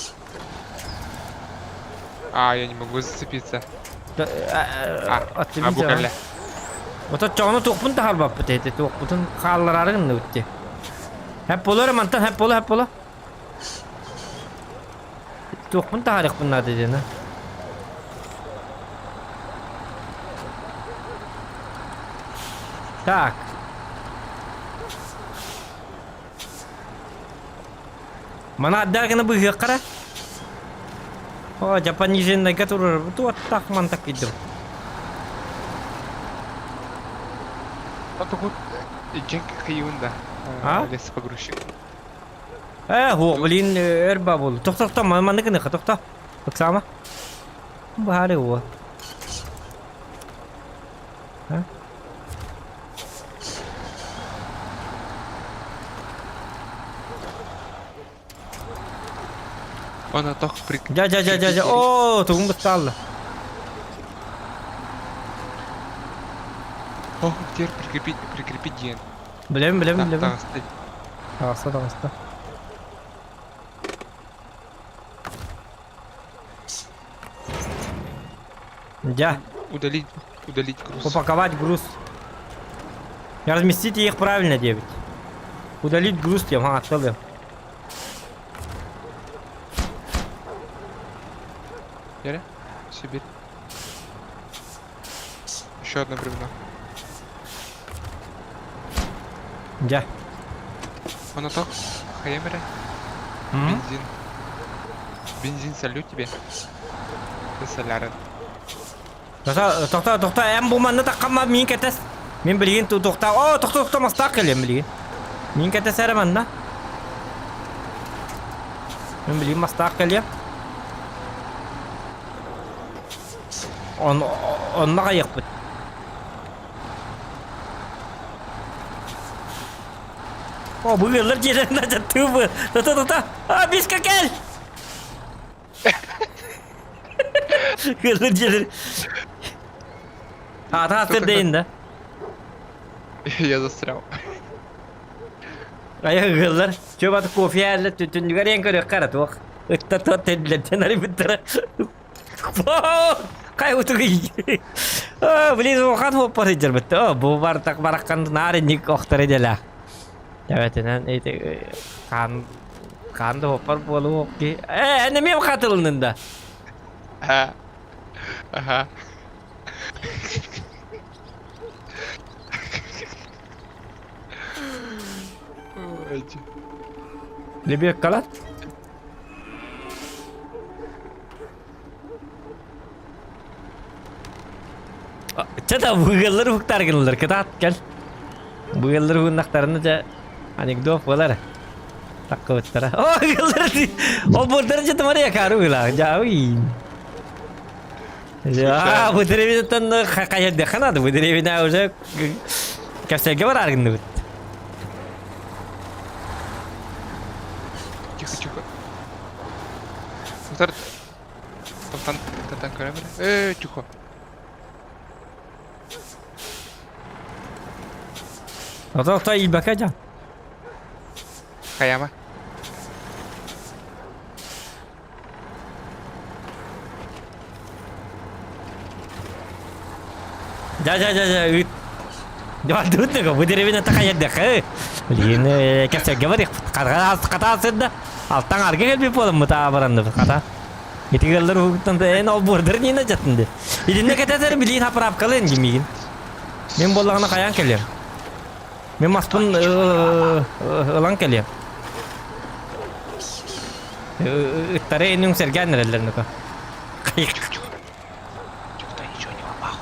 Я не могу зацепиться. Attım Bu kadar. Ota çoğunu tokpun da halba pıtıydı. Tokpun kallararın da utti. Hep olur mantan hep olur. Tokpun da harik bunlar dediğine. Так. Mana adlarını bu hıkkara. Japan yüzünde götürür. Bu tak mantak gidiyor. Вот тут Дженки Каюнда. Лесопогрузчик. هو блин эрба бол. Тохта мандыкны тохта. Баксама. Bu hali هو. Она так Жа. О, тугун бусталды. О, теперь прикрепить ген. Білем. Тағысты. Тағыста. Жа. Удалить груз. Упаковать груз. Разместить их правильно, 9. Удалить груз тем, отсылаем. Яля? Сибирь. Еще одно бревно. Жа. Она так. Хаемера. М? Бензин солю тебе. Ты солярен. Тоқта, әм болманды таққанма мен кәтес. Мен білген тоқта. О, тоқта мастақ келем білген. Мен кәтес әріманда. Мен білген мастақ келем. Онна қайық бұд. О, бұғылыр жерінде жаттығы бұ. Тоқта. А, бесқа кәл. Бұғылыр жерінде. Tasir deyin de. Я застрял. Ayak gıllar. Coba tuh kopi aja tütün juga yang kau karat wak. Itu tuh tendlen hari bener. Wow, kayak itu gini. Oh, beli makan apa aja betul. Oh, bubar tak barakan nari nih kokter aja lah. Jawatan itu kan tuh apa bolu oke. Ini memang katulun dah. Ага. Lebih kalat. Çata bu yılları huktar gelirler. Kıtat gel. Bu yılları huktarını da anekdot var. Takı bittara. Oh yılları. O burada çata var ya karu lah. Jauh. Ya bu televizyonda kayak dekana bu televizyonda уже kasih var argın. Тихо. Muhtar. Tentang kamera. Тихо. Toqta iyi bakacağım. Kayama. Ja. Jangan tuh bu televizyonda kayak dek. Ini kasih var ya. Kata sedda. Alttan arka gelip yapalım mutabarandı kata. Itigallar hukuktan da en ol border ni najatında. İdinne katatar bilin haprap kalın gimigin. Men bollağına kayan kelem. Men maspun ılan kelem. Tare enung sergen nerelerini ka. Kayık. Никто ничего не ломал.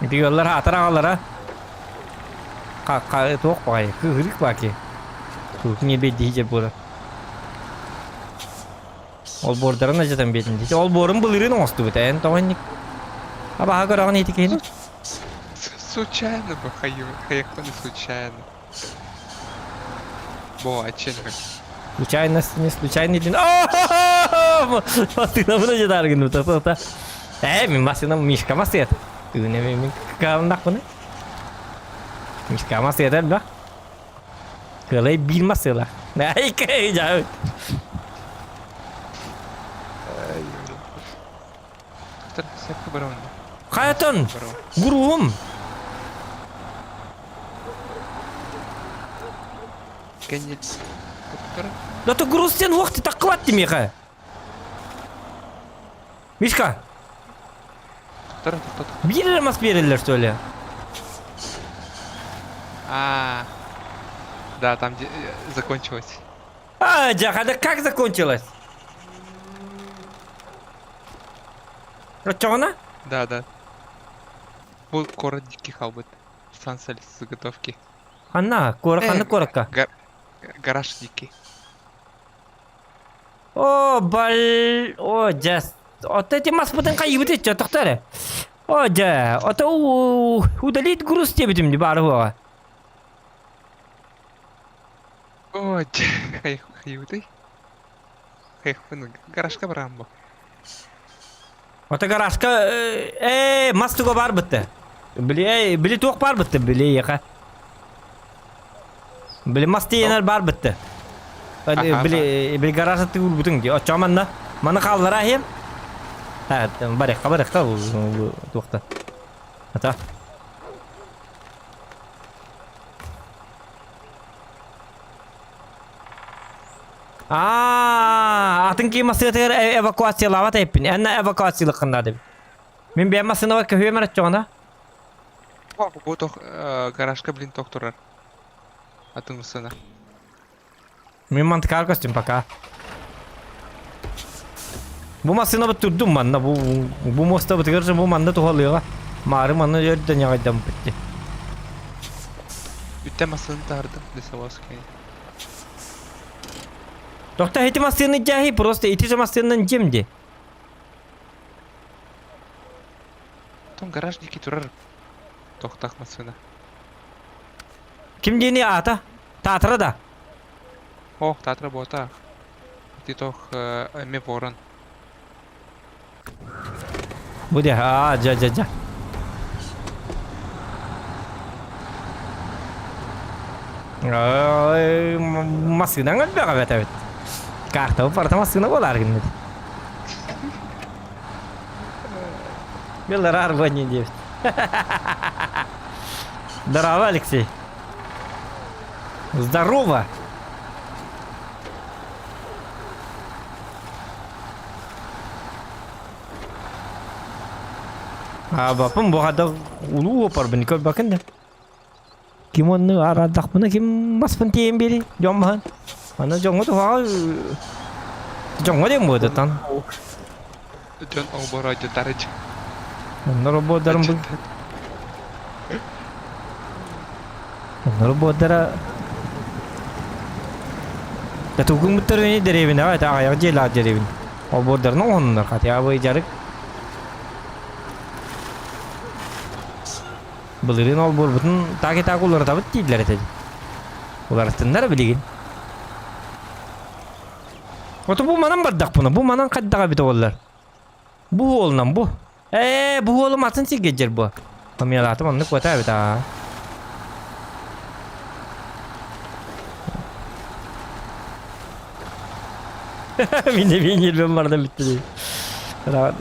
Itigallar hatara allara. Tuh pakai, kırık pakai. Tuh niye bediyecek burada? Ol border'ın acıdan bediyecek. Ol borun bulurun olstu bu tayin tavannik. Aba hagar ağın etikeyini. Случайно бы хаехали случайно. Ченка. Случайно, не случайно. Машина bunu acıdan argın bu ta. Min машина мишка масет. Ne min kalnak bunu. Mishka masih ada dah. Kalau bil masih lah. Naik ke jauh. Siapa barang? Kayatan. Gurum. Kenyit. Dah tu guru sen waktu tak kuat ni mereka. Mishka. Bir mas verirler söyle. Да, там закончилось. Джахада, как закончилось? Рачона? Да. Был корот дикий халбет. Сансали заготовки. Анна, коротка. Гараж дикий. О, джас. Вот эти мас потом кайбы ты что, доктор? Oja, ata udalit gurus diye bitim di baru wa. Ой, хаюты. Гаражка барам бу. Ata garajka mastugo bar bitti. Bili toq bar bitti bili yaqa. Bili masti yener bar bitti. Bili garajda tugul butun di. Açamanna. Mana qallara hem. Ha, baraq bu toqta. Ata. Atın kıyması ter evakuasiyalavat hepin. Anna evakuasiyalık kında deb. Мен бәмәсенә ва көһе мәрәт чана. Бу тох гаражка блин тох турар. Атыңсына. Мен мантыкар костюм пока. Бу масына бит турдум манна бу моста бит гәрҗә бу манна тухалыга. Мары манна җөрдән ягайдан битте. Үтәмәсен тардым десаваскай. Тохта эти масыны җаһи просто эти же масыннан җемди. Том гаражники турар. Тохтак масына. Ким дени ата? Татрада. Ох, татра бота. Ти тох ме ворон. Бу де жа. Масына гал бага бетәбет. Карта парта масына болар гынды. Беллар арбани дип. Здорово, Алексей. Здорово. Бапым bu kadar ulu opar beni kör bakın da. Kim onu aradak buna kim mas penting biri jomhan. Mana jong itu hal jong ada yang buat tan. Jон обора жотарыч. Onları bu darum bu. Onları bu dara. Tatugum muter ini dari bina ada ayak jelas dari bina. O bu darno onlar kati abu ijarik. Belirin ol bor bütün taki ular da bittiler dedi. Ular tınlar biligin. Oto bu manan bardak buna. Bu manan kaddaga bit ollar. Bu olnan bu. Bu oğlum atın çekecer bu. Pamiyalatım onu kota bit ha. Mine 1020 vardan bitti diye. Rahat.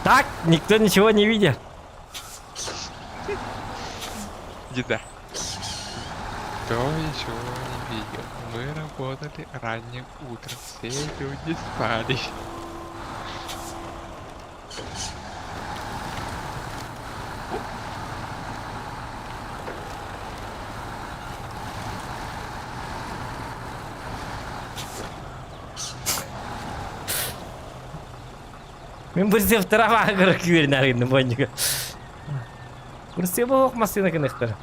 Так, никто ничего не видел. Еда. Кто ничего не видел? Мы работали ранним утром. Все люди спали. Мен бірсе второго агрок верен аргенді бойыншыға. Бірсе бұл оқмасына кінектір.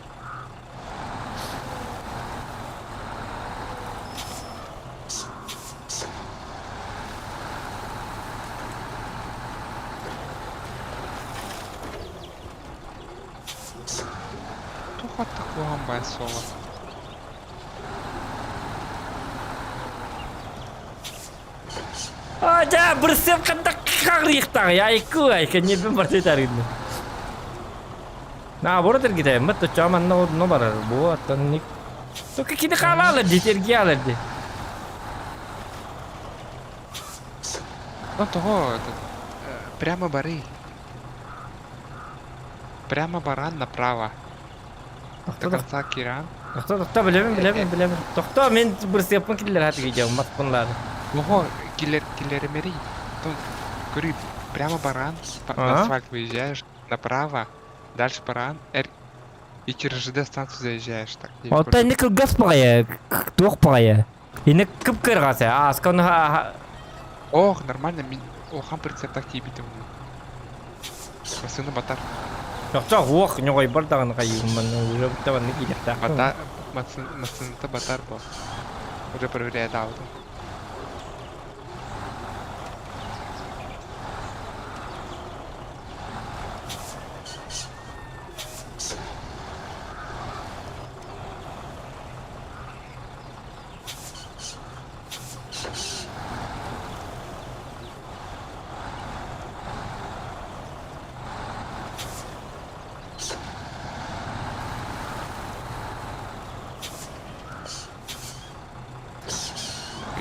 Тухат такого байсола. Aja bersiap kentak riktang ya iku ay kanya berarti tarik ini. Nah baru kita hemat tuh cuman no barar buat teknik. Tuh kita kalah lah di tergia lah deh. Ну того, прямо бары. Прямо баран направо. До конца Киран. Tohta bilemem. Tohta men bersiap pun killer hati jauh mat pun lah. Ого, киллер мери. Там горит прямо баран, на Ага. асфальт выезжаешь, направо, дальше баран, и через ЖД станцию заезжаешь. Так, девять Olta кольцев. ini ke gas pakai, tuh pakai. Ini kep keras ya. Sekarang Ох, нормально, охан прицеп так тебе битым. Басына батар. Yok wah nyokoi bertangan kayu mana udah betul nih kita tak. Батар, мацыны батар был. Уже проверяет ауто.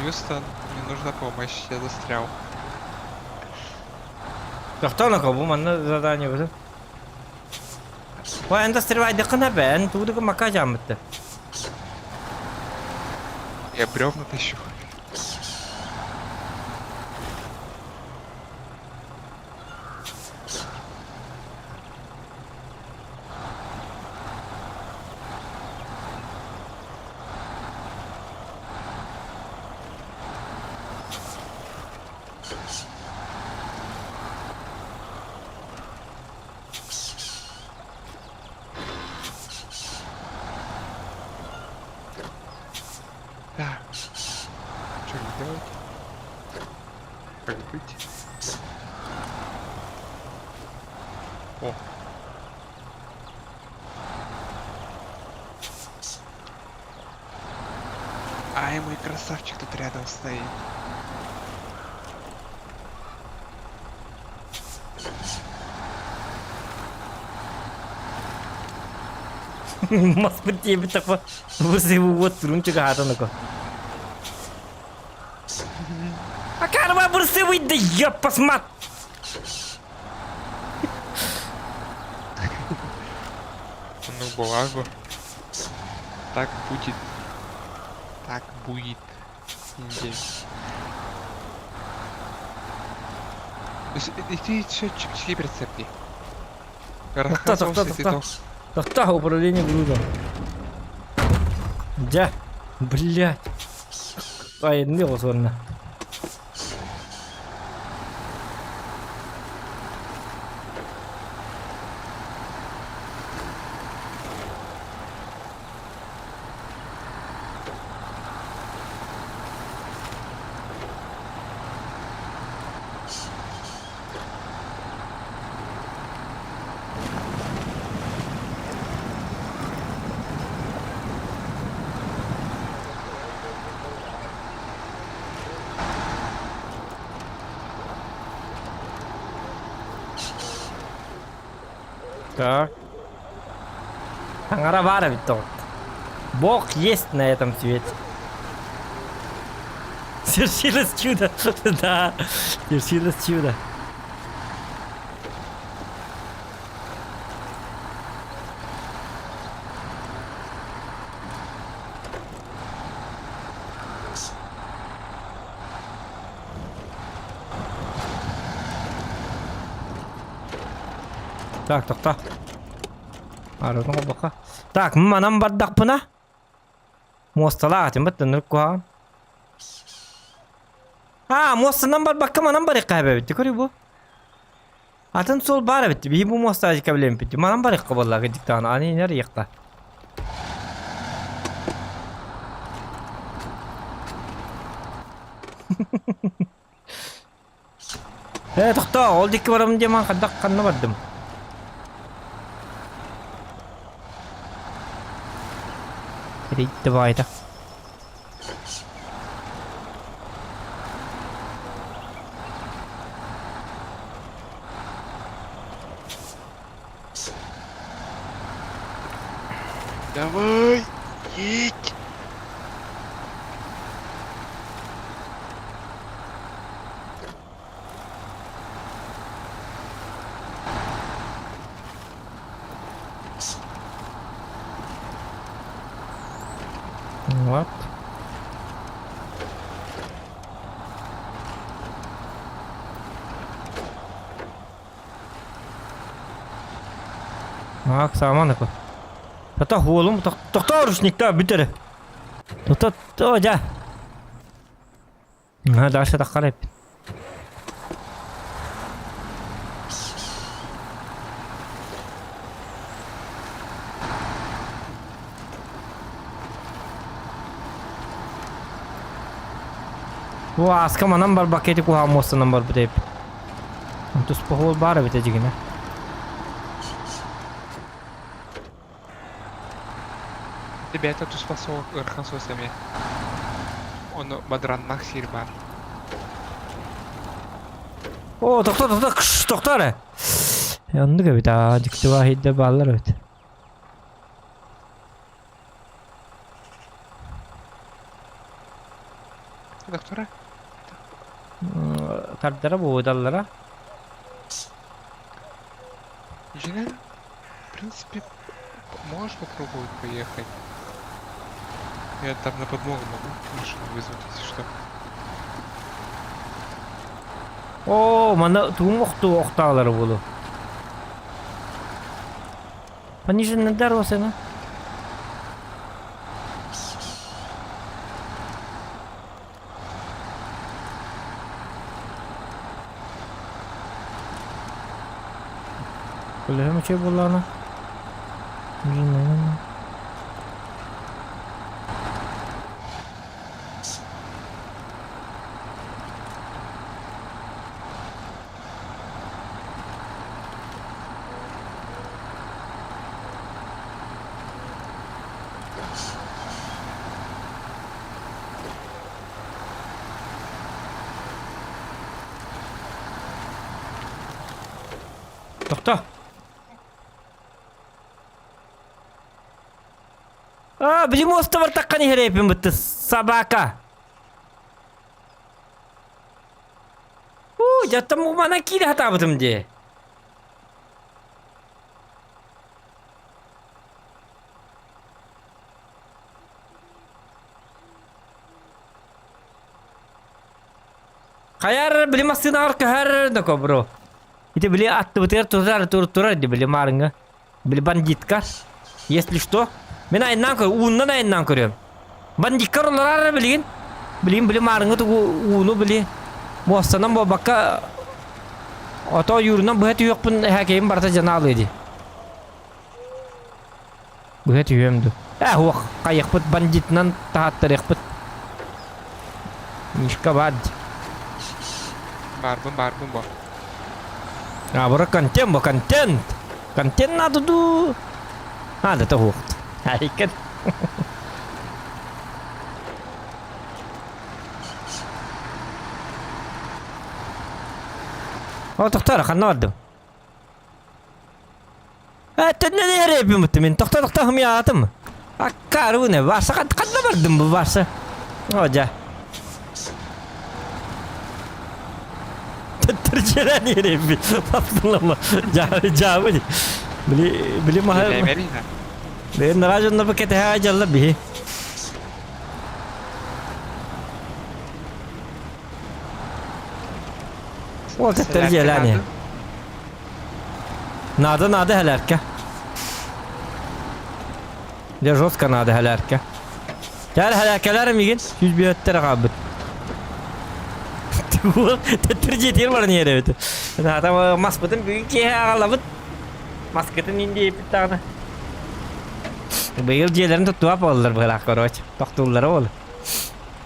Хьюстон, мне нужна помощь, я застрял. Yok na kau mana zadanya betul. Wah anda sering ada kena ben, tuh udah makan jam betul. Я бревна тащу. Так. Что мне делать? Как быть? О. Ай, мой красавчик тут рядом стоит. Mas betul betul apa? Bersih buat turun juga hatan aku. Akar apa bersih itu ya pas mat. Ну, бумагу. Так будет. Так будет. Индей. И ты счетчики прицепи. Расхлопнулся, ты так. toch. Так управление грузом. Да, блядь. Ай, не возможно. Так. Ангара Виток. Бог есть на этом свете. Свершилось чудо. Да, свершилось чудо. Так, так. Арыны бака. Так, манам бардак пына. Мостала атым беттен куа. Мостынан бар бакка манам бар икка бит. Көрү бу. Атын сол бар бит. Би бу моста ика билем бит. Манам бар икка болла диктан. Ани нер икка. Тохта, ол дикке барам дема кадак канна бардым. Давай, да. Давай, едь. Вот. Ак, саламалейкум. Тоқта оğlum, тоқта ручникта битер. Тоқта, да. Дальше таққарайып. О, аска манан бар бакети куха мостынан бар битеп. Тус похол бар битежигине. Ребята, тут спасал архансосами. Он бадраннах сирбар. О, тоқтар. Yandı gibi daha dikti vahide bağlar evet. Доктора? Kardara bu odallara. Жена, в принципе, можешь попробовать поехать. Я там на подмогу могу машину вызвать, если что. O, mana tuğum oktağları bulu. Panishin ne der o sana? Böyle mi şey bulana? Bilmiyorum. Doktor. Bizim usta var takkan herepim bitti. Sabaka. Jattam bu mana kiri hata bitim diye. Kayar beli masjid arka her doko bro. Itu beli attı beter tutar di beli marınga. Beli bandit kah. Если что, мен айнан көр, ууннан айнан көрөм. Бандиттер олар билген. Били марыңы ту ууну били. Мостанан бо бакка ото юрунан бу хети жокпун хакейим барта жаналы иди. Бу хети юемду. Хуак кайыкпыт бандитнан тааттырыкпыт. Нишка бад. Барбын бо. Бара контент. Контент надо ду. Да то хуак. Айкет. О, тоқтар, қанна бардым. Төнне не репім өтті мен. Тоқта хымиятым. Аққары не барса қанна бардым бұл барса. О, жа. Тірчелі не репі. Папсылама. Жа бұды. Білі мағай. Білі наражында бұл кәті ға жалы бі. O tırcılar Надо хелерке. Я жестко надо хелерке. Gel helerkelerim ilgin. 100 bir öttere kabit. Tırcı değil var niye evet. Hatta maskotun büyük ye ağlalıp. Maskotun indi bir tane. Bayıl ciğerlerini tuttuğa bağlılar böyle akoroç. Doktorları olur.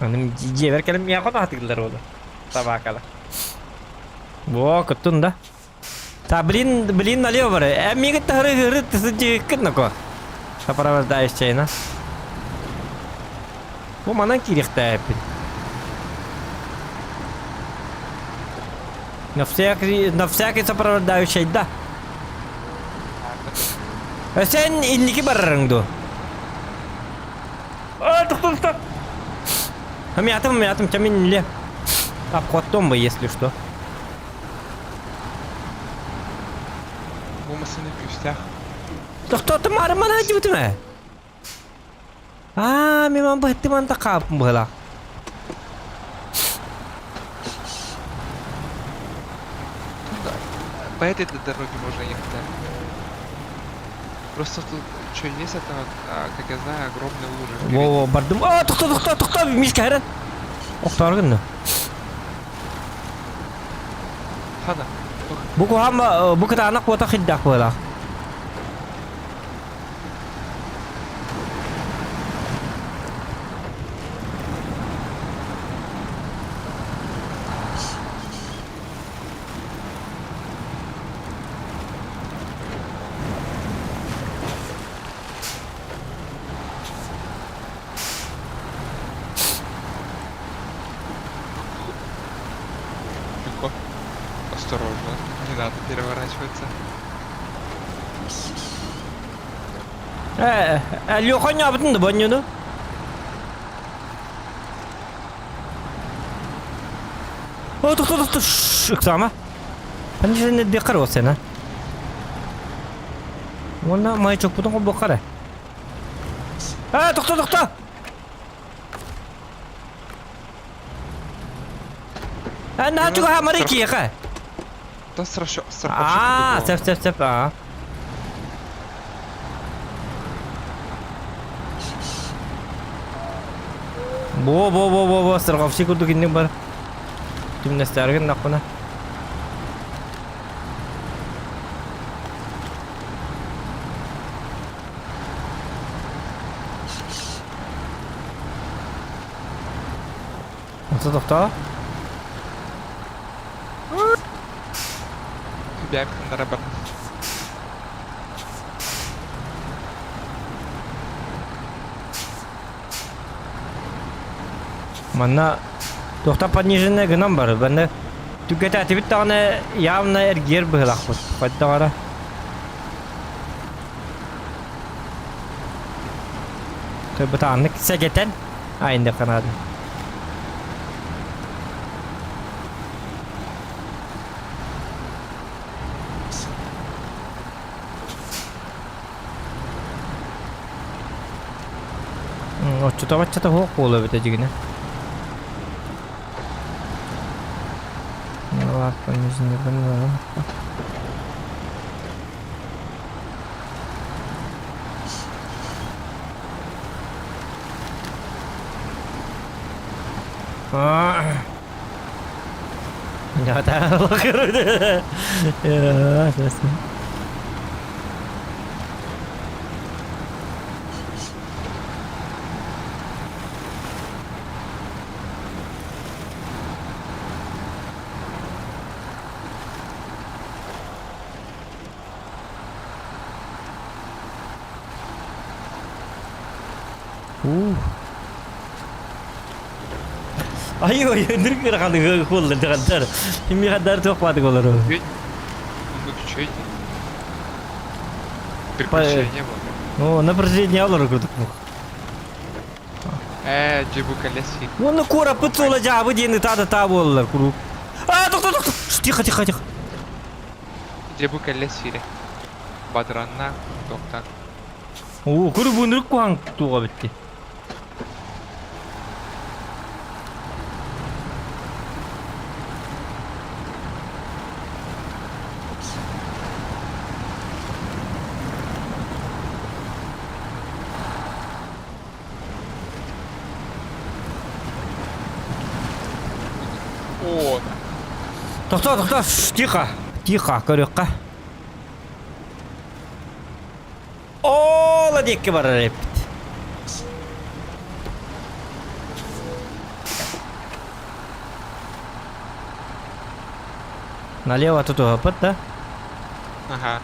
Benim ciğer kelim yakın hatırlar olur. Sabah kala. Во, кутун да. Та блин налево бары. Мига тары тысячи кытнако. Сопровождающая. Во манан кирихта. На всякий сопровождающий, да. Сен иллики баррыңду. Стоп. Хамиятым, чамин ле. Обходом бы, если что. Bulmasını püstah. Doktor temar mana aja betul mah? Memang berhenti mantap kapum bola. По этой дороге можно ехать, да? Просто тут что есть, это, как я знаю, огромные лужи. Во, бардым. Тоқта, мишка хәрән. Оқтаргын. Хана. Бу хамма бу кытанак бота хиддак була. Легко. Осторожно. Не надо переворачиваться. Лёханя бутын да баньюну. Тоқта. Иксама. Панжене декар осена. Вона майчок бутын го бокара. Тоқта. Она чуга хамари киека. Да страховщик. Сеп. Во, страховщик урду киндин бар. Тимнестерген нахуна. Тоқта. Бяк на рабар. Манна тоқта пониженный гынан бар. Бәнде түгәтә тибит тагына явно эргер быйлак бут. Кайттагара. Төбәтәнник сәгәтән. Айында канады. Чутавачата хоқ болу бите жигине. Ладно, пониженный гынан. Ya tahu kan. Ya, selesai. Ayo, нэр гэрханы хол дэгдэр. Хими хадар тохпады голор. Ну чё это? Приключение было. Ну, напряжение алыр күрдүк. Жебу колеси. Ну, кора пыцола жабы дени та болдулар куруп. Тоқта. Тихо. Жебу колеси. Бадранна, доктор. Куруп өнүрүк куан туга битти. О, Тоқта. Тихо, көрөкка. Ола декке бар реп. Налево тут опыт, да? ага.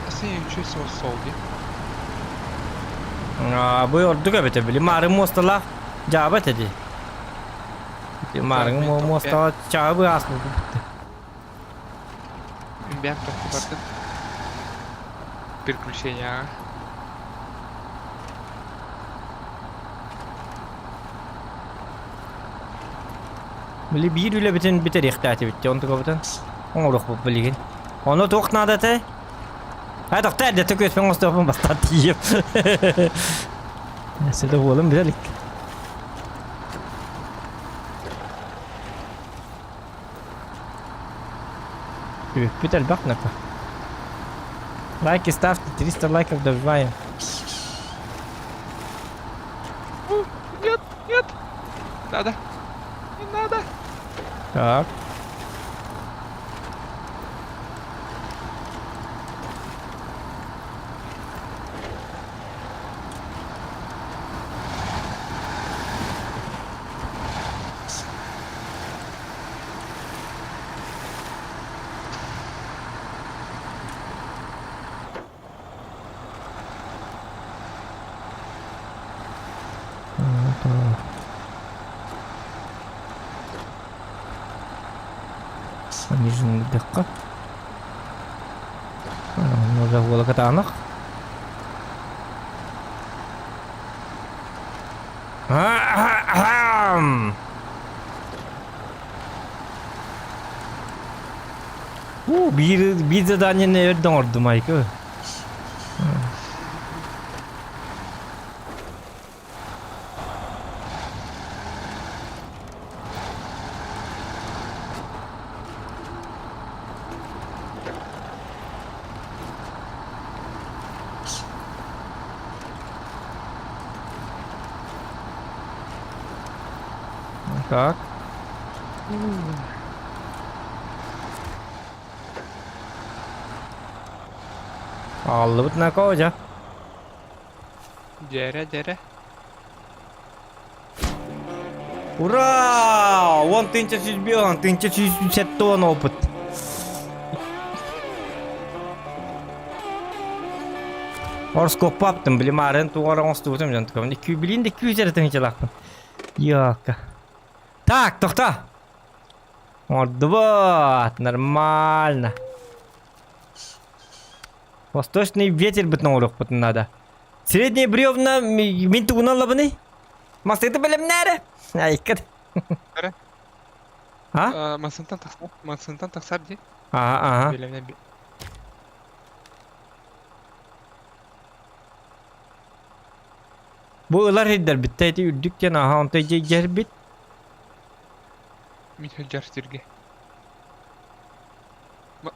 Sen чувствовал солги. Bu orduga bete bili. Marın mostala cevap dedi. Marın mostala cevabı asmı. Бяк только приключения. Bili bir üle biter ihtiyatı bitti. Onu kapatan. Onu ruh bu bilgin. Onu toqna da te. Ha doktor da töküt ben Mustafa bastat yiyip. Neyse de oğlum bilelik. Питер Бахнака. Лайки ставьте, 300 лайков добиваем. Нет, нет. Надо. Не надо. Так. Пониженная дыхка. Нужно было катанах. Bir задание nereden ordu Mike? Так. Aldı bu ne koca? Дере. Ура! Вон 1100 беган, 1150 тонн опыт. Орскоп yaptım bilimaren tuğara onstu butum jantıkam. 200 bilin de 200 yere tınçalaktım. Yok. Так, тохта. Вот, нормально. Восточный ветер быть на урок потом надо. Средние бревна минту уналабаны. Масты белем нере. Ай, кад. Нере? А? Масынтан тақсар де. Ага. Белемнен Bu ılar hidder bitteydi ürdükken aha ontay ger bit. Мен жар жерге.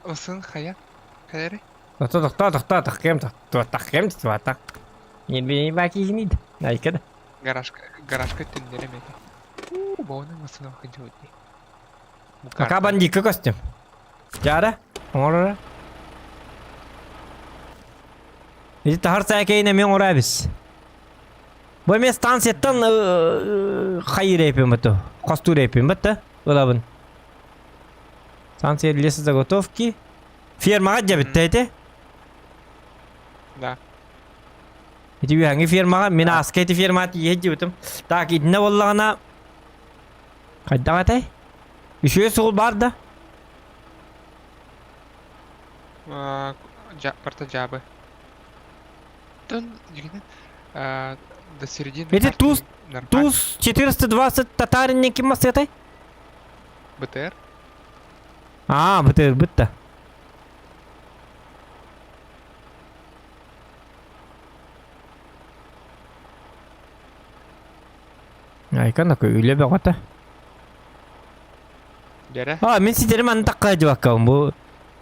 Масын хая? Хайры? Тахкем так. Ен баки жинид. Ай, кад. Гаражка түндері меке. Боғының масына қынжы өтті. Ака бандика костюм. Жара? Оңырыра. Иди тахар сайкейне мен орай біз. Bu mes stansiyadan hayır yapayım bu. Kostur yapayım bu da. Olabın. Станция для заготовки. Ферма где биттейте? Да. Эти биханги ферма, мен аскети ферма тиеджи бутум. Так, идне боллагана. Кайда батай? Үшөй сол бар да. Парта жабы. Тон, жигінен. До середины. Эти карты туз 420 татаринники масетай? БТР? А, БТР бытта. Айкана көйле бағата. Дере? А, мен сидерім аны таққа жуаққауым. Бұл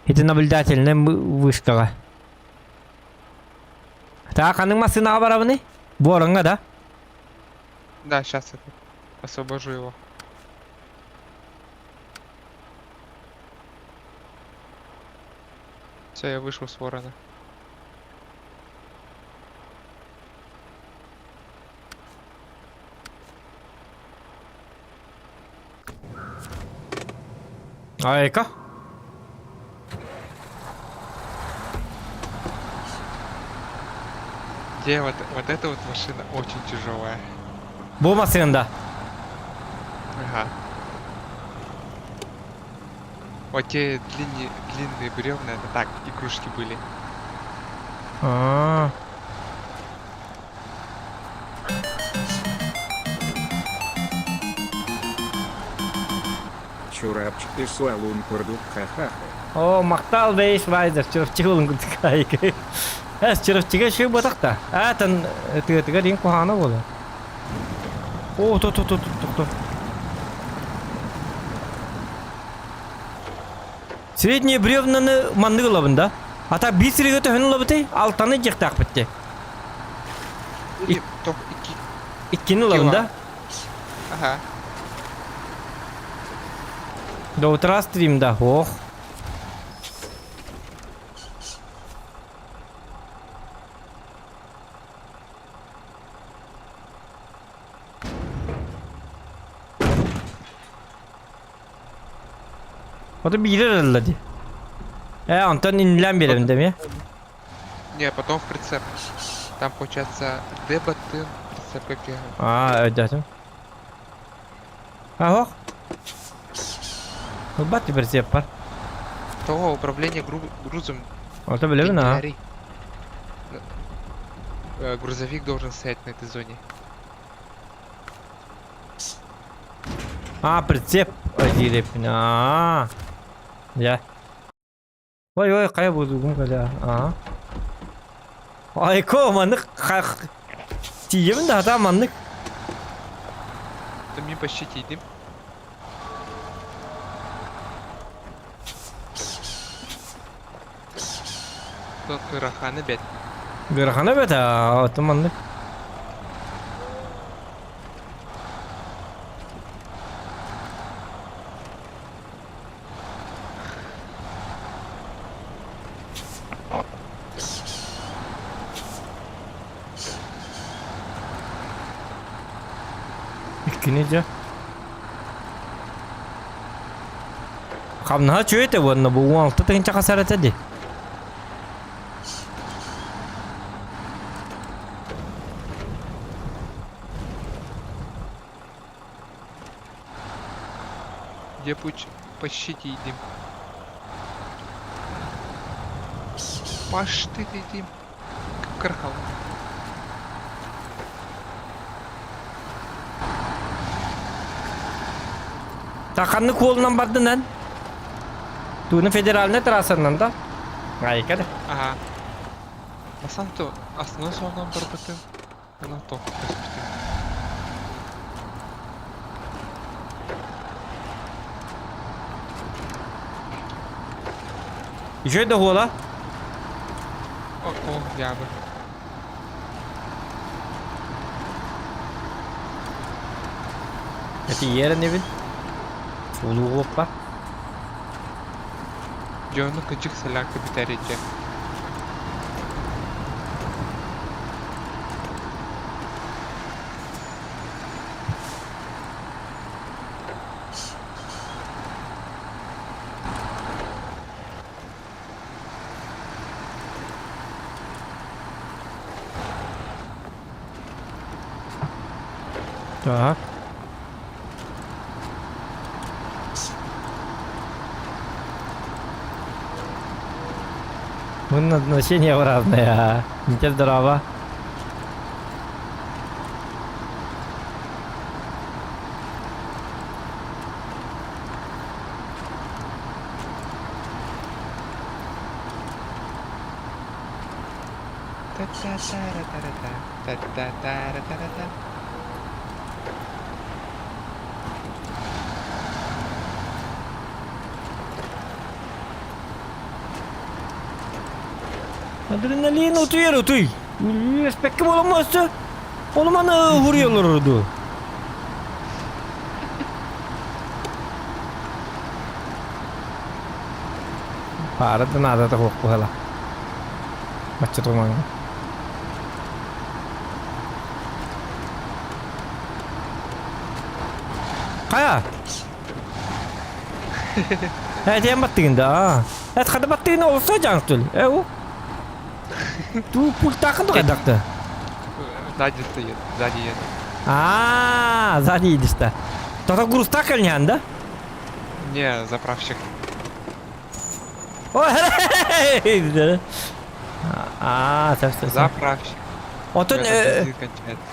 еті наблюдательнен вышкаға. Та қаның масынаға барабыны? Бұл орынға да? Да, сейчас это. Освобожу его. Все, я вышел с ворона. Айка. Где вот эта вот машина очень тяжелая. Бұл масында. Ага. Вот те длинные бревна, это так, игрушки были. Чурапчик и суалун курдук ха-ха-ха. О, мақтал бейш вайзер, чырыфчығылың күдікайы. Әс чырыфчыға шүй бұтақта. Әтін тыға дейін қоғаны болды. О, тұр. Средний бревнаны манны лабында. Ата бисриге төхөн лабыты, алтаны жектак битти. Тоқ 2. Иккини лабында. Ага. До утра стримда. Ох. O da biri araladı. Антон инлям берем, да ми? Не, потом в прицеп. Там получается D-батын, прицеп как я. Ödedim. Ох. Бат прицеп бар. То управление грузом. Ото білемін, а? Генерий. Грузовик должен стоять на этой зоне. Прицеп. Ödeyip. Ya. Ой, қай бұзуғым қаля. Айко, манық. Тиемін да ата манық. Там не пощадим. Тут Раханы бет. Гырхана бет, аты манық. İkinci. Kamna çöğüte bu bu 16 tınca kasaret edi. Где путь пощадим. Паш ты дим. Кархал. Takanlı kolundan bardın lan. Tuğunu federaline trasından da. Ay kada. Ага. На самом то основной сон нам барбатын. Она то. Еще да гола. О, я бы. Это yerin evin. Ulu hoppa. John'un küçük salakı bitirecek. Так. Мы отношения разные, а. Не здорово. Та-та-та-ра-та-ра-та. Adrenalin otuyor otuy. Respektim olamazsa. Oğlum ana vuruyorlar orada. Para da nada da korku hala. Macet rumahnya. Kaya. Dia batin dah. Kada batin olsa jantul. O. Ту пультака да kadakta. Сзади стоит, сзади едет. Сзади едешь-то. Тогда груз так кольнян, да? Не, заправщик. Ой, совсем. Заправщик. Вот он, Бензин кончается.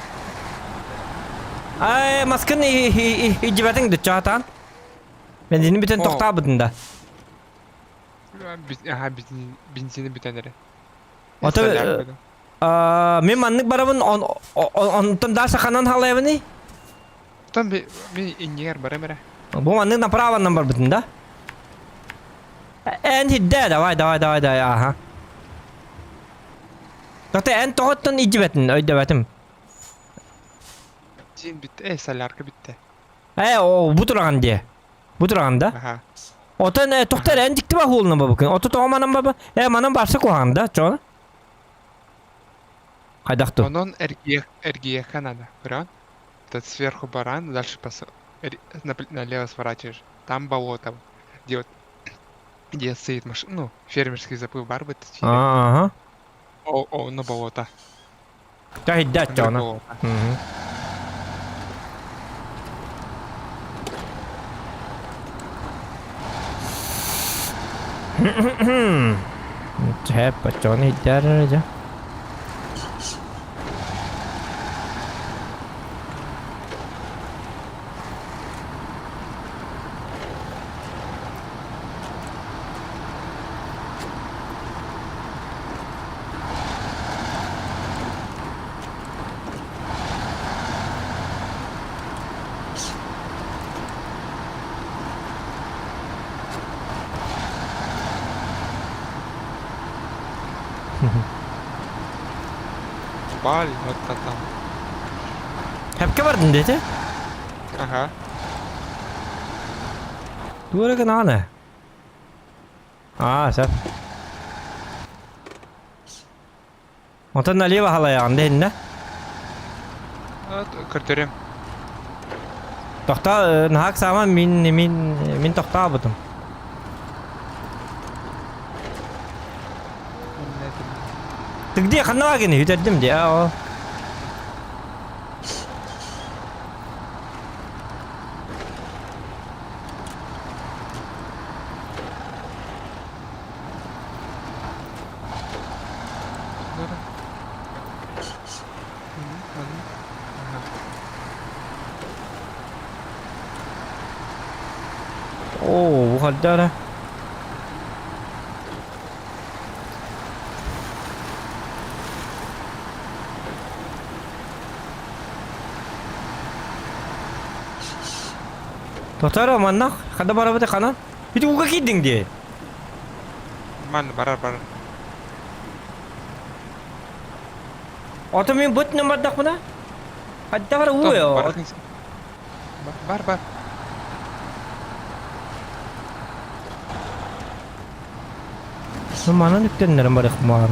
маскын ижибатың да чатан. Бензини битен токта бутында. Ага, бензины битенleri. Ото мен маннык барабын онтон даша канан халайбыны. Там мен инженер бара-бара. Бу маннык направо номер бутында. En hidde, давай, ага. Doktor en tohuttan icbetin, ödebetim. Син битте, солярка битте. O bu durağan diye. Bu durağan da. Ага. Otan doktor en dikti bak oğluna baba bugün. Otu toğmanın baba. Manın barsa koğanda, çoğun. Haydaktu. Он эргия Канада. Баран. Тут сверху баран, дальше налево сворачиваешь. Там болото. Где стоит машина, ну, фермерский заплыв бар бы. Ага. О, на болото. Da hiddet çoğuna. Болото. Hı hı. Hep çoğunu hiddet arayacağım. Баль, вот там. Hep vardın dedi. Ага. Duvara kana ne? Sen. Otan налево halaya ne? Вот, картурим. Tohta nahak saman min tohta butum. Tıgdiye kanna gene hüderdim diye o. Oo bu kadar. Tohtar mannak kada barabada kanan. Itu uga kidding dia. Нормально, барар. Otomin but nomor dak mana? Kada bara uwe. Бар. Mana nükten nerem barık mağara.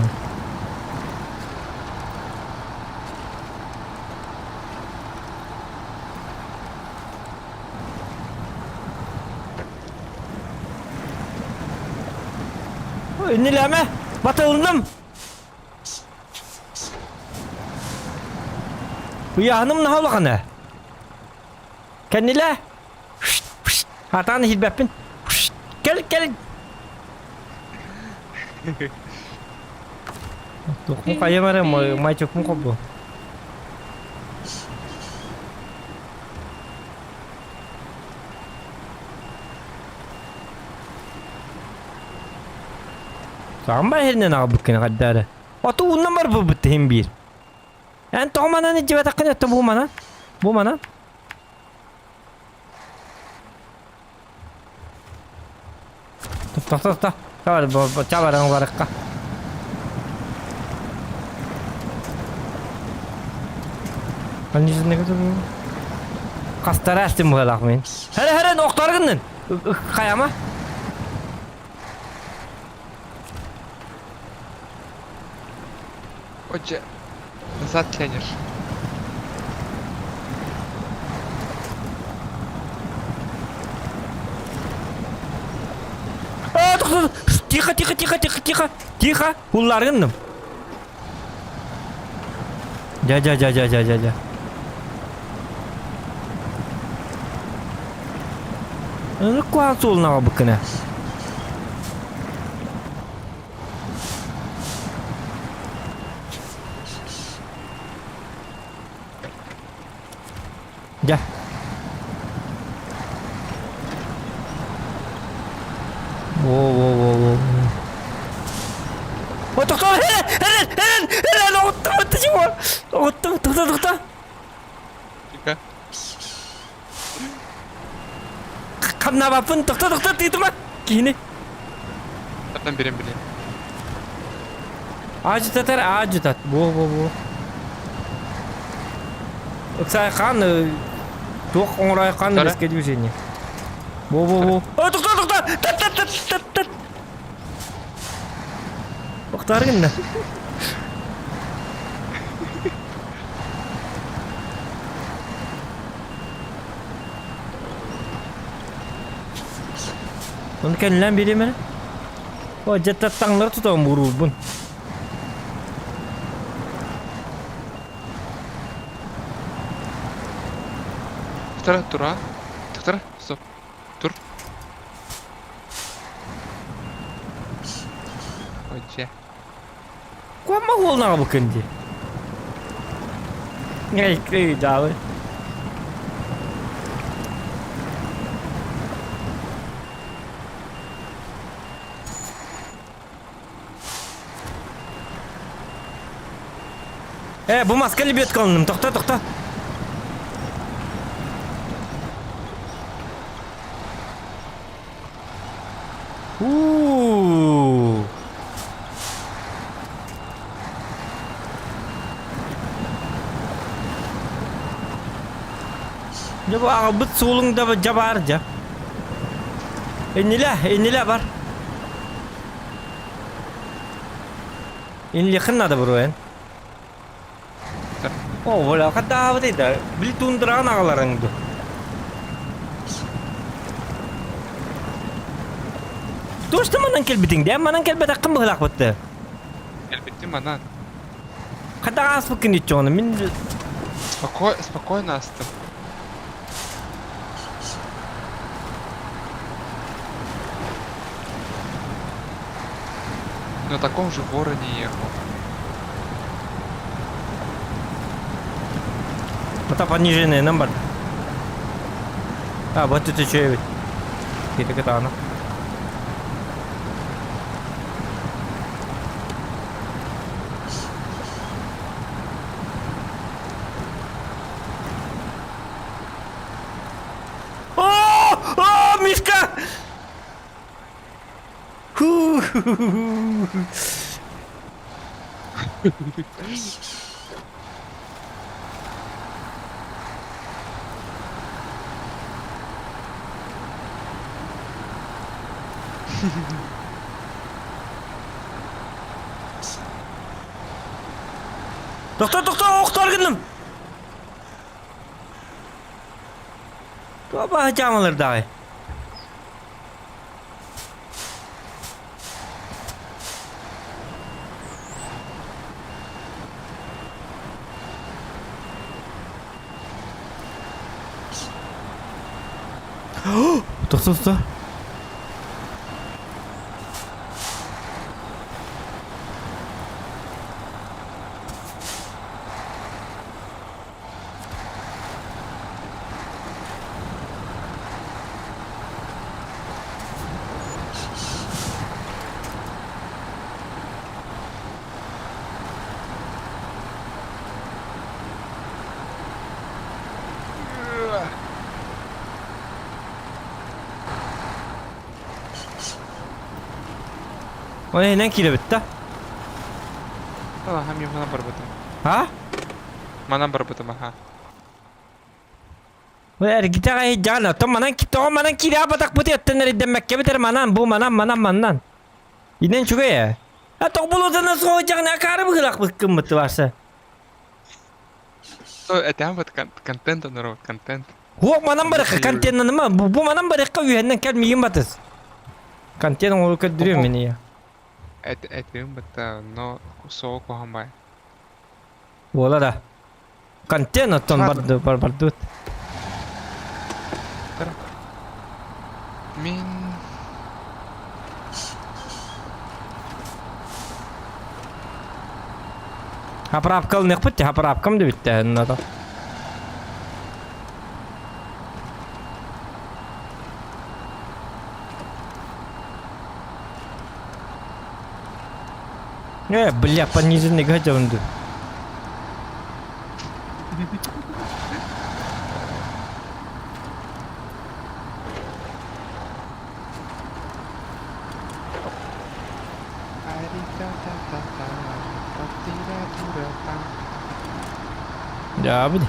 Ünlüleme. Batıldım. Bu ya hanım ne havlu kanı? Kendile. Hatanı hilbepin. Gel. Dokmu kaya mara may çok mu kobo? Sampai akhirnya nak bukin kadar. Waktu nomor berbetih bir. Entah mana ni jiwa takkan itu bu mana? Tak. Coba orang mereka. Kan yüzünde kadar bu. Kastara açtım bu halak men. Hele noktar gındın. Kayama. Отже, назад тянешь. Тихо. Hullar gındım. Ja. Ini kuat solna bakına. Ja. Wow. Oh, doktor, hele, otta чего? Doktor. Тихо. Karena apapun, doktor itu mah gini. Там берем билет. Acıtatır acıtat. Bu. Оксай хан тух оңрай хан Тара? резкое движение. Во. О, тоқта. Тат. Тоқтарың да. Onu kendinden biri mi? O cettattangları tutalım vurulbun. Тура. Тура. Стоп. Тур. Hoca. Quama roluna bakın diye. Ngay trời. Bu maskeli bir kalınım. Toxta. Coba abut sulungda jabarca. Inilah var. İnli kınnadı bro en. Oh, wala ka dapat ida. Bili tundra na kalarang do. Dosta manan kelbiting dia manan kelbeta kam bahlak batta. Elbette манан. Kada as bakın içonu min Спокойно astım. На таком же вороне ехал. mata пониженный номер. Вот это что ведь. Kita ke tanah. Oh, Miska! Doktor, oktor gittim. Apa camalar dahi? Doktor. O ne kilo bitti? Ага, мне манан барбатым. Ha? Манан барбатым, ага. Ver kita kaya jalan. Tom manan kira batak putih attenleri demek ki biter manan bu manan. İnen juga ya. Tok buluda nasıl olacak ne karı bırak bıkkın mıtı varsa. Это вот контент, народ, контент. Huwag manan bırak kantin naman. Bu manan bırak üyenden kelmeyin batız. Kantin onu kadırıyor beni ya. Это это, но соок хамбай. Bola da. Kantin atın bardut. Min. Haprapkal ne bitti? Haprapkam da bitti nada. Бля, пониженный гаджон. Ya bu ne?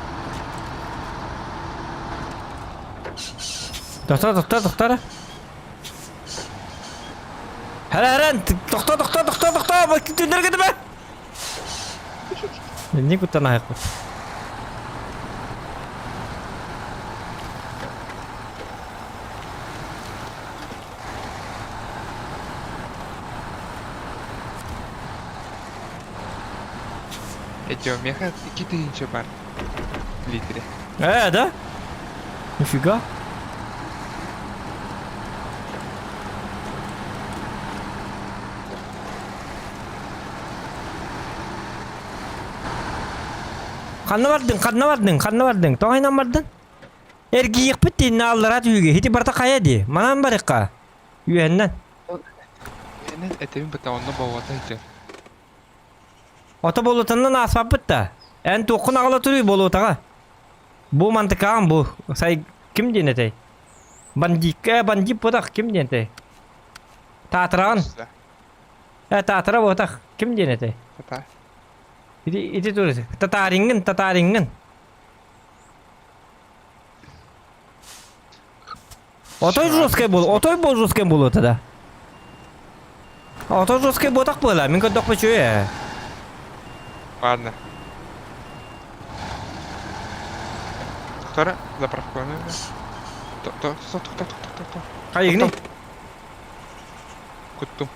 Doktor. Hele, doktor. Bak tündür gidi be. Ne kutan ayak bu? Эти меха 2000 бар в литре. Да? Нифига. Kanna vardın. Toğayla vardın. Ergi yıkpıt dinle aldırat üyge. Hiti barta kaya di. Manan barıqqa. Üyenden. Yani etemin bıtağında bavata hiç. Ota bolutandan asfap bitti. En toqun ağla turu bolutağa. Bu mantıkağın bu. Say kim dinetey? Bandip bodak kim dinetey? Tatırağın. Tatıra bodak kim dinetey? Tata. İti turisi. Tataringin. Otoy жесткий бол. Otoy бол жесткий болот да. Otoy жесткий bodak bola. Min kodok почуе. Ладно. Доктора, заправку надо. Доктор. Кайгни. Куттум.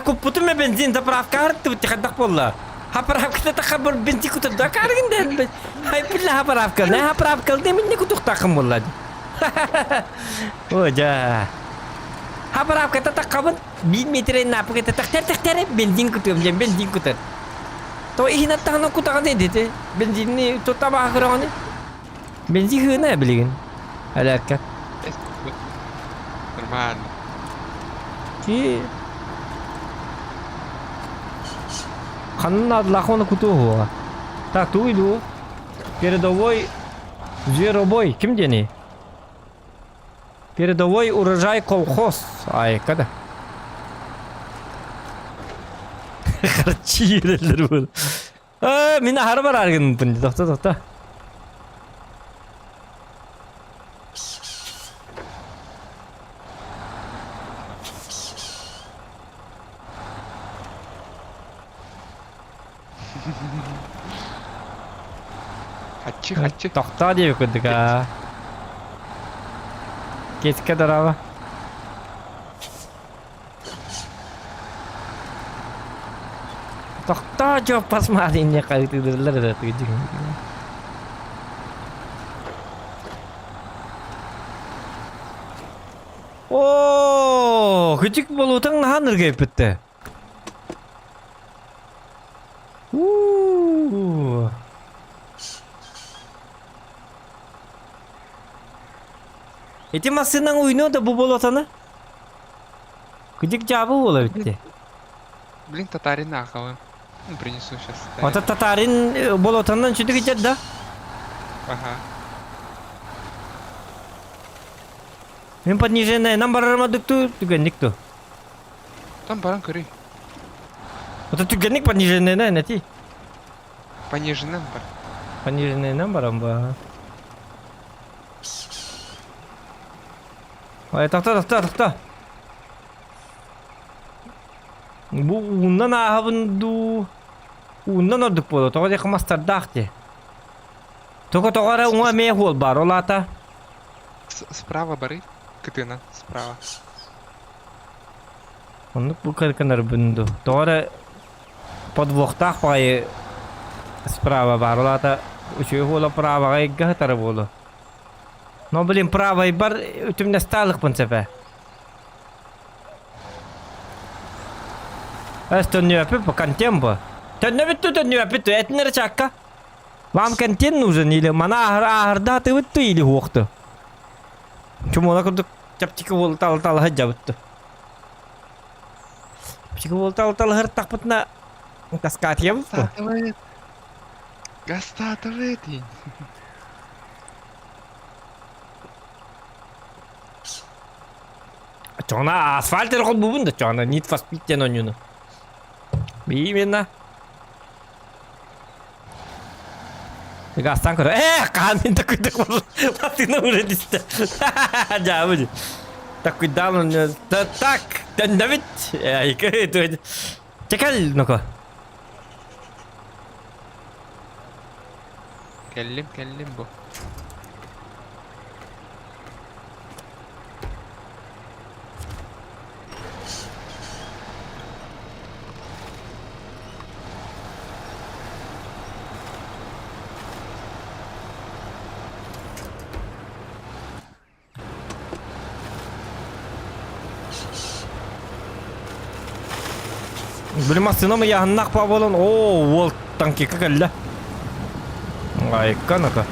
Kupputu me benzin zapravka hartu tikhadak bolla. Hapravka takhabur benzin kutu da kargin de. Hay billah hapravka. Ne hapravka de minne kutu takım bolla. Oja. Hapravka takabun 1 metre na puke takter benzin kutu benzin kutu. To ihina tangna kutu kan de. Benzin ni to tabah kron. Benzin huna bilgin. Alakat. Нормально. Ki Ханна лахона кутугу. Так, туйду. Передовой зверобой. Ким дени? Передовой урожай колхоз. Ай, kada? Харчи yerler bu. Mina harbar argın bunu. Doktor. Хачи. Doktor diye okuduk ha. Geç kadar ama. Doktor çok pasmadın ya kayıt edilirler da tujuh. Oo, küçük bulutun hanır gayipti. Эти машинның ойны да bu болотаны. Küçük cevabı olabilir. Блин, татарин ахавы. Принесу сейчас. Ota Tatarin болотандан çıktı gidecek da. Ага. Мен пониженная номерама дикту тügenlik tu. Там баран кори. Ota tügenlik пониженная на нати. Пониженным бар. Пониженная номерам ба. Ой, takta. Bu undan ahavındu. Undan orduk bolo. Toga dek mastardakti. Toga unga mehol бар олата. Справа бары. Кытына. Справа. Онук bu кыркыныр бүнду. Toga подвохтах пай справа бар олата. Учу хола правага иггатар боло. Но блин правый бар ütümne сталык бун сепе. Эстон нёпи по контембо. Тön нёпи этнер чакка. Вам контент нужен или мана ахарда ты вот или хуқты. Чому на курдук чаптики бол тал хаджабытты. Чаптики бол тал хыртак бытна таскат ебытты. Гастатывает. Çoğuna asfalt erkol bu bunda çoğuna Need for Speed den oyunu. Именно. Gastan kırıyor. Kamin takıy takıy. Basına vurdu işte. Ya bu. Takıy dalın. Tak. David. Ay kıyı. Çekil Noko. Kellim bu. Bilmezsin ama yannak babalın. Oo, Volt tanki kakalla. Ay kanaka.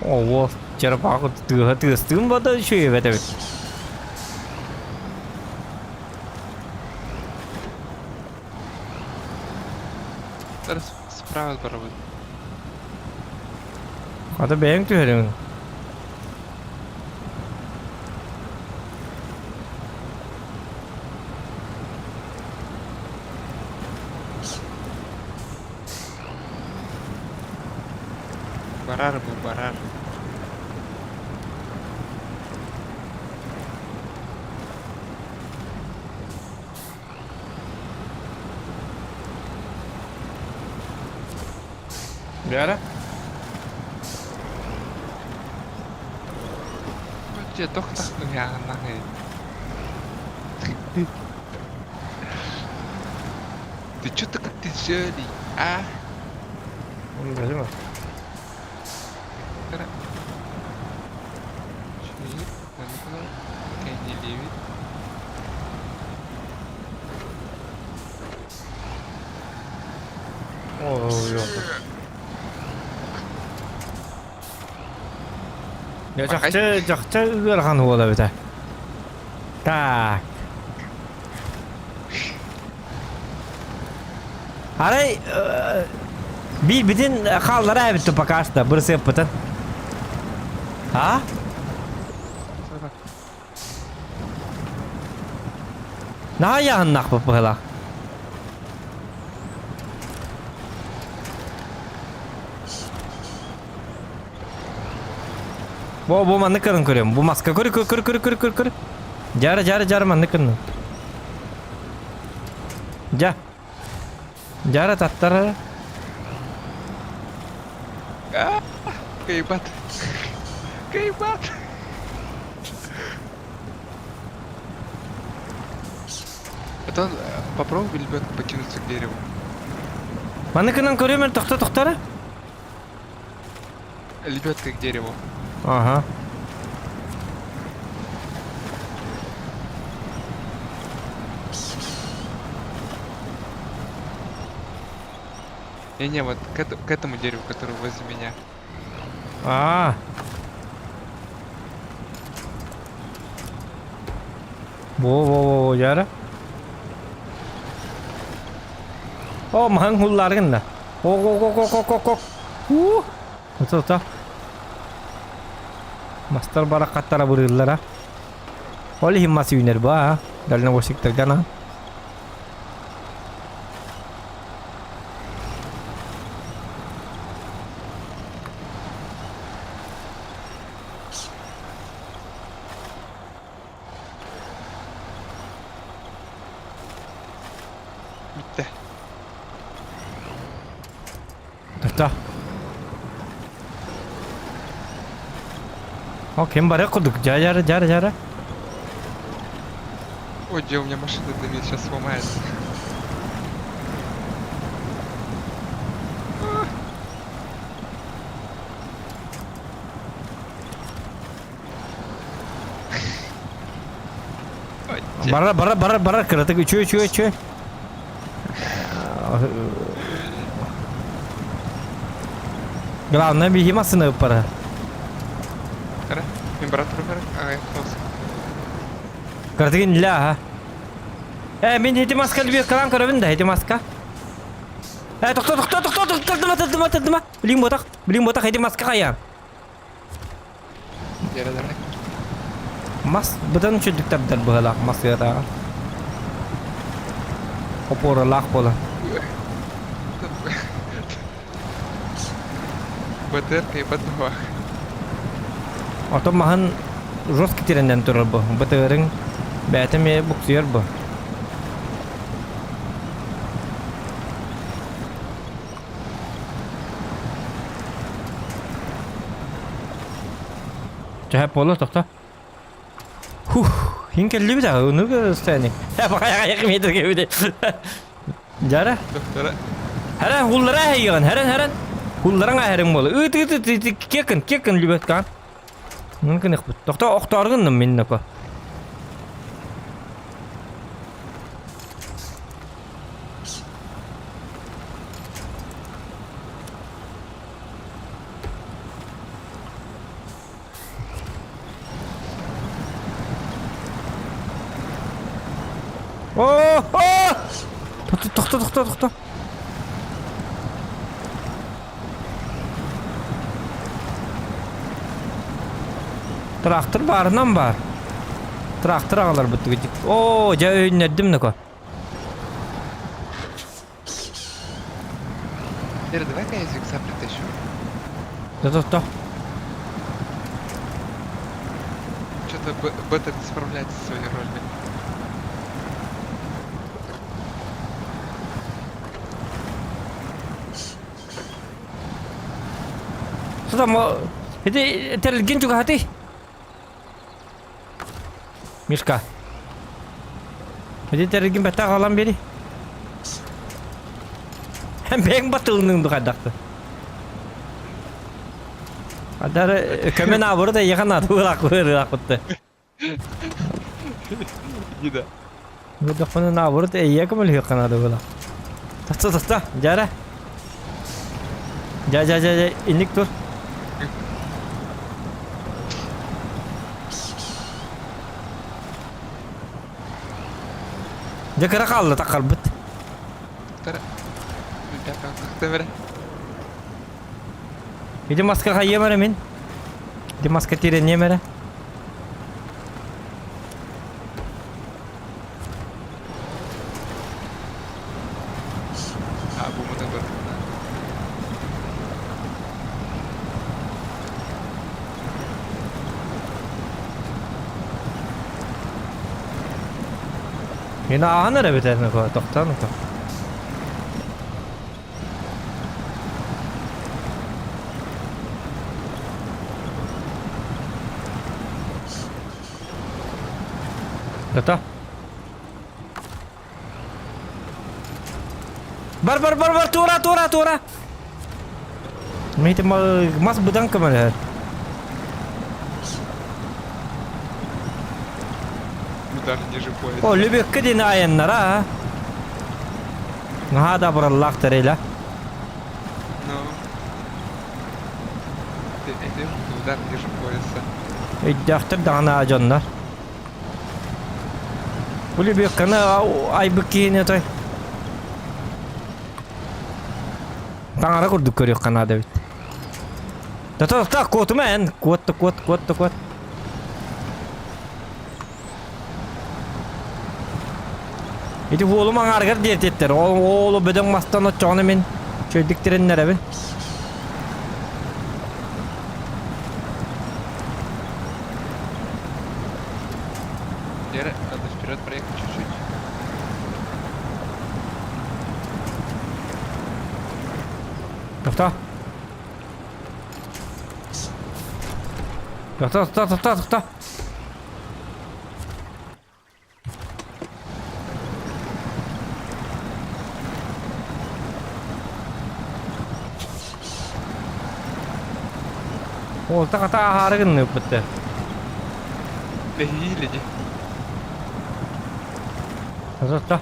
Oo, Volt çarpakı tığın bada şey evet. Зараз справа пробуй. Hadi beğen tüherin. Барар bu barar. Bir ara. Önce doktor yanından gel. Ты чё-то как ты жёли, а? Onu da değil mi? Şey, ben ne kadar kendiliğimi. Oo yok. Ya жақсы ырған ола біті. Так. Арай, бітін қалдары әбітті пока что, бір сеп бітін. Ha? Na yannak bu bıla. Bu manı kırın kırıyorum. Bu maska kır. Jar manı kırın. Jara tattara. Кайбат. Это он попробуй лебедку потянуться к дереву. Manı kırın kırıyorum. Toktara. Лебедкой к дереву. Aha. Не, вот к этому дереву, которое возле меня. Aa. Bu yara. O mahang hulların da. Kok. Oto. Master barakattara burullara. Oleh himmas winner ba. Dalna bosik tergana. Bitti. Dur. О, кем баре кудук. Жара. Ой, где у меня машина дымит, сейчас сломается. Ой, Бара кыратык чүй. Главное, беги машина пара. Температура, ага, просто. Кыратыгын ля. Мен хети маска лбе калан көрөбүн да, хети маска. Токто. Тылдыма. Билим ботак, хети маска кая. Дера. Mas budan çödükler bıhalak mas yara. Oporalak bola. БТР кайбат бах. Ото махан рос китеренден турар bu. Бытырың бәтем буксуер bu. Cahap bola toxta. Hinkelli bir daha onu göstereyim. Ha bak ayak metre gibi de. Jara. Доктора. Herен hullara heyen, herен. Hulların aherın bolu. Kekin libet kan. Mümkün yok. Toxta oqtargındım minne ko. Oh! Toxta. Traktör barından var. Traktör ağlar bu tügecik. Oo, ja önledim ne ko. Ира, давай-ка я язык сам притащу. Да. Что-то БТР не справляется со своей ролью. Sudah mau. Jadi terlgin juga hati. Miska. Jadi terlgin beta kalam beri. Hem beng batılının du kadaktı. Adar kemen avur da yakan adı ırak bitti. Гида. Bu defanın avur da yakan mı yakan adı ırak. Tasta. Jara. Ja. İnlik dur. Dia kira kaldı takal bit. Доктора. Ребята, как-то вре. Idi maske kayya mere min. Idi maske tire niye mere? Bu mu da bu? Yine ağanır evet ne ko doktor ne ko. Doktor. Bar tura. Mehti mas budang kemana? Удар ниже пояса. Oh lebih ke dina ayanlar ha. Ngada beralak terela. Ну. Это удар ниже пояса. Doktor dana ajanlar. Bu lebih kana ay bekini toy. Tangara kurduk körüyor kanada bit. Ta kuat men, kuat. Itu oğlum angargar diyet ettiler. Oğlu beden mastan o çoğunu men. Çöydüklerin nere be? Лера, надо вперед проехать чуть-чуть. Toxta. Olta kata hargın ne bitti. Леди. Toxta.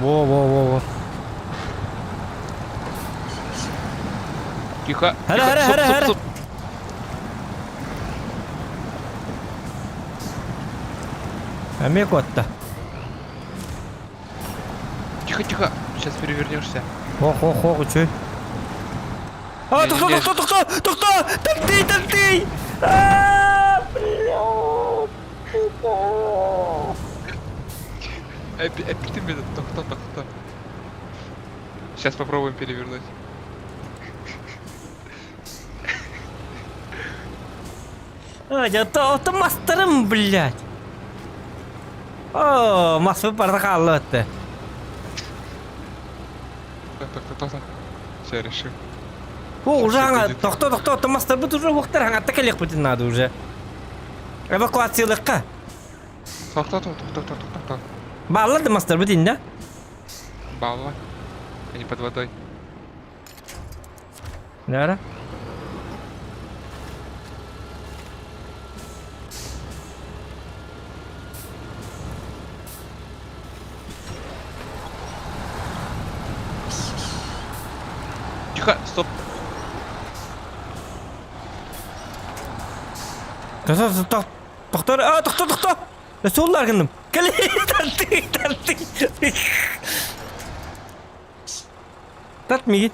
Во. Тихо. Hara. Стоп. Әме котта. Тихо, тихо. Сейчас перевернешься. Ох, чөй. А, Не-не-не. тоқта! Тәттей! Ты меня тоқта. Сейчас попробуем перевернуть. Это мастерым, блядь. О, мас выпархал это. Так. Все, решил. О, уже Всё аңа, будет. тоқта, мастер бұт уже уқтар, аңа тәкелек бұтын надо уже. Эвакуациялыққа. Тоқта. Бағылады мастер бұтын да? Балла. Они под водой. Нәра? Тихо, стоп. Тоқта. Солар кіндім. Кәлі, тәртік. Тәрт мегет.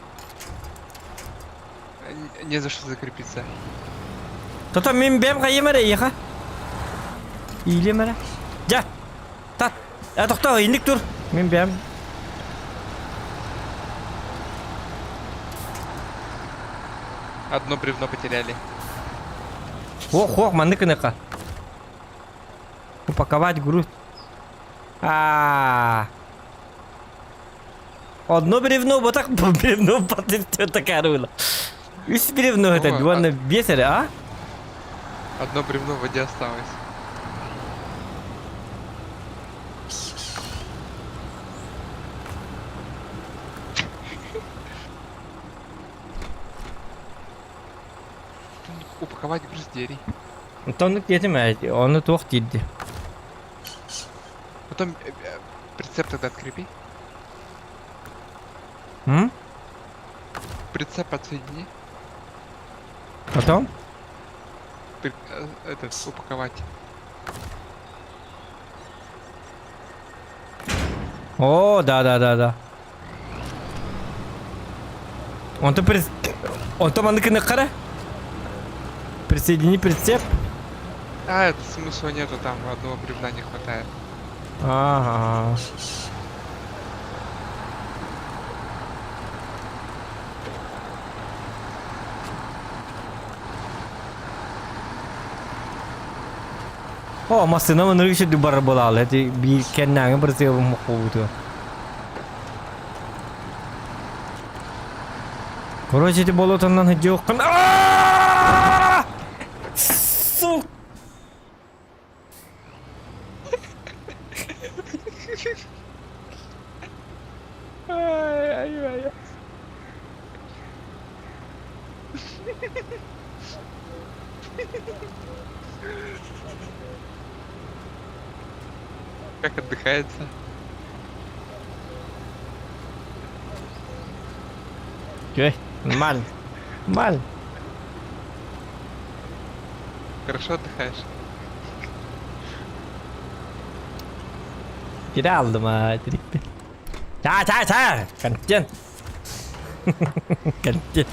Не за что закрепиться. Тота мен бәм қайы мәрі, еға? Иле мәрі. Жа. Тат. Тоқта, ендік тұр. Мен бәм. Одно бревно потеряли. Ох, мандыкынықа. Упаковать груз. Одно бревно, вот так бревно потом такая рула. Весь бревно это, Ой, двойно бесили, а? Одно бревно в воде осталось. Упаковать груз дерей. Тону кетемейді, оны тоқ дейді. Потом прицеп тогда открепи. Прицеп отсоедини. Потом? Этот, упаковать. О, да. Он-то мандыкыны қара? Присоедини прицеп. Это смысла нету, там одного бревна не хватает. Ага. О, машина мына еще дубар болал. Это bir kendine bir şey oldu. Короче, эти болотанdan hiç yok. Сука! Ай. Как отдыхается? Окей, нормально. Нормально. Хорошо отдыхаешь? Geri aldım ha trippi. Ta. Kantin. Kantin.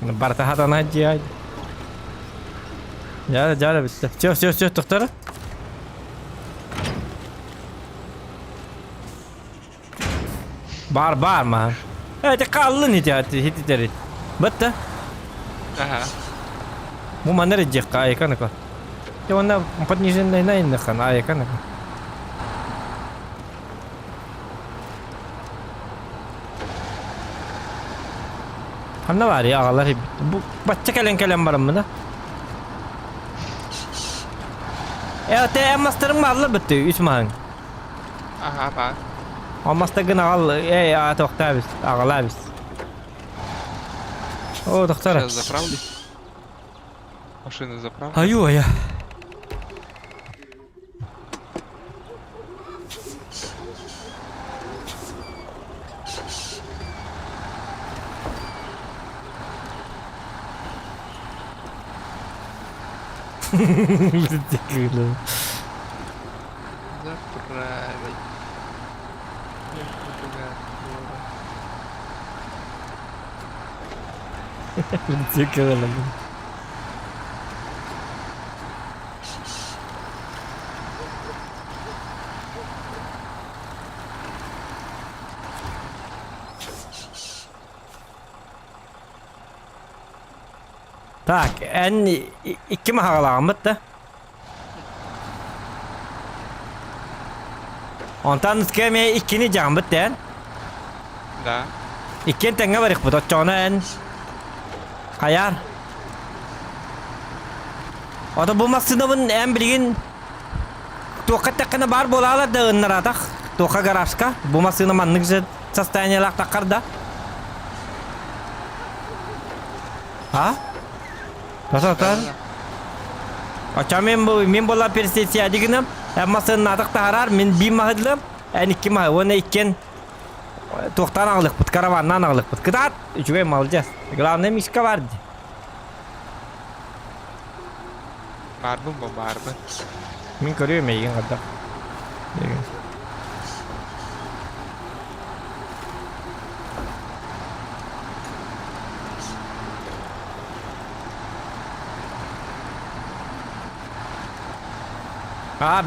Barta hatan hacı. Ya bitti. Все, doktor. Бар man. Это kalın hiç derit. Bitti. Ага. Bu mana rejek ay kan ko. Ya ona подниженный на kan ay kan. Hamda var ya ağalar hep. Bu bacca kalem var mı da? Evet, master'ın varlı bitti. 3 mahın. Ага, bak. O master'ın ağalı. Toqta biz. Ağalar biz. O doktor. Сейчас заправлю. Машину заправлю. Аю ya. Teşekkürler. Прицепка было. Так, en iki mahalağımız da. Ondan iskemeye ikini jambıt den. Да. Ikken tenge varık bu da çona en kayar. O da bu masınavın en bilgin toka takına bar bolalar da ınlar atak. Toka garajka. Bu masını manlıkça состояниялak takar da. Ha? Tasar. Açamın bu min bola persesiya diginim. Masının atak tarar min bir mahıdlım. En iki mahı. Onu ikken tohtan ağlık bit, karavandan ağlık bit. Kıdat. Üçüge mi alacağız? Главное мишка vardı. Barbun bu barbun. Min görüyorum ya yine kadar.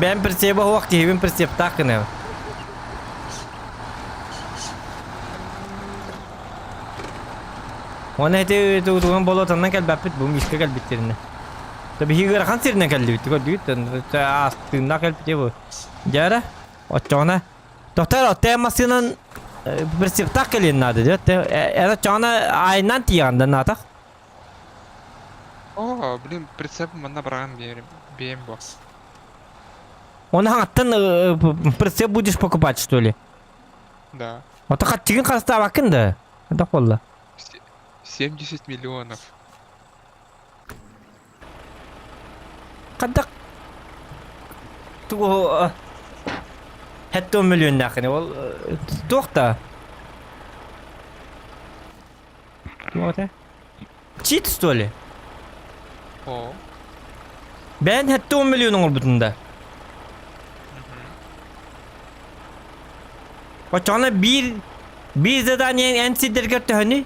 Ben percebo waktu ben percebo tak ne. Ona hete tuğun bolotandan gel bapit bu miska gel bitirine. Tabi higar kan sirine gel bitti ko düten ta astında gel bitti bu. Jara ochona. Doktor otte masının percebo tak gelin nadı diyor. Era çona aynan tiyandan natak. О, блин, прицепом набран берем бо. Он хаттан прицеп будешь покупать что ли? Да. Вот так чигин каста бакында. Да колла. 70 миллионов. Кадак ту хетто миллион нахне ол тохта. Вот это. Чит что ли? О. Ben hette 10 milyon olur butunda. O çana bir zadan en sidir gördü hani.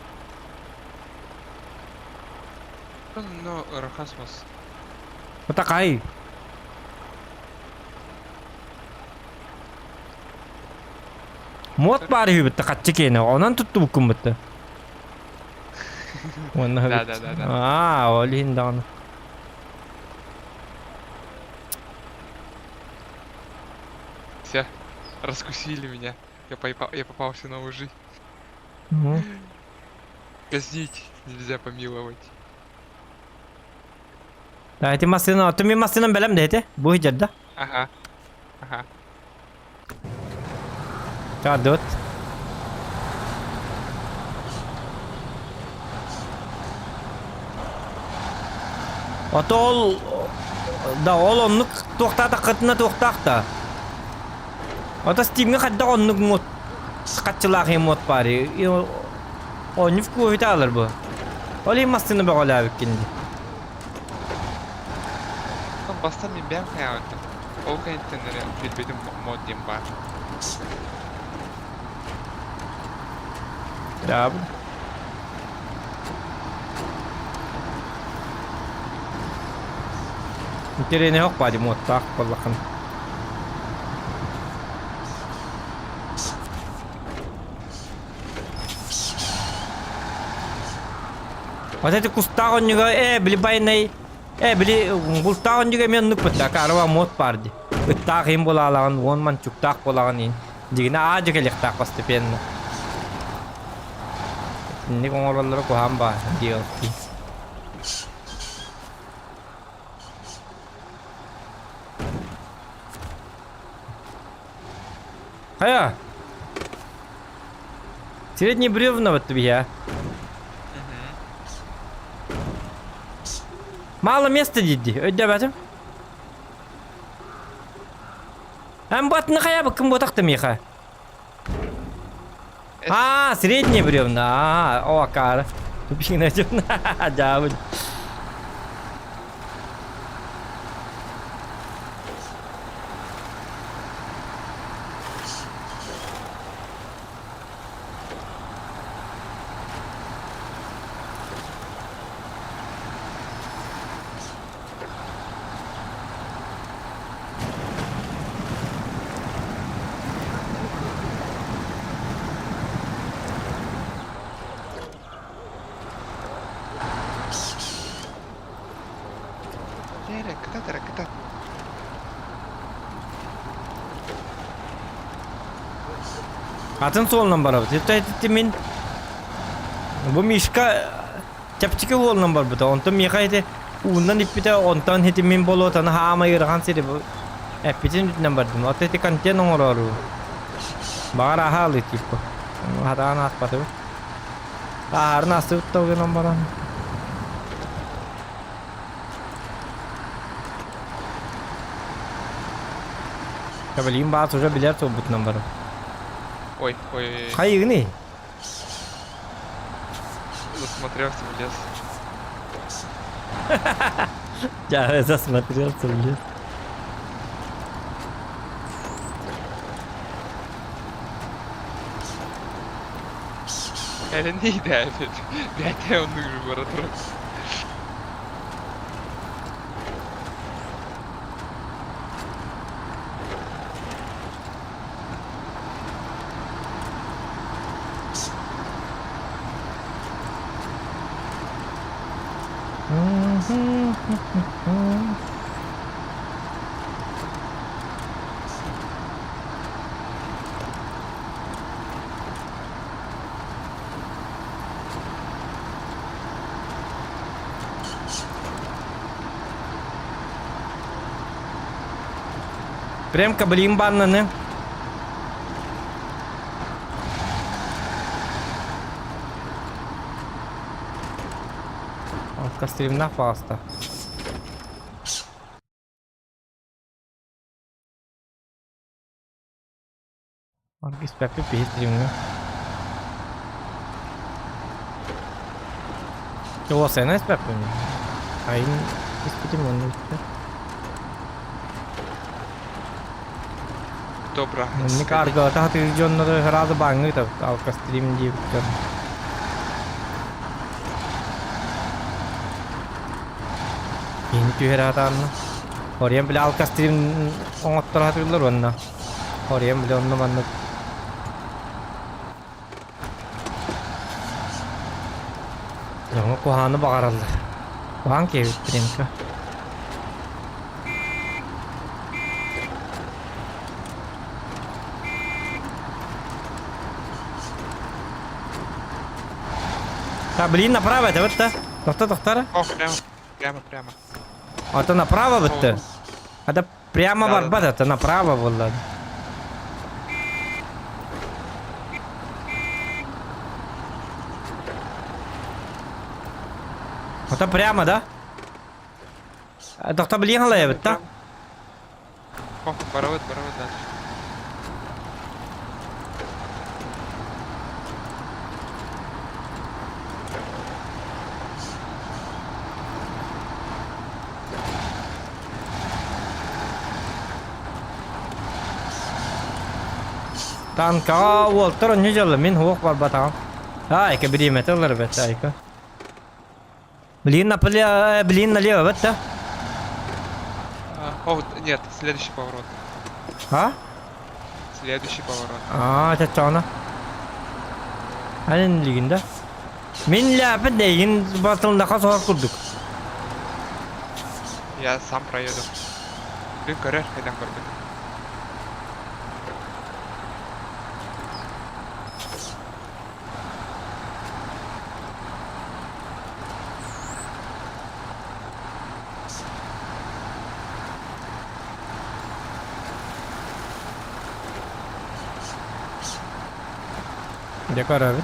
Ну, Рахасмос. O da kay. Mot bari hübütte kaççı kene. Onan tuttu bu kumbütte. Да. Aa, o lihindan. Все, раскусили меня. Я попался на лжи. Казнить нельзя помиловать. Dayıtı masını, otumu masını belem deydi. Bu hicrda. Ага. Ага. Çadot. Otol da olonluk toxtada qıtına toxtaqda. Ota Steam'ga qadda onluk mod qaççılaq mod bari. O nif kuvveti alır bu. Oli masını bağla bikindi. Ну, бастан мен бәрін қаяғатым. Ол контейнері белбедің мод дейм бар. Ya. Terene yok bari mod tak vallahi. Вот эти кустагон juga beli baynay beli кустагон juga men nuk peta karwa mod pardi. Tak him bolalan won man чук tak bolagan in. Digna aja kelek tak постепенно. Ini kong orang ko hamba dia. Ая. Средний бревна вот тебе. Мало места диди. Öde batım. Hem batını kaya bakın botaktım yıka. Среднее бревна. О, кара. Тупик найдем. Да, вот. Терек, кыта. Атын солынан барабы. Тепті мен bu Mishka çapçıkı olnan var bu da. Ondan mekaydı undan ipite ondan hetimin bolu tan hama yırgan seri bu. Epitin bitnen bardım. Oteti kantiyan ongoru. Bara halı tipo. Hada anas patı. Har nasıl tuttu numara. Kabelim bazı hoca bilir sobut numara. Ой. Hayır ne? Засмотрелся в лес. Я засмотрелся в лес. Это не идеально. Дядя, он уже вороток. Прям каблим бананы. Кастримна паста. Аргис пепи пихтримна. Чего сена с пепи? Айн испытим он. Добро. Ini karga ta hati jonno to herada bangi ta alka stream ji kan. Ini tu herada anna. Oriyam bila alka stream ongottara hati ullar wanna. Oriyam bila onna manna. Jangan ko hanu bagarallar. Bang ke stream ka. Так, блин, направо это вот то. Доктор. О, прямо. А то направо вот то. Это прямо Да, барбат, это направо было. Это прямо, да? Доктор, блин, халай вот то. О, боровод дальше. Танка, Уолтер, не делал, мин хук барбатам. Ай, кабри металлер бет, айка. Блин, напали, блин, налево, вот то. О, нет, следующий поворот. А? Следующий поворот. Это чана. Aynen liginde. Min lapı deyin batılda sonra kurduk. Я сам проеду. Блин, кореш, хайдан көрдік. Dekor abi.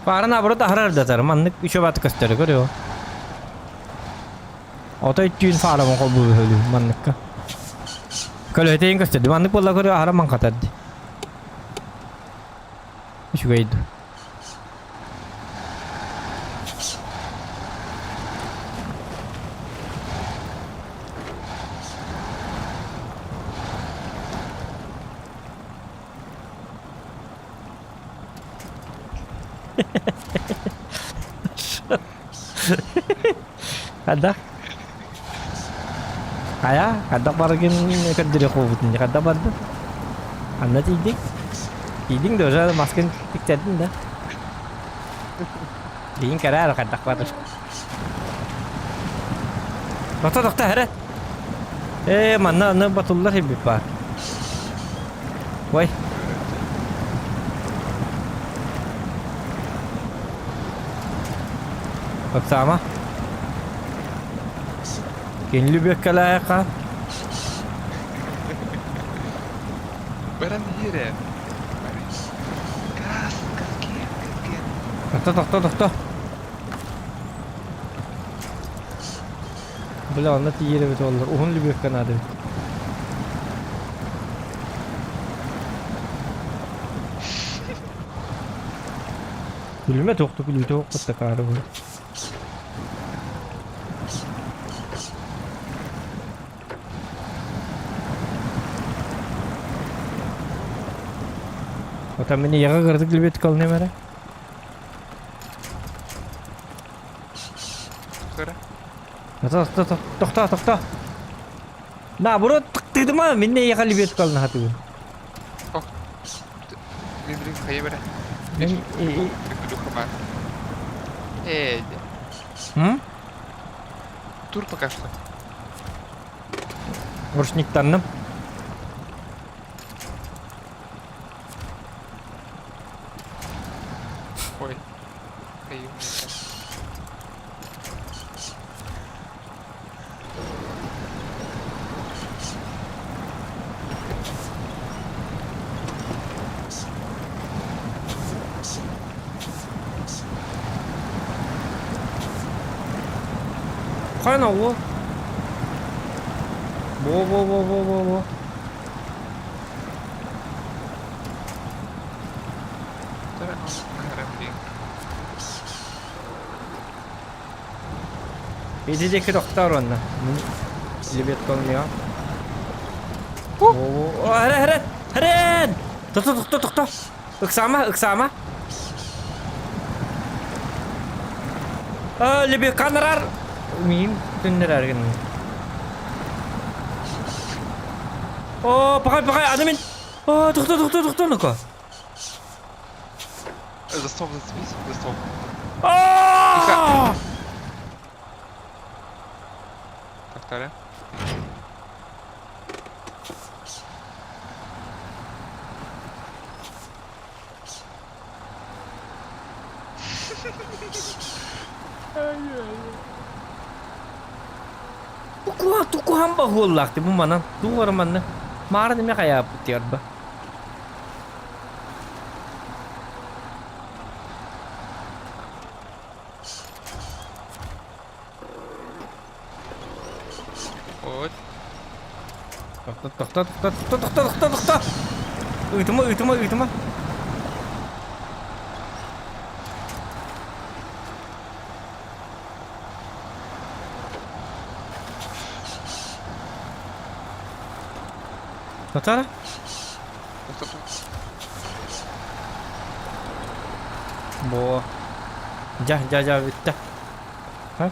Paran abro da harar da tarım anlık üçe bat gösteriyor görüyor. O da 300 fara mı kobu böyle manlık ka. Kalau itu yang gösterdi manlık bolla görüyor haram man katardı. Şu gaydı. Kada? Kaya? Kada paragin kadiri ko butin. Kada ba? Anla tiydin. Tiydin de özel masken tiksedin de. Diyin karar kaddak vardır. Dokta heret. Manna batullar hep bir var. Vay. Oksama. Kenli bir kalaya. Баран хире. Газ, газген. Dokta. Bula anlat yere bit olur. Ohun bir kanadı. Gülme toktu gülü toktu karı bu. Otan beni yaga kırdık gülbet kalın emere. Sonra. Dokta. Na bro tıktıydı mı? Minne yaga gülbet kalın hatı. Мидрин хайбера. Ben Приколюха бар. Hı? Тур пока что. Vuruşnik tanım. Ой. Хаю. Kayna o. Bo. Sonra karantin. Edecek doktor onda. Libet kalmıyor. Oo, heret. Dokta. Iksama. Lebih kanar. Mim tünderer gene. Pakay adamın. Dokta nuka. Застов зацепись, застов. Повторяю. Tuku hamba hullak bu mana. Duvar mana. Mara ne kayak putih ba. Вот. Dokta. Uyutma. Tatara? Стоп. Bo. Ja bitti. Ha?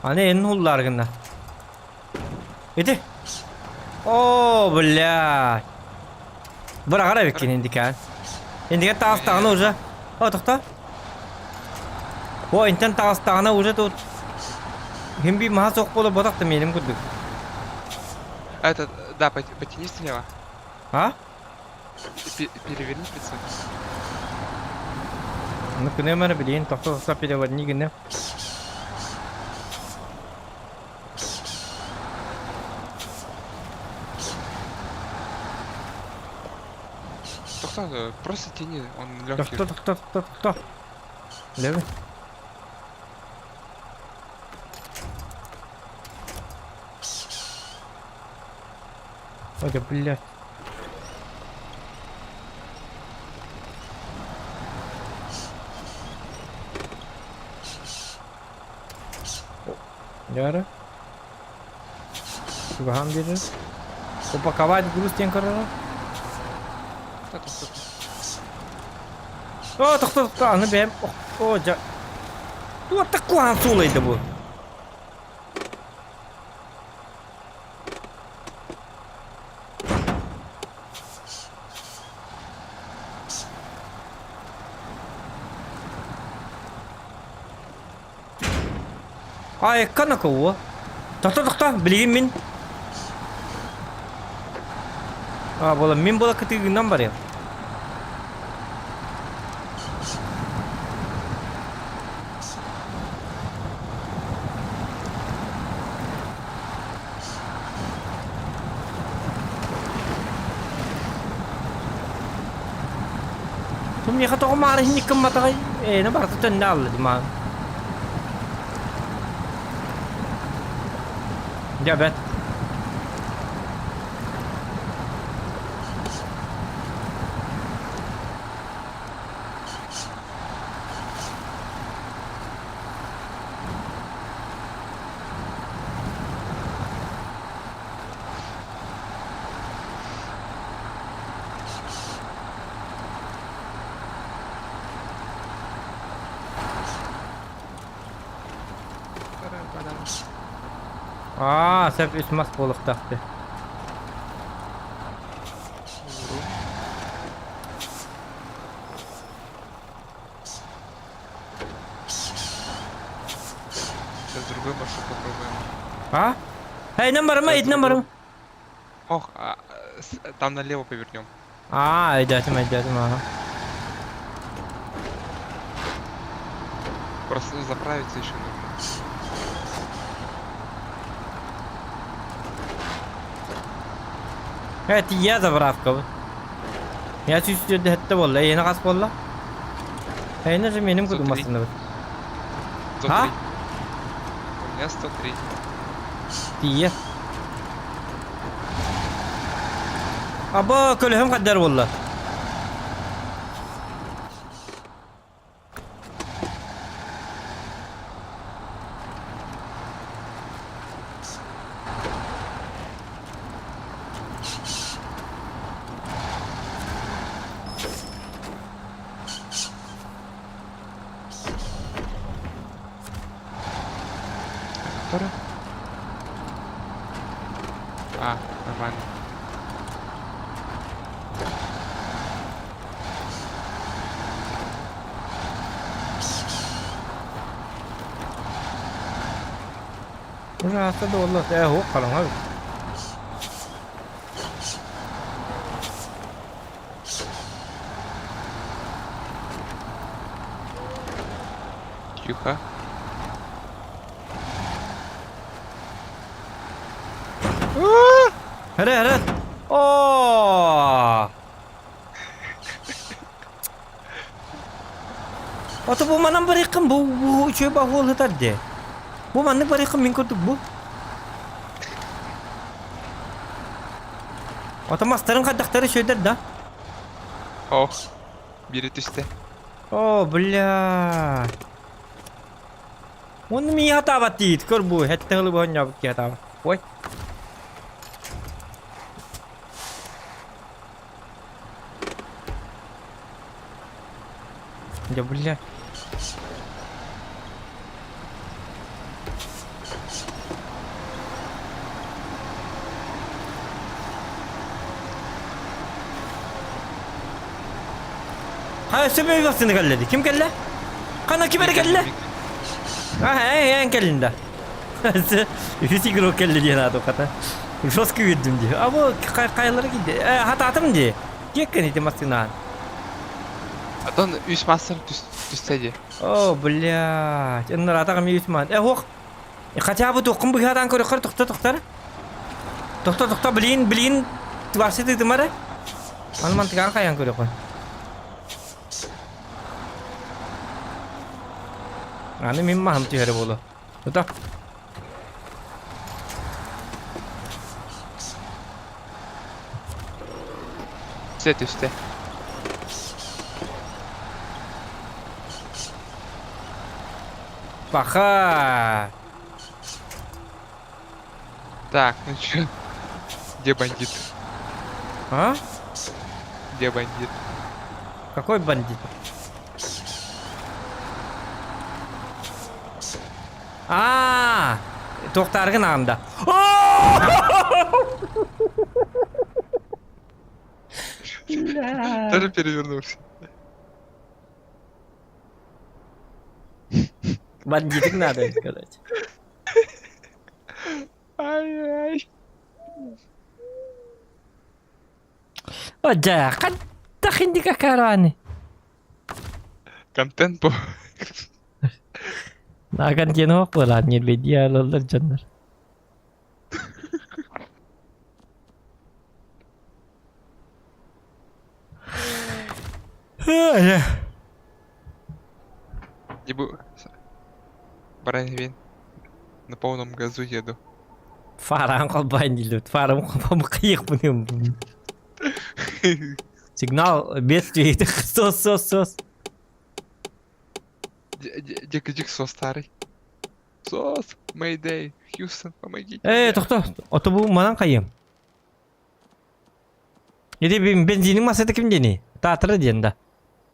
Hani en hullargında. Edi. Oo, bля. Bırak ara bekleyin indikan. Indikan tağıstağına уже. Dokta. O inten tağıstağına уже тут. Hem bir maha sok bolu bodak da menim kuduk. Это, да, потяни слева. Ha? Переверни спицу. Ну, кынемер билейин, токта переводни гыне. Просто тяни, он легкий. Dokta. Левый. Ой, да блядь. Яра. Субхан бери. Упаковать груз тен корора. Dokta, аны бәм. О, жа. Туа такуан сулайды bu. Ay kana kovu. Tohta bileyim min. Bola min bola kıtığından var ya. Tum ya kata ko mara hindi ka matay. Nabarata tandal di man. Diyabet. Sep ismas bolup taktı. Сейчас другой маршрут попробуем. Hey номером. Ох, там налево повернем. Eydetim. Просто заправиться еще нужно. Evet, ya zapravka bu. Ya süslü de hatta vallahi yeni kas valla. Hey ne benim Zotri. kudum aslında bu. 103. А? У меня 103. Diye. Aba kölhem kadar valla. Который? Нормально. Ужасно да вalla. Хо kalın abi. Тихо. Hadi. Oo. Atau bu mana berikan bu coba hol tadi. Bu mana berikan minggu tu bu. Atau masterın kadakları şöyler da. Ох, бери тусте. О, бля. Он ми хата батит, кор бу, хетте хлы бу хонья бу хата. Ой. Да бля. Ha sebep yuvasını kelledi. Kim kelle? Kana kime kelle? En kellinde. Üstü kilo kelle diye nato kata. Şoskü girdim diye. Ama kayılara gitti. Hatatım diye. Yekken iti masına. Атон үс мастер түстеди. О, блядь. Эннер атагам юсман. Хох. Хотя бы токум bu hadan körü kır tokta. Tokta bilin. Varsa dedi mara. Alman tikan kayan körü koy. Ani mimma ham tihare bolo. Tuta. Түстө. Баха. Так, ну чё? Где бандит? А? Где бандит? Какой бандит? Тоқтарғын ағымда. Даже перевернулся. Бандитик надо сказать. Ай-ай. Oja, kan tak hindi ka karani. Контент по... Nakan kino ko lan ni video lollar jannar. Ya. Ебу... Баранвин. На полном газу еду. Farang ko ba ni lut? Farang ko pa makaiyak mo ni. Сигнал бедствия. Сос. Дик сос старый. Сос, Мэйдэй, Хьюстон, помогите. To'xta. Ota bu manan qayım. Yedi benzinin masada kimde ne? Tatırı diyende.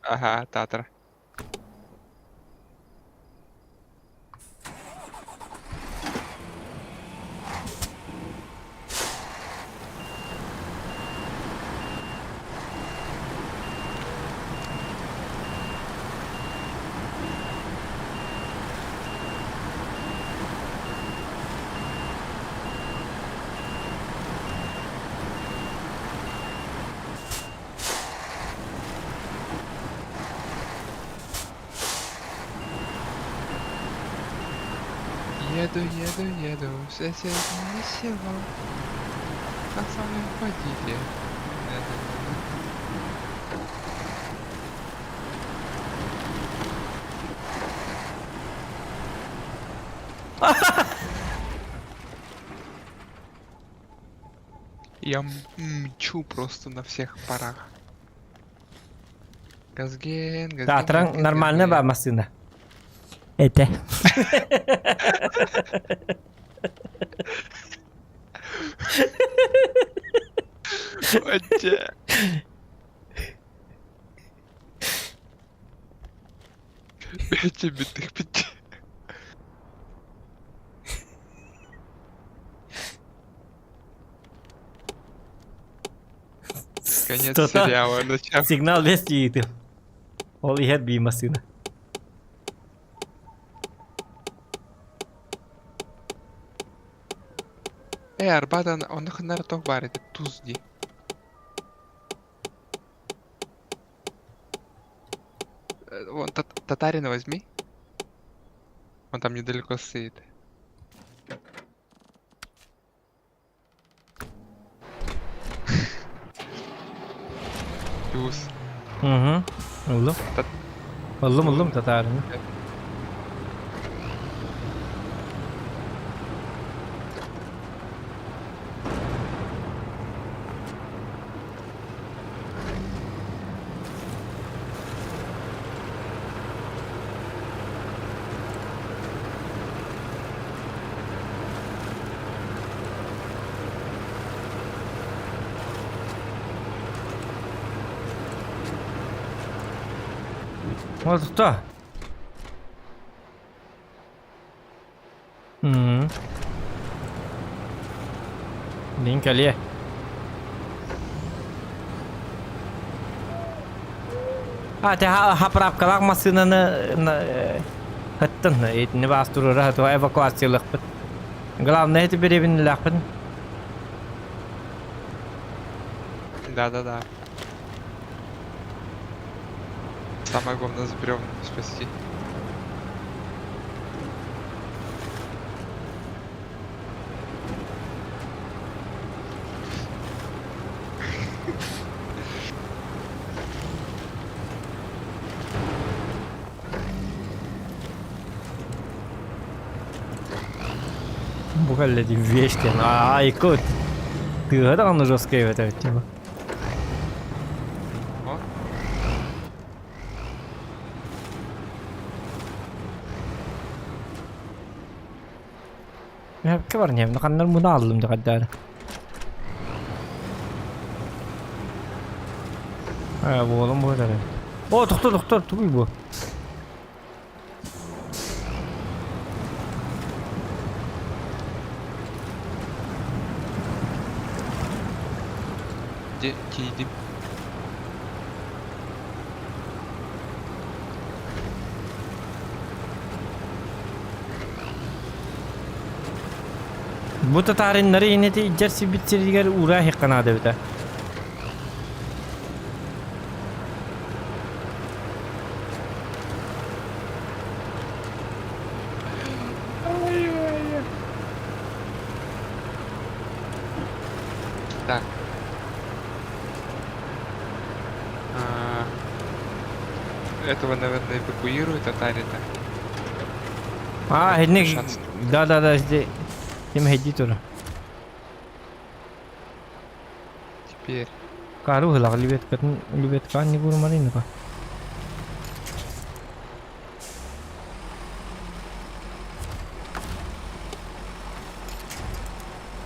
Ага, Татра. Еду в соседнее село. Пацаны, ходите. Я мчу просто на всех парах. Газген. Tatırın normaline bakmasına. Ete. Отче. Битых. Конец Что-то- сериала. Начав. Signal vesti itu. Oh lihat bimasına. Арбата, он их на рток варит. Тузди. Вон, татарина возьми. Он там недалеко стоит. Туз. Oğlum. Oğlum tatarını. Вот что? Link ali. Te haprap kalak masınını hıttın. Ne bastırır hıttı evakuasiyonluk bit. Главное это беребин лахпын. Да. Самое главное с бревна спасти. Bukan lagi вещи. Ikut. Ты это он жесткий в этой теме. О, Ya kabarnya, nakanlar bunu aldım da kadar. Ha bu oğlum bu kadar. O doktor bu. Кейдим. Bu tatarinleri yine de icersi bitirdiler uğra hekana devde. Так. Этого, наверное, эвакуируют от Арита. Hennek Şans. da işte kim hedi tur. Теперь. Karu hılak libet kan ni guru marin ka.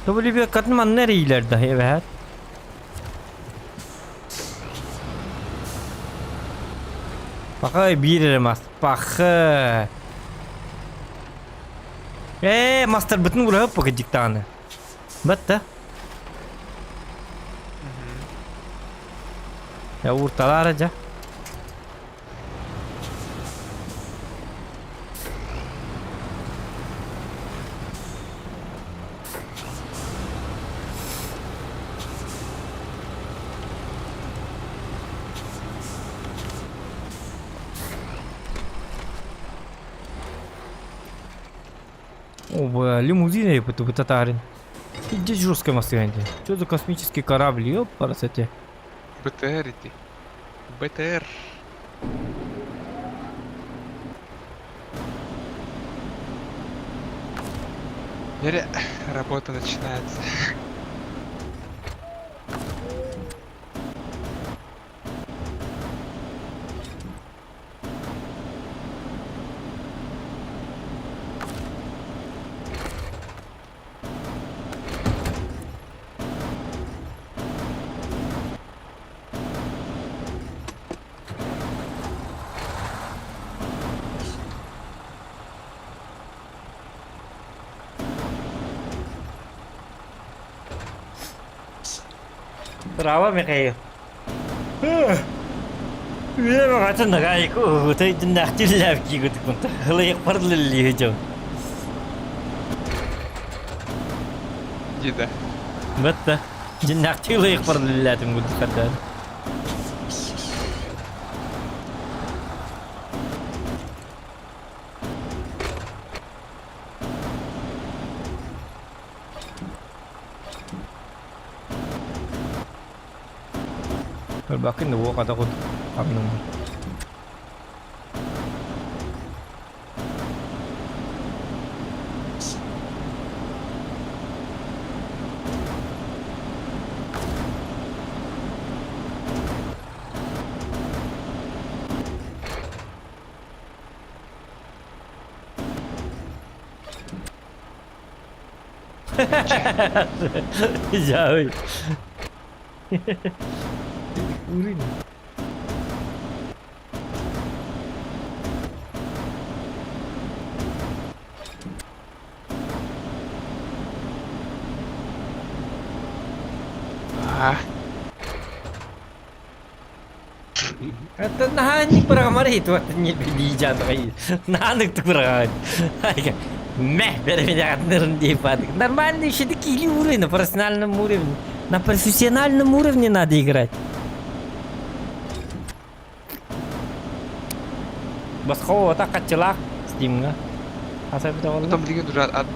To bu libet kan man nere ileride evet. Bakay bir mas. Bakay. Master bütün buraya pakecik tane. Batta. Ya ortalar aja. О, лимузины по татарин. Иди жестко массивенько. Что за космический корабль, ёп, парасете. БТР иди. БТР. Теперь работа начинается. Bravo Mikhail. Я могу на гайку, ты нахти лавки гуд кунта. Хлех парлили хожу. Деда. Бетта. Нахти лех парлили тем гуд кадар. Bakın da bu kadar kod anlamı. Jauh. Urin. Это нахани программарит, вот не видят мои. Нанок ты программарит. Мeh, меня не падает. Нормально еще такие игры на профессиональном уровне. На профессиональном уровне надо играть. Басхова так отчела Steam, а Ну, там легенд уже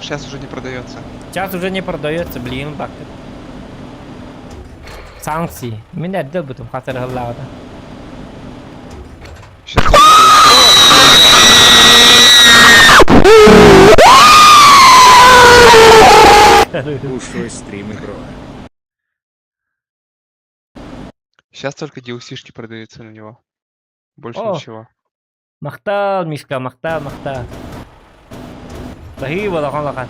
сейчас уже не продается. Сейчас уже не продается, блин, бак. Санкции. Меня отдел бы там хатер халлада. Сейчас Ушой стрим игро. Сейчас только DLC-шки продаются на него. Больше О. ничего. Махтал, Мишка, махтал. Сахи вала халахан.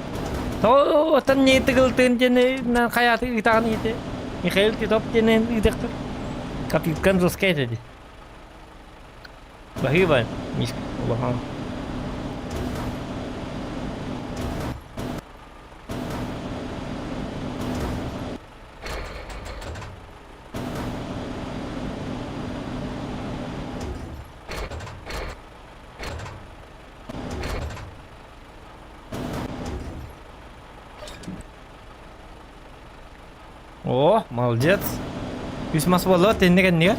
То тан не тигл тен жене на хаят итан ите. Михаил титоп жене идектор. Капитан роскете ди. Бахиван, Мишка, вала. О, молодец. Письмас боло тендеген не?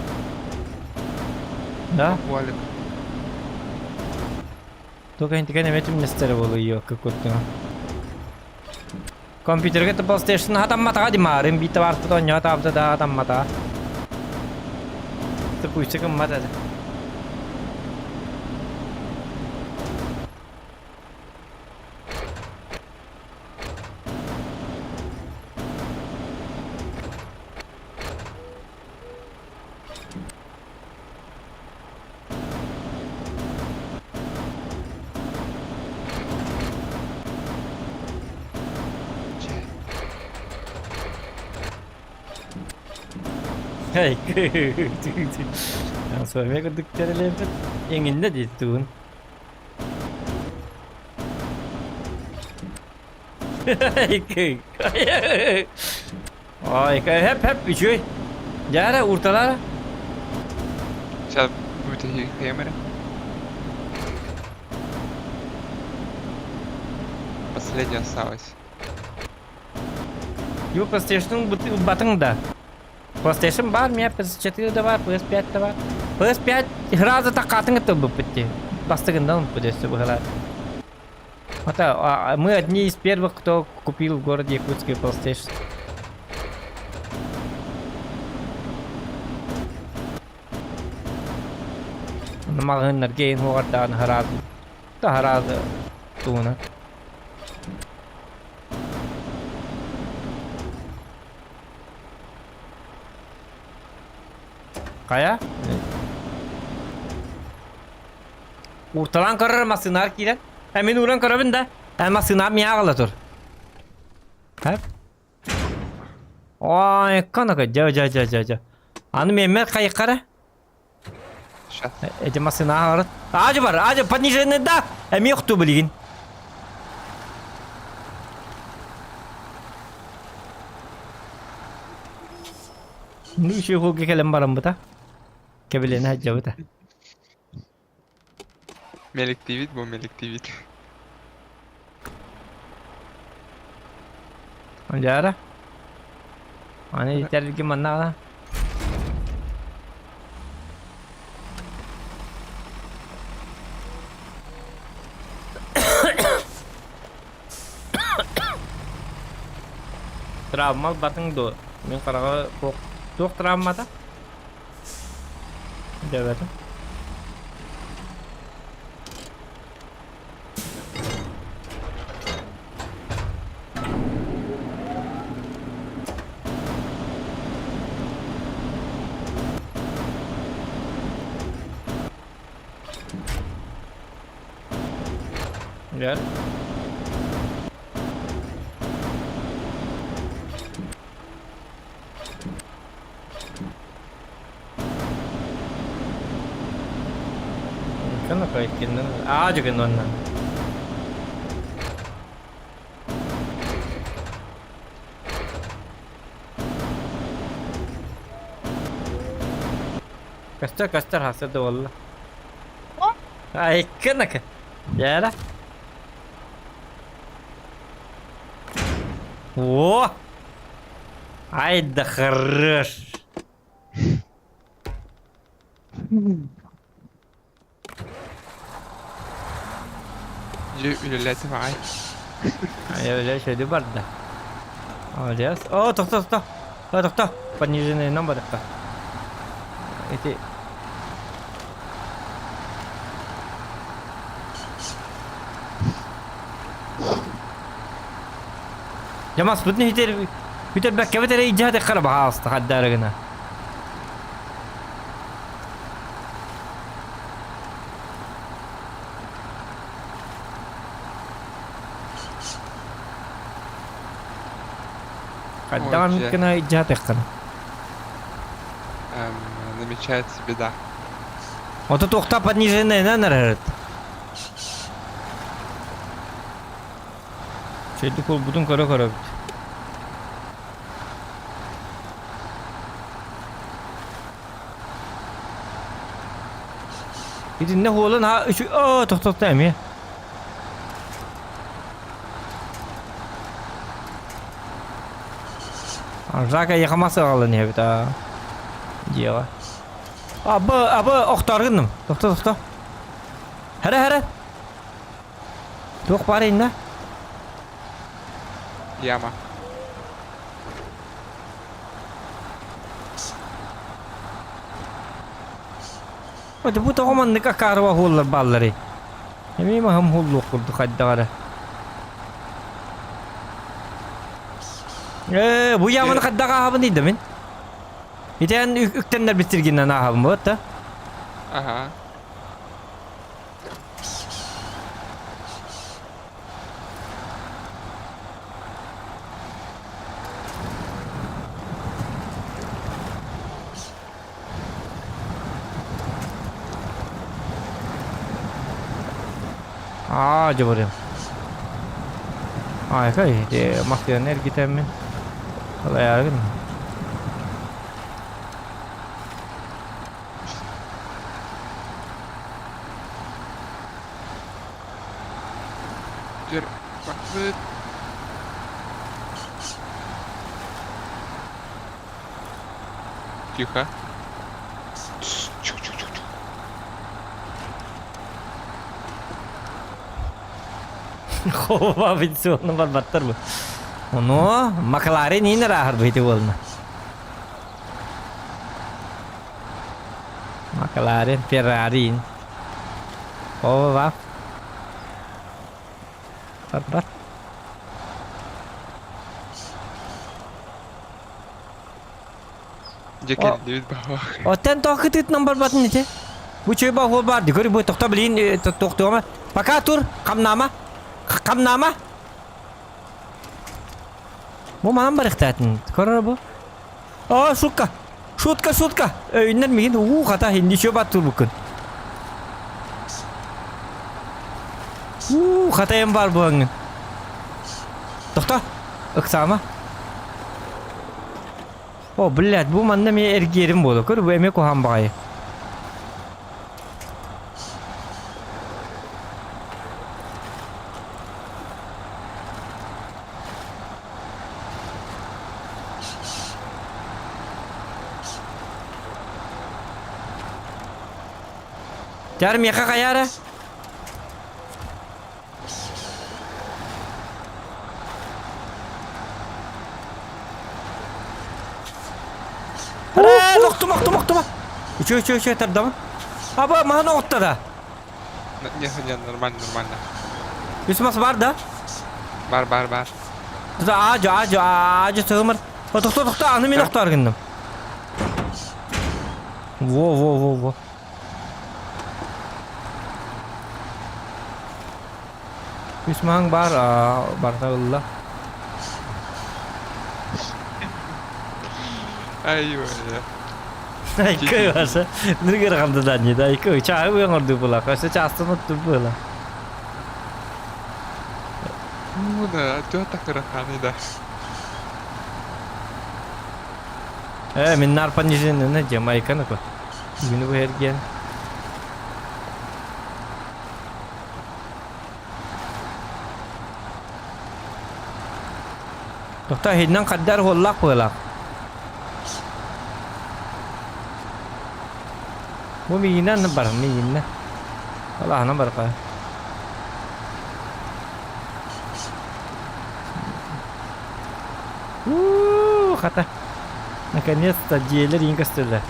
Да. Валик. Только интеген эметим нестер боло ее какой-то. Компьютерге то PlayStation хатам мата димарим бита варта то нята авда да хатам мата. То пуйчакам мата. Hey. Yang suami aku dukter lempet. Yang indah di tun. Hey. Ay, hep bir şey. Gel ortalara. Сейчас будет и Хеймера. Последняя осталась. Yok PlayStation'ın batında. PlayStation var mı ya? PS4 de var, PS5 de var. PS5 сразу так катынга-то бы пойти. Бастыгында он подойдет бы галат. Мы одни из первых, кто купил в городе Якутске PlayStation. Намагыннар гейн хугардан хараз. Та хараз туна. Kaya? Urtalan karar masınar kiren. Hemen uğran karabın da. Ama sınav miya ağlatır. Hep. Ay kanaka ja. Anı Mehmet kayık kara. Сейчас. Ece masınar ağlat. Acı var. Acı patnişene da. Hem yoktu bilgin. Nu şey hoki kelem baram bu da. Kebilene hacca bu da. Melek David bu Melek David. Anjara. Ani yeterli ki mana lah. Travma batang do. Min karaga kok tok travma ta. Evet. Gel. Kan apa ikin juga nona. Kastar hasad wallah. Ay kanaka. Ya. О! Ай да хорош! Üleleti معاي. Я лечу до барда. Молодец. О, топ. Топ. Пониженный номер так. Эти. جماعة صبتني هيتر بك كيف ترى جهة خرب عاصت حد دارجنا قدام ممكن هاي جهة خرب Намечается беда. Вот тут ухта пониженная, наверное. Şeydi kol budun kara bit. İdi ne holan ha şu tok değil mi? Arjaka yıkaması alın ya bir daha. Diyor. Abi oktargınım. Doktor. Here. Yok bari inne. Яма. Hadi bu tamam ne kadar var hullar balları. Yemin mi hem hullu kurdu kaddara. Bu yamanı kaddara abi neydi min? Bir tane üktenler bitirginden abi mı da? Ага. Coba dia. Kay dia makin energi temen. Kalau ya kan. Теперь покрыт. Тихо. Чук-чук-чук-чук. Kova bitti onu barbattır bu. Onu McLaren yine rahat bitti olma. McLaren Ferrari. Kova bak. Barbat. Dia Oh. di bawah. Oten toh ketit nomor bat ni te. Bu coba hol bar di bu tokta beliin tokta ama. Pakatur kam nama. Bu mana barıktatın. Karar bu. Şutka. İnler mi? Kata hindi coba tur bukun. Kata yang var bu angin. Tokta. Iksama. Блядь, bu manda me ergerim bolu. Kör bu emek o hambay. Jar meka kayara. Nokta. Uçuyor terdama. Apa mana nokta da? Не, нормально. Yusmas var da. Бар. Acı sığmır. Doktor anı nokta argındım. Wo. Yusmang bar Allah. Ayo ya. Aiko masa nerga rakamda danyi da Aiko çağı yang ordu pula kasa çastın ordu pula. Muna, dia tak kerekam dah. Minnar panjisin ne Jamaica na ko. Bini bu hergen. Doktor hinang kadar hollak pula. Bu mina number mina. Allah number ka. Kata. Наконец-то джейлер стреля.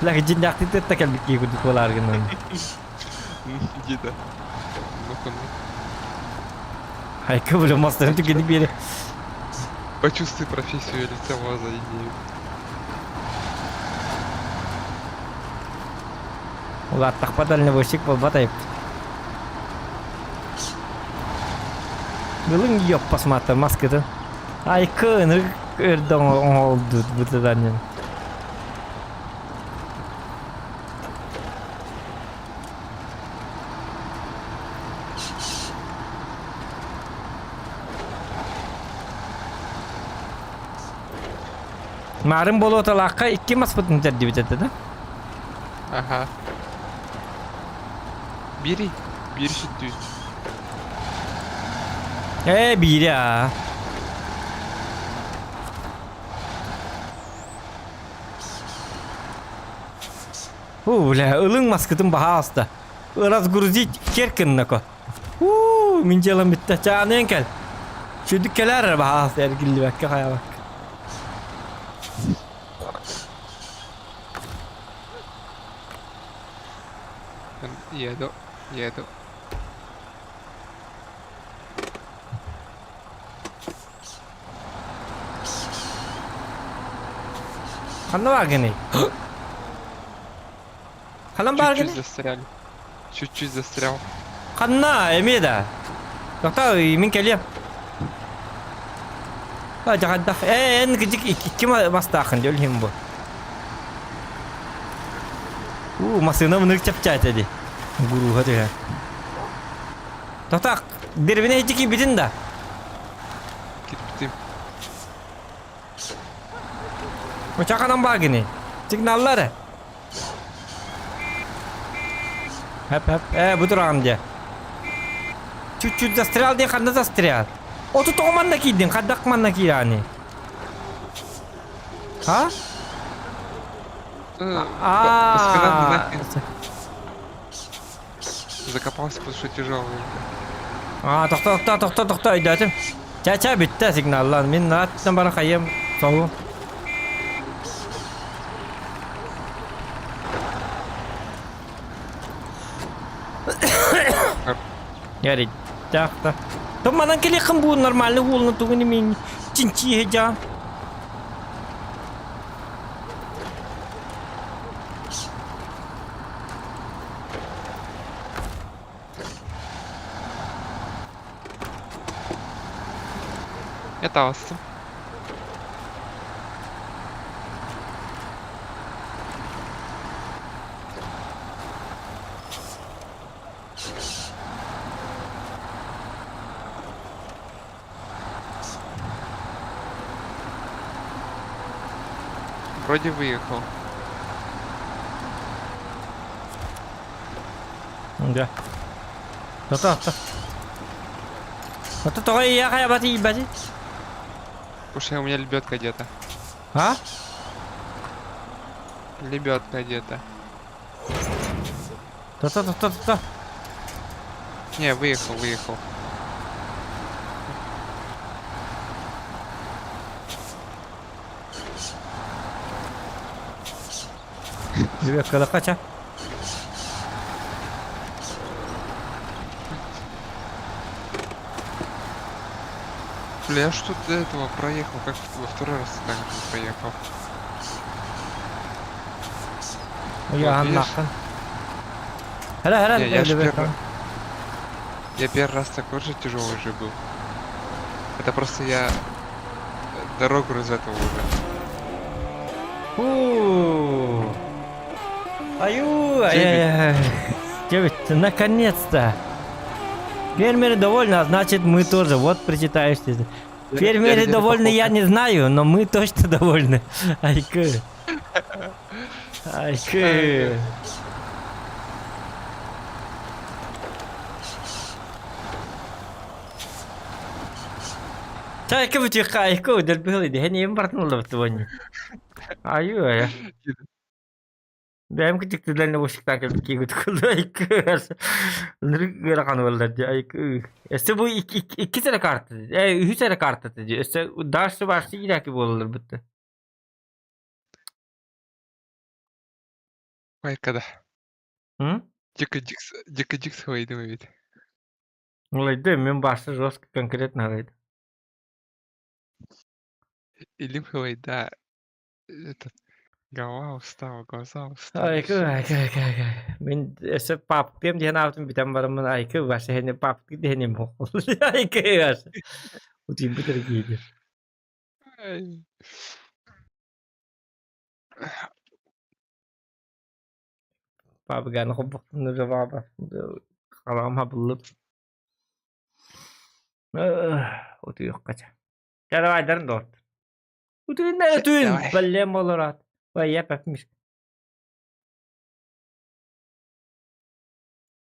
Лах джиндак ты такал бики kudu kolar gini. Gitu. Mungkin Hai kau belum master itu gini biar. почувствуй профессию лицевого за идею. Ulah tak padal ne bosik bol batay. Belum yok pas mata maske tu. Ai kau erdong oldu betulannya. Marim bolu talaka 2 mas putun jadi betul dah. Ага. Biri sütü. Bir ya. Бля, ылың маскытын baha asta. Раз грузить керкиннако. Min jalan bitti. Çağın kel. Şu dükkeler baha sergili bak kaya bak. Еду, еду. Kanna var gene. Kalan var gene. Чуть-чуть застряли. Чуть-чуть застрял. Kanna emi de. Doktor min geliyor. Hadi hadi. En gıcık iki mastakın diyor him bu. Masına mı çapacak dedi. Guru hadi ya. Doktor derbine hiç ki bitin de. Gittim. Uçak adam var gene. Signalları. Hep. Budur amca. Чуть-чуть застрял, день когда застрял. О, тут оман накидин, когда к ман накидани. А? По спинам нахрен. Закопался, потому что тяжелый. Toxta, idatim. Çağ bitti signallar. Min naattan bana kayım. Soğu. Yari, çağda. Tomadan keli kan bu normalde hulunu tuğuni min cinci heja. Это астым. Вроде выехал. Да. Toxta. Toxta ya kaya bati bati. Слушай, у меня лебедка где-то. Ha? Лебедка где-то. Toxta. Не, выехал. Любек kada kaça. Бля, я что до этого проехал, как во второй раз так же проехал. Ya видишь? anlaqqan. Hala Не, я ж Любек. Я первый раз такой же тяжелый же был. Это просто я дорогу разветал уже. Ай. Девочка, наконец-то. Фермеры довольны, а значит мы тоже. Вот прочитаешься. Фермеры где-то довольны, попал. я не знаю, но мы точно довольны. Айка. Чайка вытекай, айка, дербили, дегені їм партнули в твоні. Аю. Benim küçüklüklerinde boşluktan geldik ki kutukuldu ayıkı. Nırık rakan vallahi ayıkı. İşte bu iki sene kartı. Üç sene kartı diyor. İşte dersi başlı gider gibi olur bitti. Ой, когда. Hı? Дико Дикс выйдем ведь. Vallahi de ben başlı жестко конкретно говорит. Или Хвей, да. Этот. Голова устала, глаза устали. Ayıkı. Ben işte pap pem diye ne yaptım bir tane varımın ayıkı var. Hani pap diye ne mi oldu? Ayıkı var. O tim bir kere giydi. Ай. Pap gane hop ne cevabı. Kalam habılıp. O tüy yok kaça. Gel aydarın dört. O tüy ne tüy? Давай. Bellem olarak. Vay yapmış.